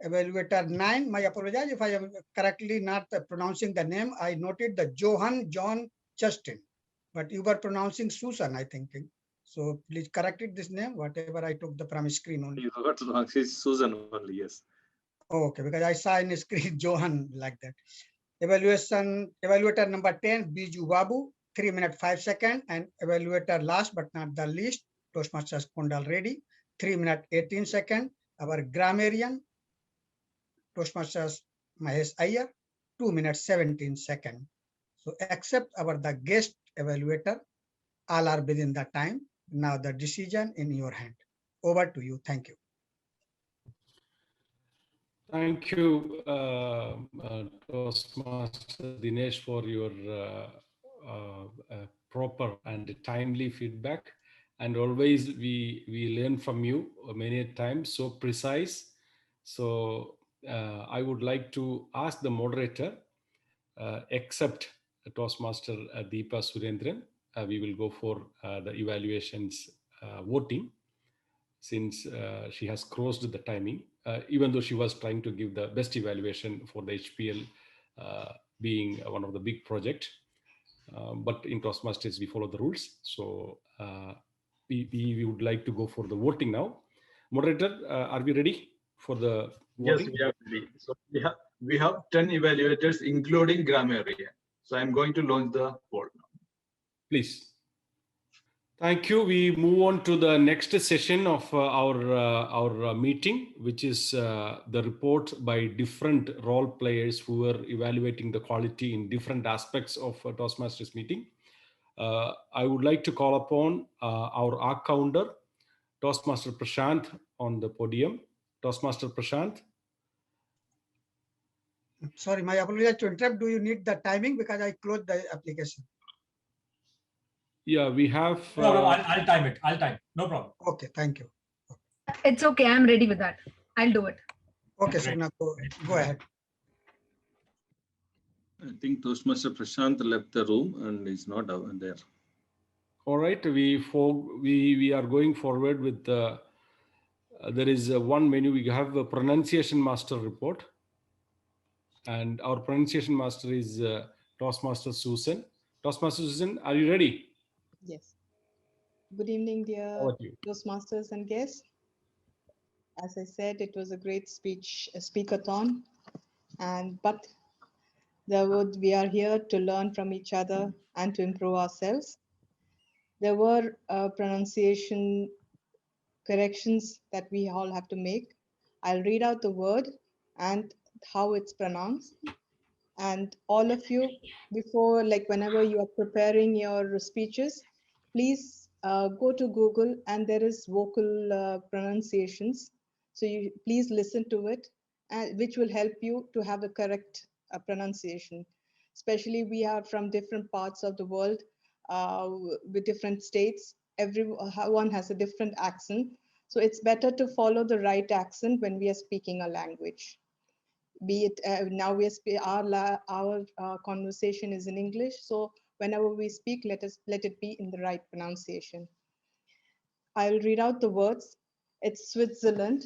Evaluator 9, my apologize if I am correctly not pronouncing the name. I noted the Johan John Justin, but you were pronouncing Susan, I think. So please correct it, this name, whatever I took the from screen only. You forgot to pronounce it Susan only, yes. Okay, because I saw in the screen Johan like that. Evaluator number 10, Biju Babu, 3 minutes 5 seconds. And evaluator last but not the least, Toastmasters Kundal Reddy, 3 minutes 18 seconds. Our grammarian, Toastmasters Mahesh Iyer, 2 minutes 17 seconds. So except the guest evaluator, all are within the time. Now the decision in your hand. Over to you. Thank you. Thank you, Toastmaster Dinesh, for your proper and timely feedback. and always we learn from you many times, so precise. So I would like to ask the moderator, except Toastmaster Deepa Surendran, we will go for the evaluations voting, since she has crossed the timing, even though she was trying to give the best evaluation for the HPL being one of the big project. But in Toastmasters, we follow the rules. So we would like to go for the voting now. Moderator, are we ready for the voting? Yes, we are ready. So we have 10 evaluators, including grammarian. So I'm going to launch the poll now. Please. Thank you. We move on to the next session of our meeting, which is the report by different role players who were evaluating the quality in different aspects of Toastmasters meeting. I would like to call upon our ARC founder, Toastmaster Prashant, on the podium. Toastmaster Prashant. Sorry, my apologies to interrupt. Do you need the timing? Because I closed the application. Yeah, we have. No problem. I'll time it. I'll time. No problem. Okay, thank you. It's okay. I'm ready with that. I'll do it. Okay, Sugna, go ahead. I think Toastmaster Prashant left the room and is not there. All right, we are going forward with there is one menu. We have a pronunciation master report, and our pronunciation master is Toastmaster Susan. Toastmaster Susan, are you ready? Yes. Good evening, dear Toastmasters and guests. As I said, it was a great speakathon, but we are here to learn from each other and to improve ourselves. There were pronunciation corrections that we all have to make. I'll read out the word and how it's pronounced. And all of you, before, like whenever you are preparing your speeches, please go to Google, and there is vocal pronunciations. So you please listen to it, which will help you to have the correct pronunciation. Especially we are from different parts of the world with different states. Everyone has a different accent. So it's better to follow the right accent when we are speaking a language. Be it now our conversation is in English, so whenever we speak, let it be in the right pronunciation. I'll read out the words. It's Switzerland,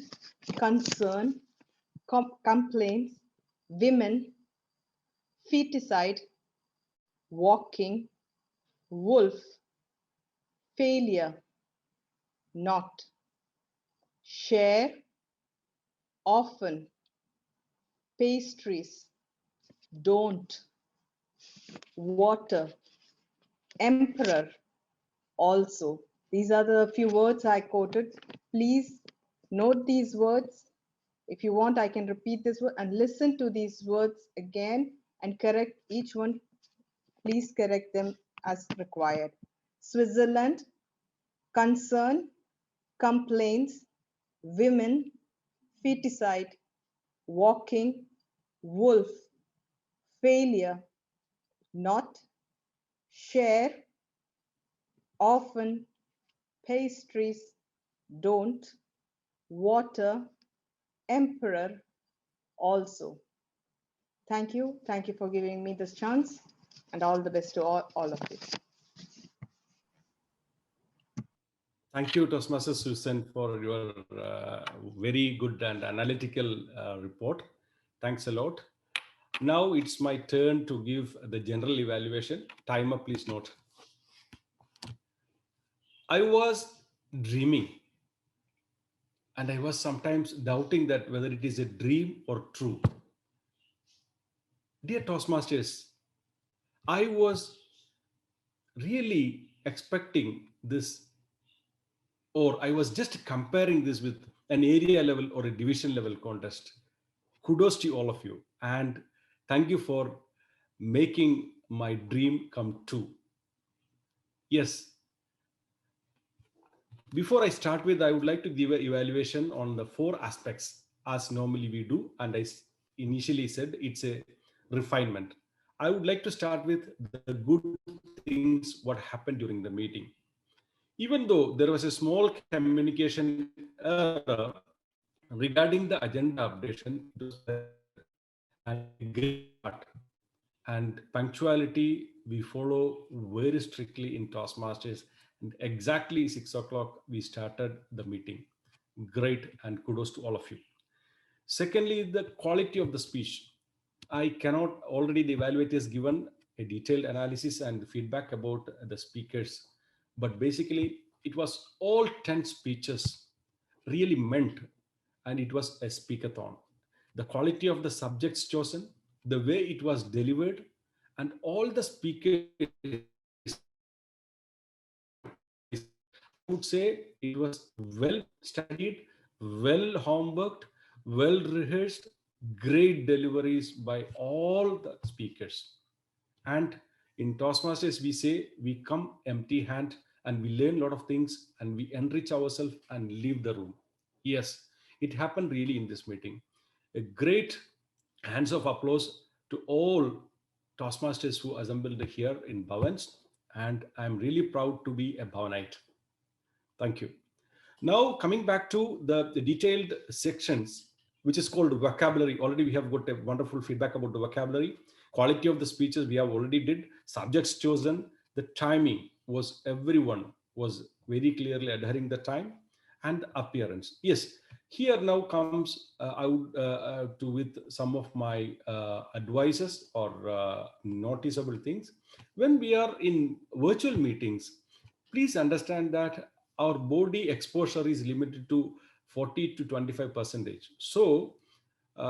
concern, complaints, women, feticide, walking, wolf, failure, not, share, often, pastries, don't, water, emperor, also. These are the few words I quoted. Please note these words. If you want, I can repeat this word and listen to these words again and correct each one. Please correct them as required. Switzerland, concern, complaints, women, feticide, walking, wolf, failure, not, share, often, pastries, don't, water, emperor, also. Thank you. Thank you for giving me this chance, and all the best to all of you. Thank you, Toastmaster Susan, for your very good and analytical report. Thanks a lot. Now it's my turn to give the general evaluation. Timer, please note. I was dreaming, and I was sometimes doubting that whether it is a dream or true. Dear Toastmasters, I was really expecting this, or I was just comparing this with an area level or a division level contest. Kudos to all of you, and thank you for making my dream come true. Yes. Before I start with, I would like to give an evaluation on the 4 aspects as normally we do. And I initially said it's a refinement. I would like to start with the good things, what happened during the meeting. Even though there was a small communication error regarding the agenda updation, it was a great part. And punctuality, we follow very strictly in Toastmasters. And exactly 6 o'clock, we started the meeting. Great, and kudos to all of you. Secondly, the quality of the speech. I cannot, already the evaluator has given a detailed analysis and feedback about the speakers, but basically it was all 10 speeches really meant, and it was a speakathon. The quality of the subjects chosen, the way it was delivered, and all the speakers, I would say it was well studied, well homeworked, well rehearsed, great deliveries by all the speakers. And in Toastmasters, we say we come empty hand and we learn a lot of things and we enrich ourselves and leave the room. Yes, it happened really in this meeting. A great hands of applause to all Toastmasters who assembled here in Bhavans. And I'm really proud to be a Bhavanite. Thank you. Now coming back to the detailed sections, which is called vocabulary. Already we have got a wonderful feedback about the vocabulary. Quality of the speeches we have already did. Subjects chosen. The timing was, everyone was very clearly adhering the time, and appearance. Yes, here now comes I would to with some of my advices or noticeable things. When we are in virtual meetings, please understand that our body exposure is limited to 40 to 25%. So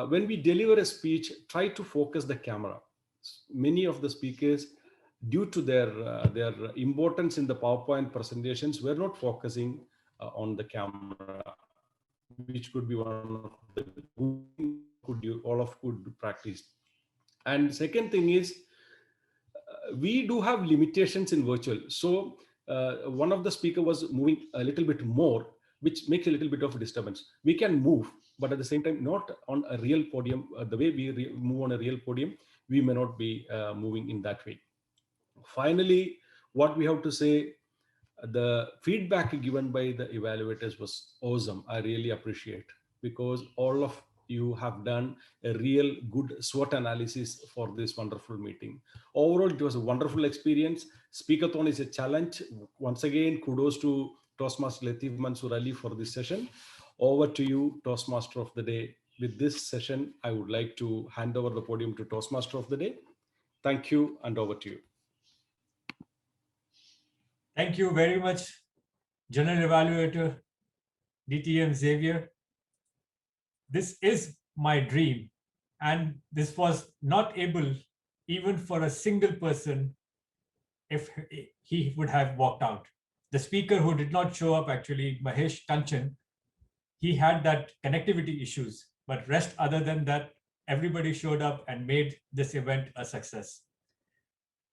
when we deliver a speech, try to focus the camera. Many of the speakers, due to their importance in the PowerPoint presentations, were not focusing on the camera, which could be one of the could practice. And second thing is, we do have limitations in virtual. So one of the speaker was moving a little bit more, which makes a little bit of a disturbance. We can move, but at the same time, not on a real podium. The way we move on a real podium, we may not be moving in that way. Finally, what we have to say, the feedback given by the evaluators was awesome. I really appreciate, because all of you have done a real good SWOT analysis for this wonderful meeting. Overall, it was a wonderful experience. Speakathon is a challenge. Once again, kudos to Toastmaster Latif Mansoor Ali for this session. Over to you, Toastmaster of the Day. With this session, I would like to hand over the podium to Toastmaster of the Day. Thank you, and over to you. Thank you very much, General Evaluator DTM Xavier. This is my dream, and this was not able even for a single person if he would have walked out. The speaker who did not show up, actually, Mahesh Kanchan, he had that connectivity issues, but rest other than that, everybody showed up and made this event a success.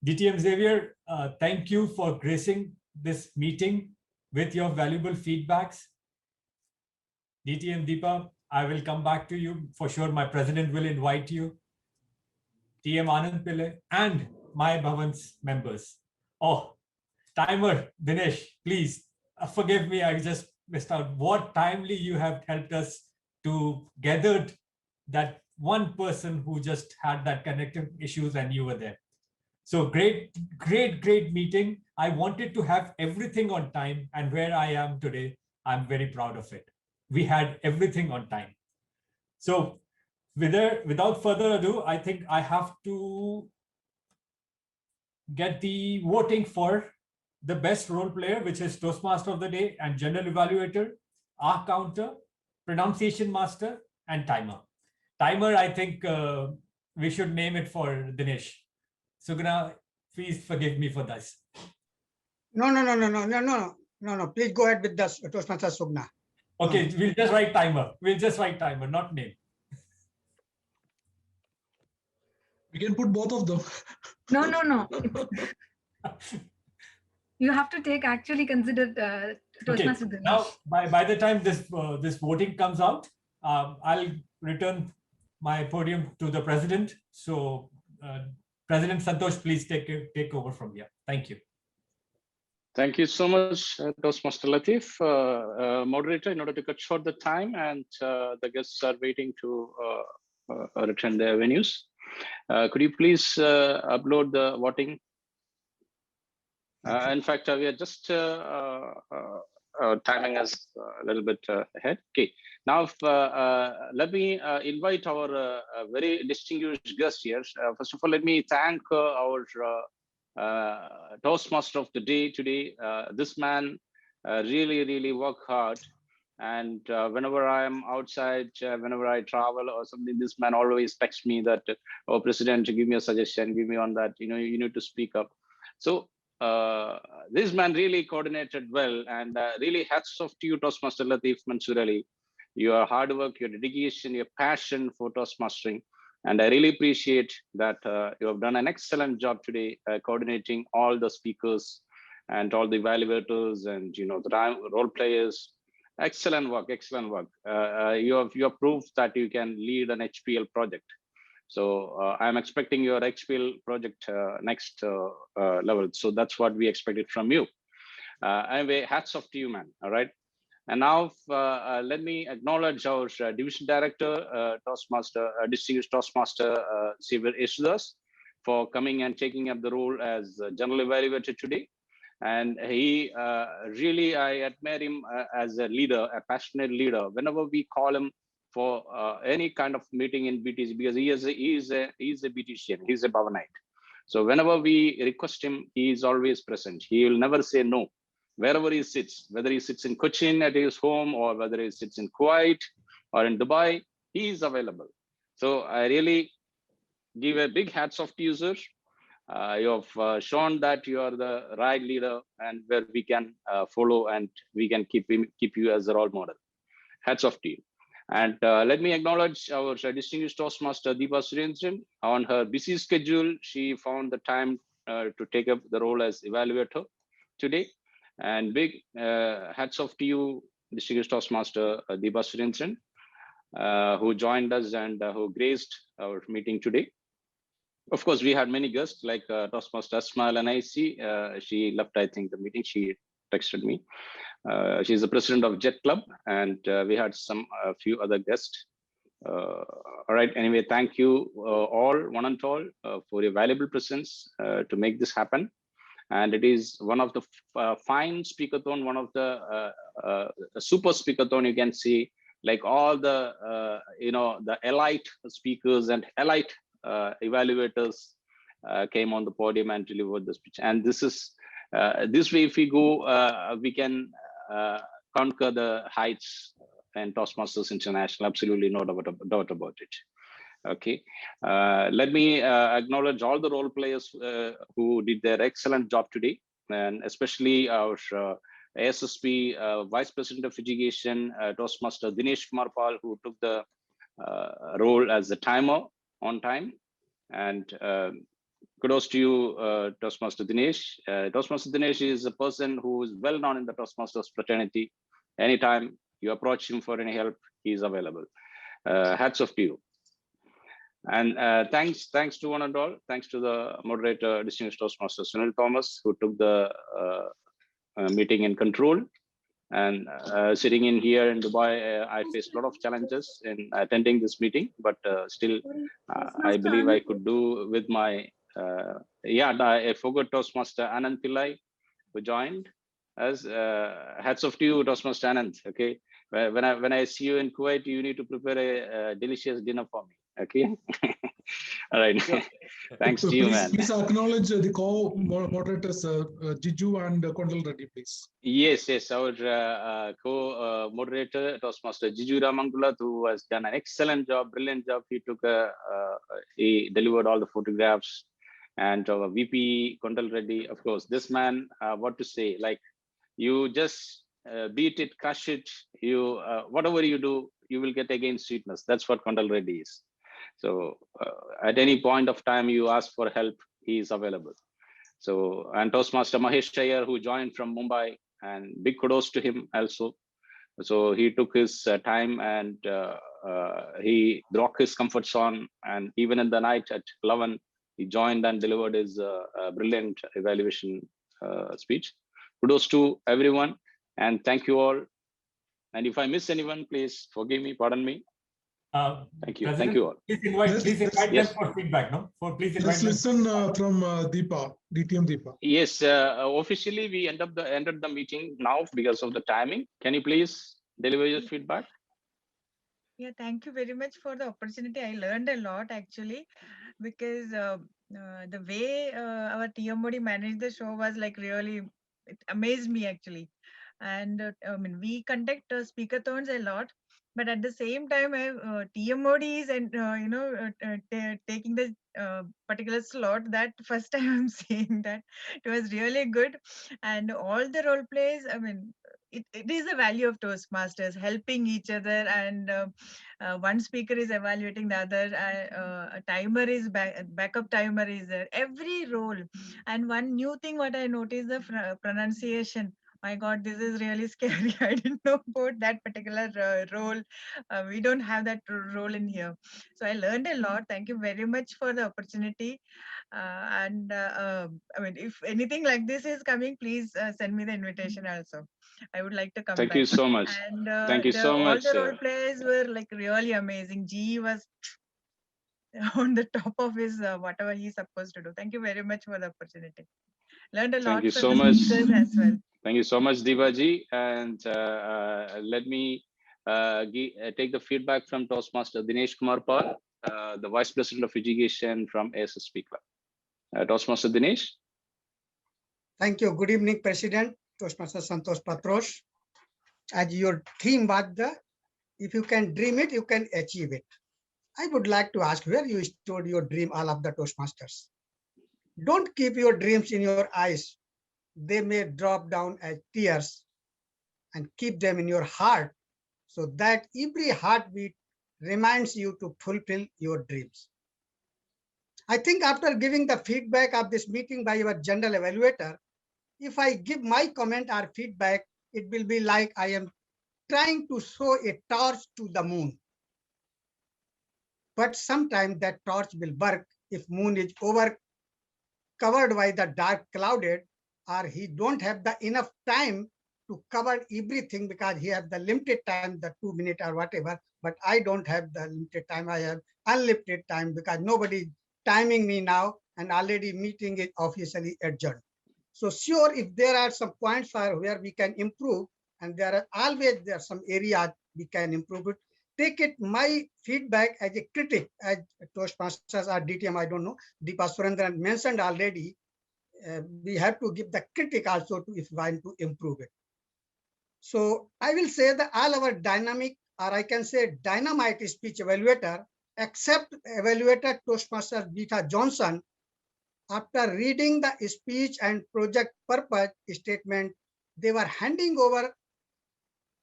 DTM Xavier, thank you for gracing this meeting with your valuable feedbacks. DTM Deepa, I will come back to you. For sure, my president will invite you. TM Anand Pillai and my Bhavans members. Oh, timer, Dinesh, please forgive me. I just missed out. What timely you have helped us to gather that one person who just had that connective issues and you were there. So great meeting. I wanted to have everything on time, and where I am today, I'm very proud of it. We had everything on time. So without further ado, I think I have to get the voting for the best role player, which is Toastmaster of the Day and General Evaluator, R Counter, Pronunciation Master, and Timer. Timer, I think we should name it for Dinesh. Sugna, please forgive me for this. No. Please go ahead with the Toastmaster Sugna. Okay, we'll just write Timer. We'll just write Timer, not name. We can put both of them. No. You have to take actually considered Toastmaster. Okay. Now, by the time this voting comes out, I'll return my podium to the president. So, President Santosh, please take over from here. Thank you. Thank you so much, Toastmaster Latif. Moderator, in order to cut short the time, and the guests are waiting to return their venues, could you please upload the voting? In fact, we are just timing us a little bit ahead. Okay, now let me invite our very distinguished guest here. First of all, let me thank our Toastmaster of the day today. This man really worked hard, and whenever I am outside, whenever I travel or something, this man always texts me that, oh, President, give me a suggestion, give me on that, you need to speak up. So this man really coordinated well, and really hats off to you, Toastmaster Latif Mansoor Ali. Your hard work, your dedication, your passion for Toastmastering. And I really appreciate that you have done an excellent job today coordinating all the speakers and all the evaluators and the role players. Excellent work, excellent work. You have proved that you can lead an HPL project. So I'm expecting your XPL project next level. So that's what we expected from you. Anyway, hats off to you, man. All right. And now let me acknowledge our Division Director, Toastmaster, Distinguished Toastmaster Siver Isudas, for coming and taking up the role as General Evaluator today. And he really, I admire him as a leader, a passionate leader. Whenever we call him for any kind of meeting in BTC, because he is a BTCian, he's a Bhavanite. So whenever we request him, he is always present. He will never say no. Wherever he sits, whether he sits in Cochin at his home or whether he sits in Kuwait or in Dubai, he is available. So I really give a big hats off to you, sir. You have shown that you are the right leader and where we can follow and we can keep you as a role model. Hats off to you. And let me acknowledge our distinguished Toastmaster Deepa Surendran. On her busy schedule, she found the time to take up the role as evaluator today. And big hats off to you, distinguished Toastmaster Deepa Surendran, who joined us and who graced our meeting today. Of course, we had many guests like Toastmaster Asma Al-Anaisi. She left, I think, the meeting. She texted me. She's the president of Jet Club, and we had a few other guests. All right. Anyway, thank you all, one and all, for your valuable presence to make this happen. And it is one of the fine speakathon, one of the super speakathon, you can see, like all the the elite speakers and elite evaluators came on the podium and delivered the speech. And this is this way, if we go, we can conquer the heights and Toastmasters International. Absolutely no doubt about it. Okay, let me acknowledge all the role players who did their excellent job today, and especially our ASSP Vice President of Education, Toastmaster Dinesh Kumar Pal, who took the role as the timer on time. And kudos to you, Toastmaster Dinesh. Toastmaster Dinesh is a person who is well known in the Toastmasters fraternity. Anytime you approach him for any help, he is available. Hats off to you. And thanks to one and all. Thanks to the moderator, distinguished Toastmaster Sunil Thomas, who took the meeting in control. And sitting in here in Dubai, I faced a lot of challenges in attending this meeting, but still, I believe I could do with my, I forgot Toastmaster Anand Pillai, who joined us. Hats off to you, Toastmaster Anand. Okay, when I see you in Kuwait, you need to prepare a delicious dinner for me. Okay. All right. Thanks to you, man. Please acknowledge the co-moderators, Jiju and Kondal Reddy, please. Yes, our co-moderator, Toastmaster Jiju Ramangula, who has done an excellent job, brilliant job. He delivered all the photographs. And our VP, Kondal Reddy, of course, this man, what to say, like, you just beat it, crush it, you whatever you do, you will get again sweetness. That's what Kondal Reddy is. So at any point of time you ask for help, he is available. So, and Toastmaster Mahesh Chayar, who joined from Mumbai, and big kudos to him also. So he took his time and he broke his comfort zone, and even in the night at 11, he joined and delivered his brilliant evaluation speech. kudos to everyone, and thank you all. And if I miss anyone, please forgive me, pardon me. Thank you. Thank you all. Please invite Yes. them for feedback, no? Please invite Let's them. listen from Deepa, DTM Deepa. Yes, officially we ended the meeting now because of the timing. Can you please deliver your feedback? Yeah, thank you very much for the opportunity. I learned a lot actually, because the way our TMOD managed the show was like really, it amazed me actually. And I mean, we conduct speakathons a lot, but at the same time, TMODs and taking the particular slot. That first time I'm seeing that, it was really good, and all the role plays. I mean, it is the value of Toastmasters, helping each other, and one speaker is evaluating the other. A timer is backup timer is there. Every role, and one new thing what I noticed, the pronunciation. My God, this is really scary. I didn't know about that particular role. We don't have that role in here. So I learned a lot. Thank you very much for the opportunity. I mean, if anything like this is coming, please send me the invitation also. I would like to come Thank back. you so much. And Thank you so all much. the role plays were like really amazing. G was on the top of his whatever he's supposed to do. Thank you very much for the opportunity. Learned a lot Thank you from so the much. speakers as well. Thank you so much, Divaji. And let me take the feedback from Toastmaster Dinesh Kumar Pal, the Vice President of Education from ASS Speaker. Toastmaster Dinesh. Thank you. Good evening, President Toastmaster Santosh Patros. As your theme was if you can dream it, you can achieve it. I would like to ask where you stored your dream, all of the Toastmasters. Don't keep your dreams in your eyes. They may drop down as tears, and keep them in your heart so that every heartbeat reminds you to fulfill your dreams. I think after giving the feedback of this meeting by your general evaluator, if I give my comment or feedback, it will be like I am trying to show a torch to the moon. But sometimes that torch will work if moon is over covered by the dark clouded, or he don't have the enough time to cover everything because he has the limited time, the 2 minutes or whatever. But I don't have the limited time. I have unlimited time because nobody timing me now, and already meeting is officially adjourned. So sure, if there are some points where we can improve, and there are some areas we can improve it, take it my feedback as a critic, as Toastmasters or DTM, I don't know, Deepa Surendran mentioned already. We have to give the critic also to if we want to improve it. So I will say that all our dynamic, or I can say dynamite speech evaluator, except evaluator Toastmaster Beta Johnson, after reading the speech and project purpose statement, they were handing over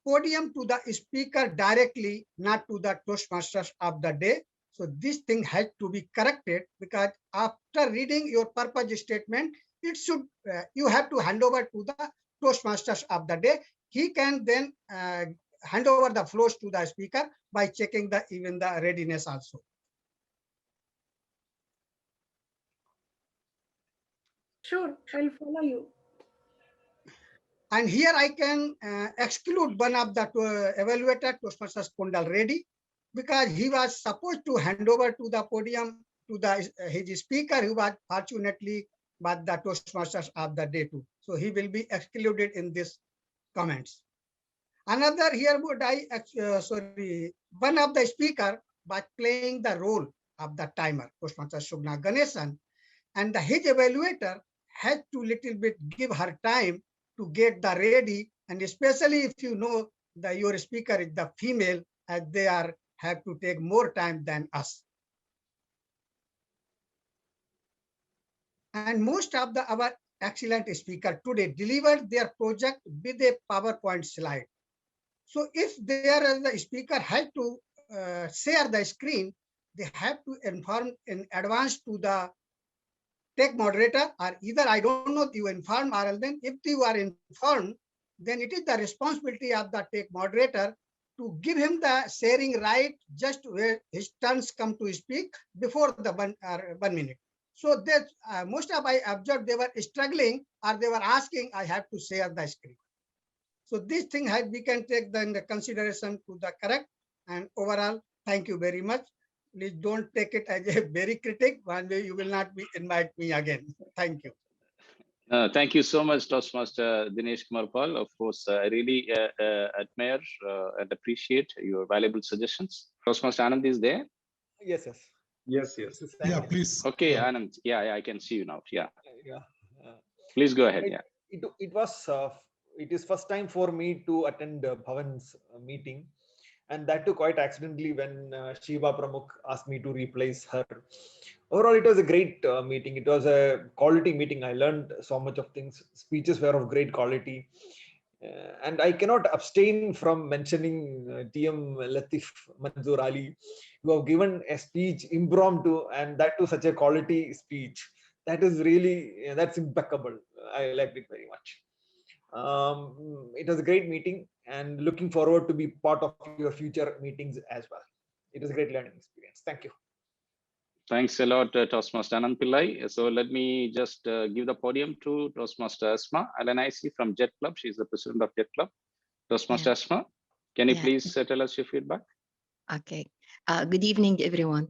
podium to the speaker directly, not to the Toastmasters of the day. So this thing had to be corrected, because after reading your purpose statement, it should you have to hand over to the Toastmasters of the day. He can then hand over the floors to the speaker by checking even the readiness also. Sure, I'll follow you. And here I can exclude one of the evaluator, Toastmasters Kundal Reddy, because he was supposed to hand over to the podium to his speaker, who was fortunately but the Toastmasters of the day too. So he will be excluded in this comments. Another here would one of the speaker by playing the role of the timer, Toastmaster Shugna Ganesan, and his evaluator had to little bit give her time to get the ready, and especially if you know that your speaker is the female, as they have to take more time than us. And most of our excellent speaker today delivered their project with a PowerPoint slide. So if the speaker had to share the screen, they have to inform in advance to the tech moderator, or either I don't know if you inform, or then if you are informed, then it is the responsibility of the tech moderator to give him the sharing right just where his turns come to speak before the 1 minute. So that most of I observed they were struggling or they were asking, I have to share the screen. So this thing we can take the consideration to the correct, and overall, thank you very much. Please don't take it as a very critic. One way you will not be invite me again. Thank you. Thank you so much, Toastmaster Dinesh Kumar Pal. Of course, I really admire and appreciate your valuable suggestions. Toastmaster Anand is there? Yes, yes. Yes, yes. Yeah, please. Okay, Anand. Yeah, I can see you now. Yeah. Yeah. Please go ahead. It, Yeah. it is first time for me to attend Bhavan's meeting, and that too quite accidentally when Shiva Pramukh asked me to replace her. Overall, it was a great meeting. It was a quality meeting. I learned so much of things. Speeches were of great quality. And I cannot abstain from mentioning TM Latif Manzoor Ali, who have given a speech impromptu, and that too such a quality speech. That is really, that's impeccable. I liked it very much. It was a great meeting, and looking forward to be part of your future meetings as well. It was a great learning experience. Thank you. Thanks a lot, Toastmaster Anand Pillai. So let me just give the podium to Toastmaster Asma Alanaisi from Jet Club. She's the president of Jet Club. Toastmaster Asma, can you please tell us your feedback? Okay. Good evening, everyone.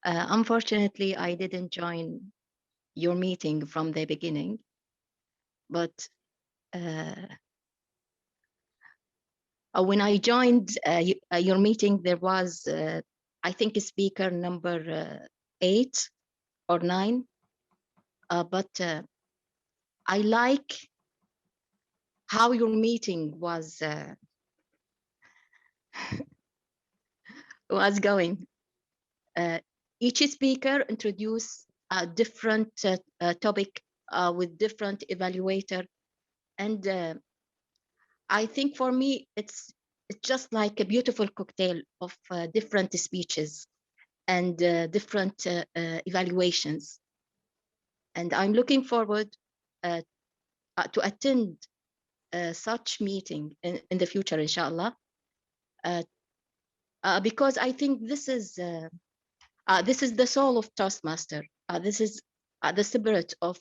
Unfortunately, I didn't join your meeting from the beginning, but when I joined your meeting, there was, I think, a speaker number 8 or 9, but I like how your meeting was going. Each speaker introduced a different topic with different evaluator, and I think for me it's just like a beautiful cocktail of different speeches and different evaluations, and I'm looking forward to attend such meeting in the future, inshallah, because I think this is the soul of Toastmaster. This is the spirit of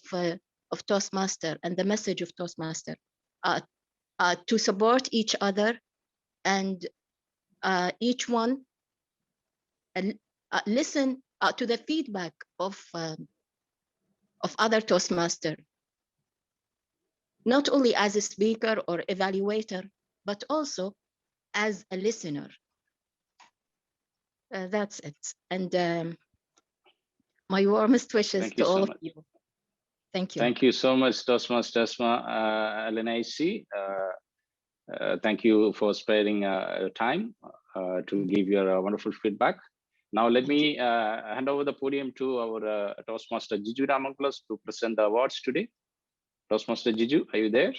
Toastmaster and the message of Toastmaster, to support each other, and each one listen to the feedback of other Toastmaster, not only as a speaker or evaluator, but also as a listener. That's it. And my warmest wishes to all of you. Thank you. Thank you so much, Toastmaster Asma Alanaisi. Thank you for sparing time to give your wonderful feedback. Now, let me hand over the podium to our Toastmaster Jiju Ramankulas to present the awards today. Toastmaster Jiju, are you there?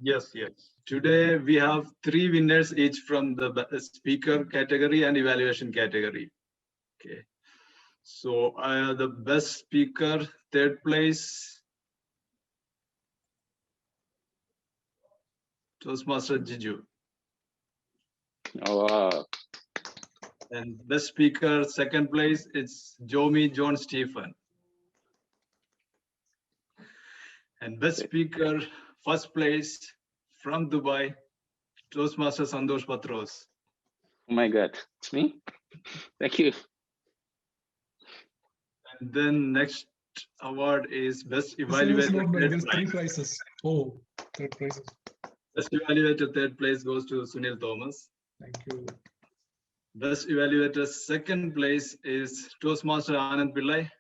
Yes, yes. Today we have 3 winners each from the speaker category and evaluation category. Okay. So the best speaker, 3rd place, Toastmaster Jiju. Oh, wow. And best speaker, 2nd place, it's Jomi John Stephen. And best speaker, 1st place, from Dubai, Toastmaster Santosh Patros. Oh my God, it's me. Thank you. And then next award is best This is not knowing, evaluator. there's 3 prizes. Oh, 3 prizes. Best evaluator 3rd place goes to Sunil Thomas. Thank you. Best evaluator 2nd place is Toastmaster Anand Pillai.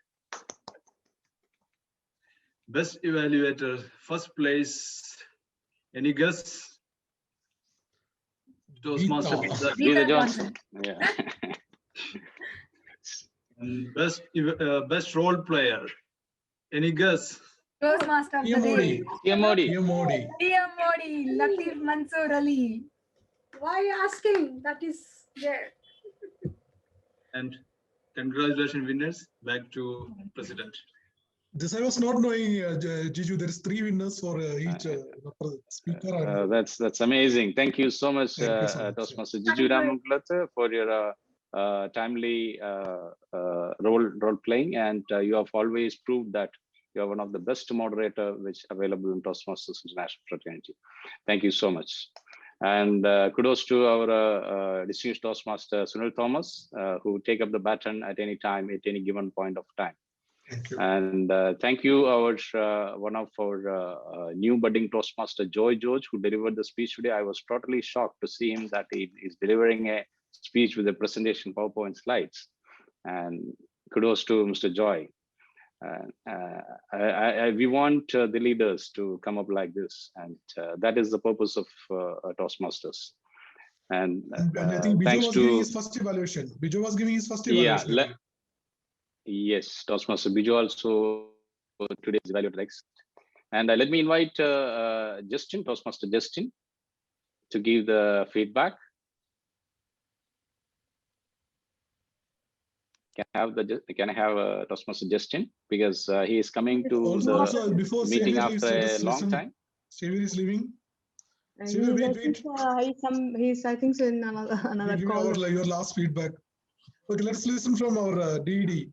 Best evaluator 1st place, any guess? Toastmaster Geeta Johnson. Yeah. And best role player, any guess? Toastmaster of the day. TM Modi. TM Modi, Latif Mansoor Ali. Why are you asking? That is there. And congratulations, winners. Back to President. This I was not knowing, Jiju. There is 3 winners for each speaker. That's amazing. Thank you so much, Toastmaster Jiju Ramankulas, for your timely role playing, and you have always proved that you are one of the best moderator which available in Toastmasters International Fraternity. Thank you so much. And kudos to our distinguished Toastmaster Sunil Thomas, who take up the baton at any time, at any given point of time. Thank you. And thank you, our one of our new budding Toastmaster Joy George, who delivered the speech today. I was totally shocked to see him that he is delivering a speech with a presentation PowerPoint slides. And kudos to Mr. Joy. We want the leaders to come up like this, and that is the purpose of Toastmasters. And I think Bijo thanks was to giving his first evaluation. Bijo was giving his first evaluation. yeah, yes, Toastmaster Bijo also today's evaluated next. And let me invite Justin, Toastmaster Justin, to give the feedback. Can I have Toastmaster Justin, because he is coming to Also, the before meeting Xavier after leaves, a let's long listen. time. Xavier is leaving. He's, Xavier, I wait, think, wait. he's, I think, so in another Give call. your last feedback. Okay, let's listen from our DD.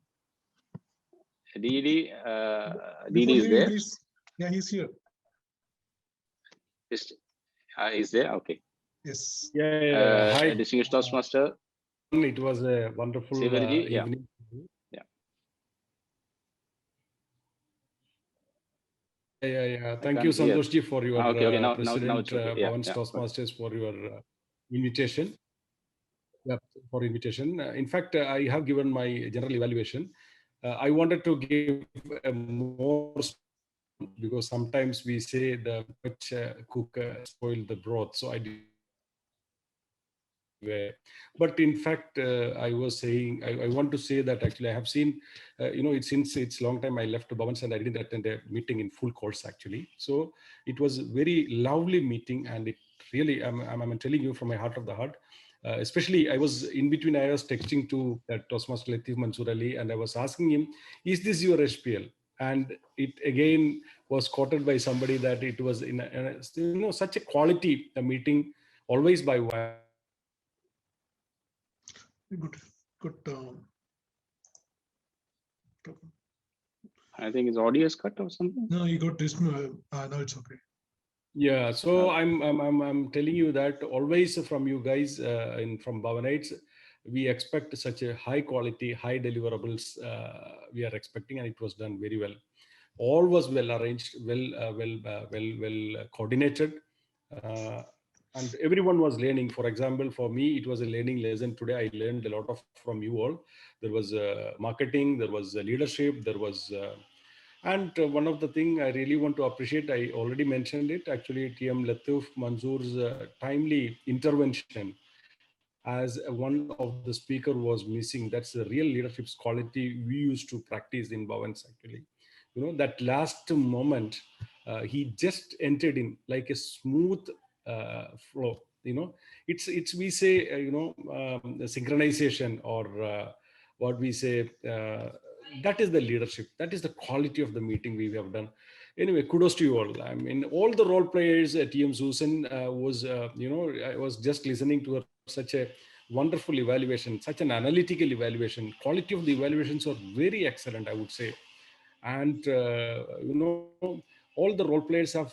DD, Before DD is leaving, there. please. Yeah, he's here. Is there? Okay. Yes. Yeah. Hi, distinguished Toastmaster. It was a wonderful Xavier, yeah. evening. Yeah. Thank you, Santosh ji, for your okay. Now President it's okay. Yeah, Bhavans Toastmasters for your invitation. Yeah, for invitation. In fact, I have given my general evaluation. I wanted to give a more, because sometimes we say the cook spoiled the broth. So I did. But in fact, I was saying, I want to say that actually I have seen, since it's long time I left Bhavans and I didn't attend a meeting in full course actually. So it was very lovely meeting, and it really, I'm telling you from my heart of the heart, especially I was in between, I was texting to Toastmaster Latif Mansoor Ali, and I was asking him, is this your SPL? And it again was quoted by somebody that it was in such a quality meeting, always by one. Good. I think his audio is cut or something. No, he got this. No, it's okay. Yeah, so I'm telling you that always from you guys from Bhavanites, we expect such a high quality, high deliverables. We are expecting, and it was done very well. All was well arranged, well coordinated, and everyone was learning. For example, for me, it was a learning lesson today. I learned a lot from you all. There was marketing, there was leadership, there was. And one of the things I really want to appreciate, I already mentioned it, actually, TM Latif Mansoor's timely intervention as one of the speaker was missing. That's the real leadership's quality we used to practice in Bhavans, actually. That last moment, he just entered in like a smooth flow. It's we say, synchronization, or what we say, that is the leadership. That is the quality of the meeting we have done. Anyway, kudos to you all. I mean, all the role players at TM Susan was, I was just listening to her, such a wonderful evaluation, such an analytical evaluation. Quality of the evaluations are very excellent, I would say. And, all the role players have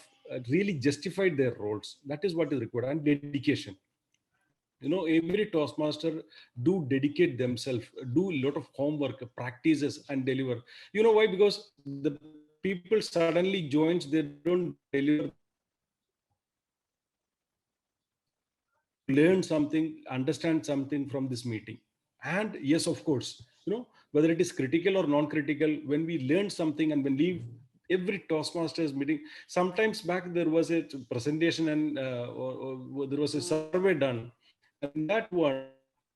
really justified their roles. That is what is required, and dedication. Every Toastmaster do dedicate themselves, do a lot of homework, practices, and deliver. You know why? Because the people suddenly joins, they don't deliver. Learn something, understand something from this meeting. And yes, of course, whether it is critical or non-critical, when we learn something and when we every Toastmasters meeting, sometimes back there was a presentation and or there was a survey done. And that one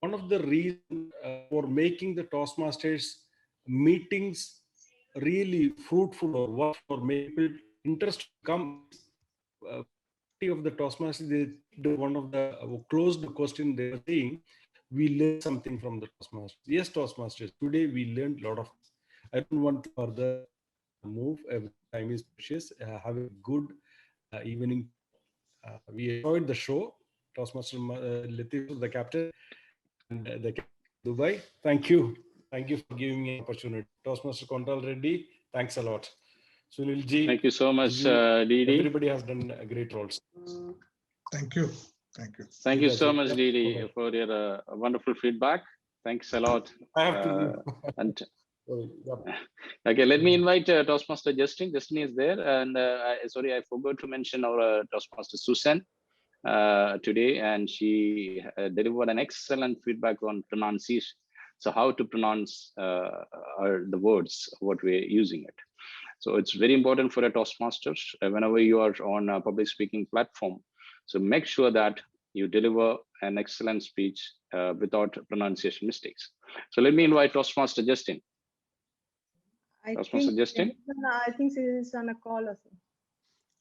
of the reasons for making the Toastmasters meetings really fruitful, or what for making people interest come of the Toastmasters, one of the closed question they were saying, we learned something from the Toastmasters. Yes, Toastmasters, today we learned a lot of things. I don't want to further move. Time is precious. Have a good evening. We enjoyed the show. Toastmaster Latif, the captain, and the Dubai. Thank you. Thank you for giving me an opportunity. Toastmaster Kontal Reddy, thanks a lot. Sunil Ji, Thank you so much, Didi. everybody has done a great roles. Thank you. Thank you. Thank you so Ji. much, Yep, Didi, bye-bye. for your wonderful feedback. Thanks a lot. I have to leave. And Sorry, yep. okay, let me invite Toastmaster Justin. Justin is there, and sorry, I forgot to mention our Toastmaster Susan today, and she delivered an excellent feedback on pronunciation. So how to pronounce the words, what we're using it. So it's very important for a Toastmasters whenever you are on a public speaking platform. So make sure that you deliver an excellent speech without pronunciation mistakes. So let me invite Toastmaster Justin. Toastmaster Justin. I think she is on a call or something.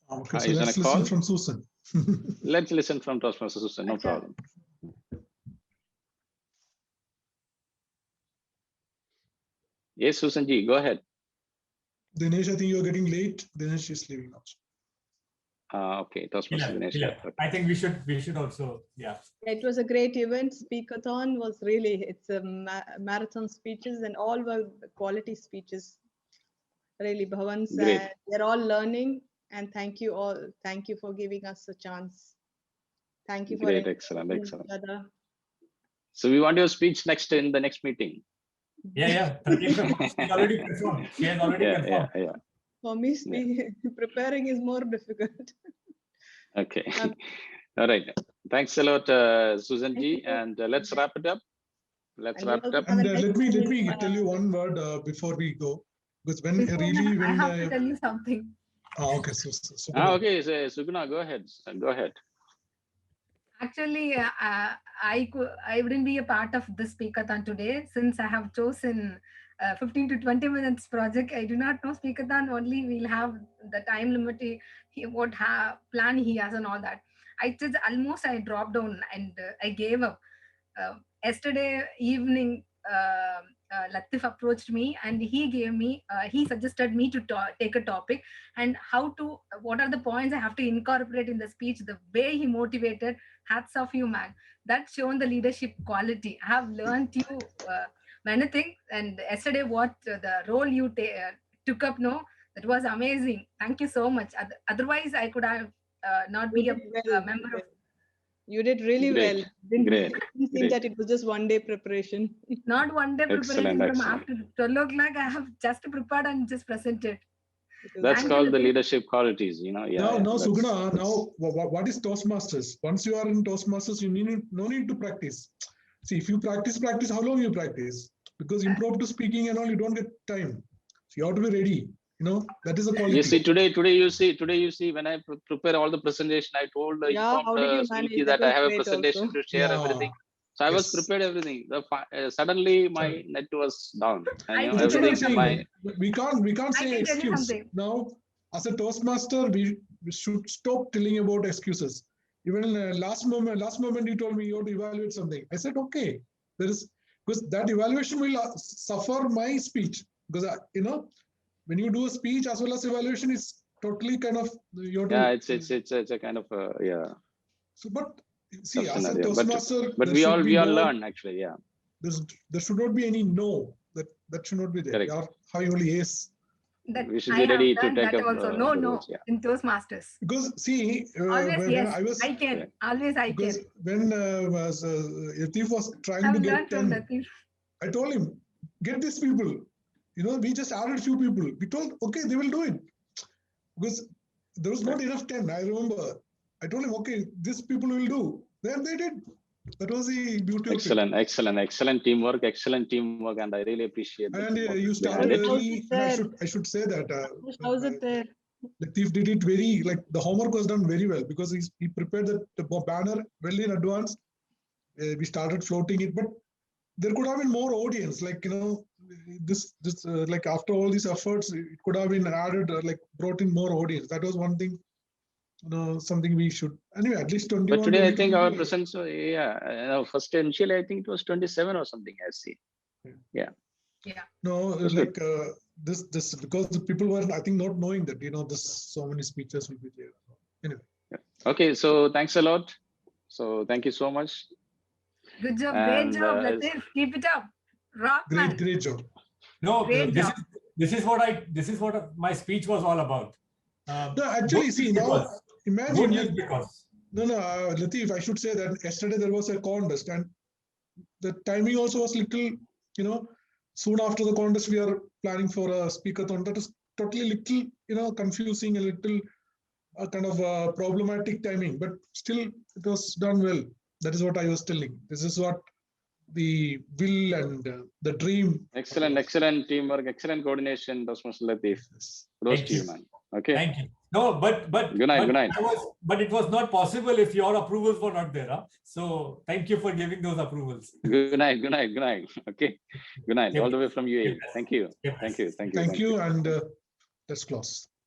Okay, so let's listen from Susan. Let's listen from Toastmaster Susan, no problem. Yes, Susan Ji, go ahead. Dinesh, I think you're getting late. Dinesh is leaving now. Okay, Toastmaster Dinesh. Yeah. Okay. I think we should also, yeah. It was a great event. Speakathon was really, it's a marathon speeches and all were quality speeches. Really, Bhavans, they're all learning, and thank you all. Thank you for giving us a chance. Thank you for great, excellent. each other. So we want your speech next in the next meeting. Yeah. She's already confirmed. She has already confirmed. Yeah. For me, preparing is more difficult. Okay. All right. Thanks a lot, Susan Ji, and let's wrap it up. Let's wrap it up. And let me tell you one word before we go, because when I have to tell you something. Okay, so okay, so Suguna, go ahead. Go ahead. Actually, I wouldn't be a part of this Speakathon today since I have chosen 15 to 20 minutes project. I do not know Speakathon, only we'll have the time limit, what plan he has and all that. I dropped down and I gave up. Yesterday evening, Latif approached me and he suggested me to take a topic and what are the points I have to incorporate in the speech. The way he motivated, hats off you, man. That's shown the leadership quality. I have learned you many things, and yesterday what the role you took up, that was amazing. Thank you so much. Otherwise, I could have not be a member of. You did really well. Great. Didn't seem that it was just one day preparation. Not one day preparation. Excellent. From after 12 o'clock, I have just prepared and just presented. That's called the leadership qualities, Now, Suguna, now what is Toastmasters? Once you are in Toastmasters, you no need to practice. See, if you practice, how long you practice? Because impromptu speaking and all, you don't get time. So you have to be ready. That is a quality. You see, today you see, when I prepare all the presentation, I told that I have a presentation to share everything. So I was prepared everything. Suddenly my net was down. We can't say excuse. Now, as a Toastmaster, we should stop telling about excuses. Even last moment you told me you have to evaluate something. I said, okay, because that evaluation will suffer my speech. Because when you do a speech as well as evaluation, is totally kind of it's a kind of So, but see, as a Toastmaster, but we all learn actually. Yeah, there should not be any no. That should not be there. How you only yes. That we should be ready to take up also. No in Toastmasters. Because see, always yes, I can. Always I can. When Latif was trying to get 10, I told him, get these people. We just added few people. We told, okay, they will do it. Because there was not enough 10. I remember. I told him, okay, these people will do. Then they did. That was the beauty of it. Excellent teamwork, and I really appreciate that. And you started early. I should say that. How's it there? Latif did it the homework was done very well because he prepared the banner well in advance. We started floating it, but there could have been more audience. After all these efforts, it could have been added, brought in more audience. That was one thing. Something we should anyway at least 21. But today I think our presence, first initially I think it was 27 or something. I see. Yeah. No, this because the people were I think not knowing that this so many speeches will be there. Anyway. Okay, so thanks a lot. So thank you so much. Good job, And, great job, Latif. Keep it up. Rock man. Great job. No, Great job. this is what my speech was all about. No, actually, see now, imagine. Good news because. No, Latif, I should say that yesterday there was a contest and the timing also was little, soon after the contest we are planning for a speakathon. That is totally little, confusing, a little kind of problematic timing, but still it was done well. That is what I was telling. This is what the will and the dream. Excellent teamwork, excellent coordination, Toastmaster Latif. Kudos to you, man. Okay. Thank you. No, but Good night. But it was not possible if your approvals were not there. Huh? So thank you for giving those approvals. Good night. Okay. Good night. All the way from UAE. Thank you. Thank you, and let's close.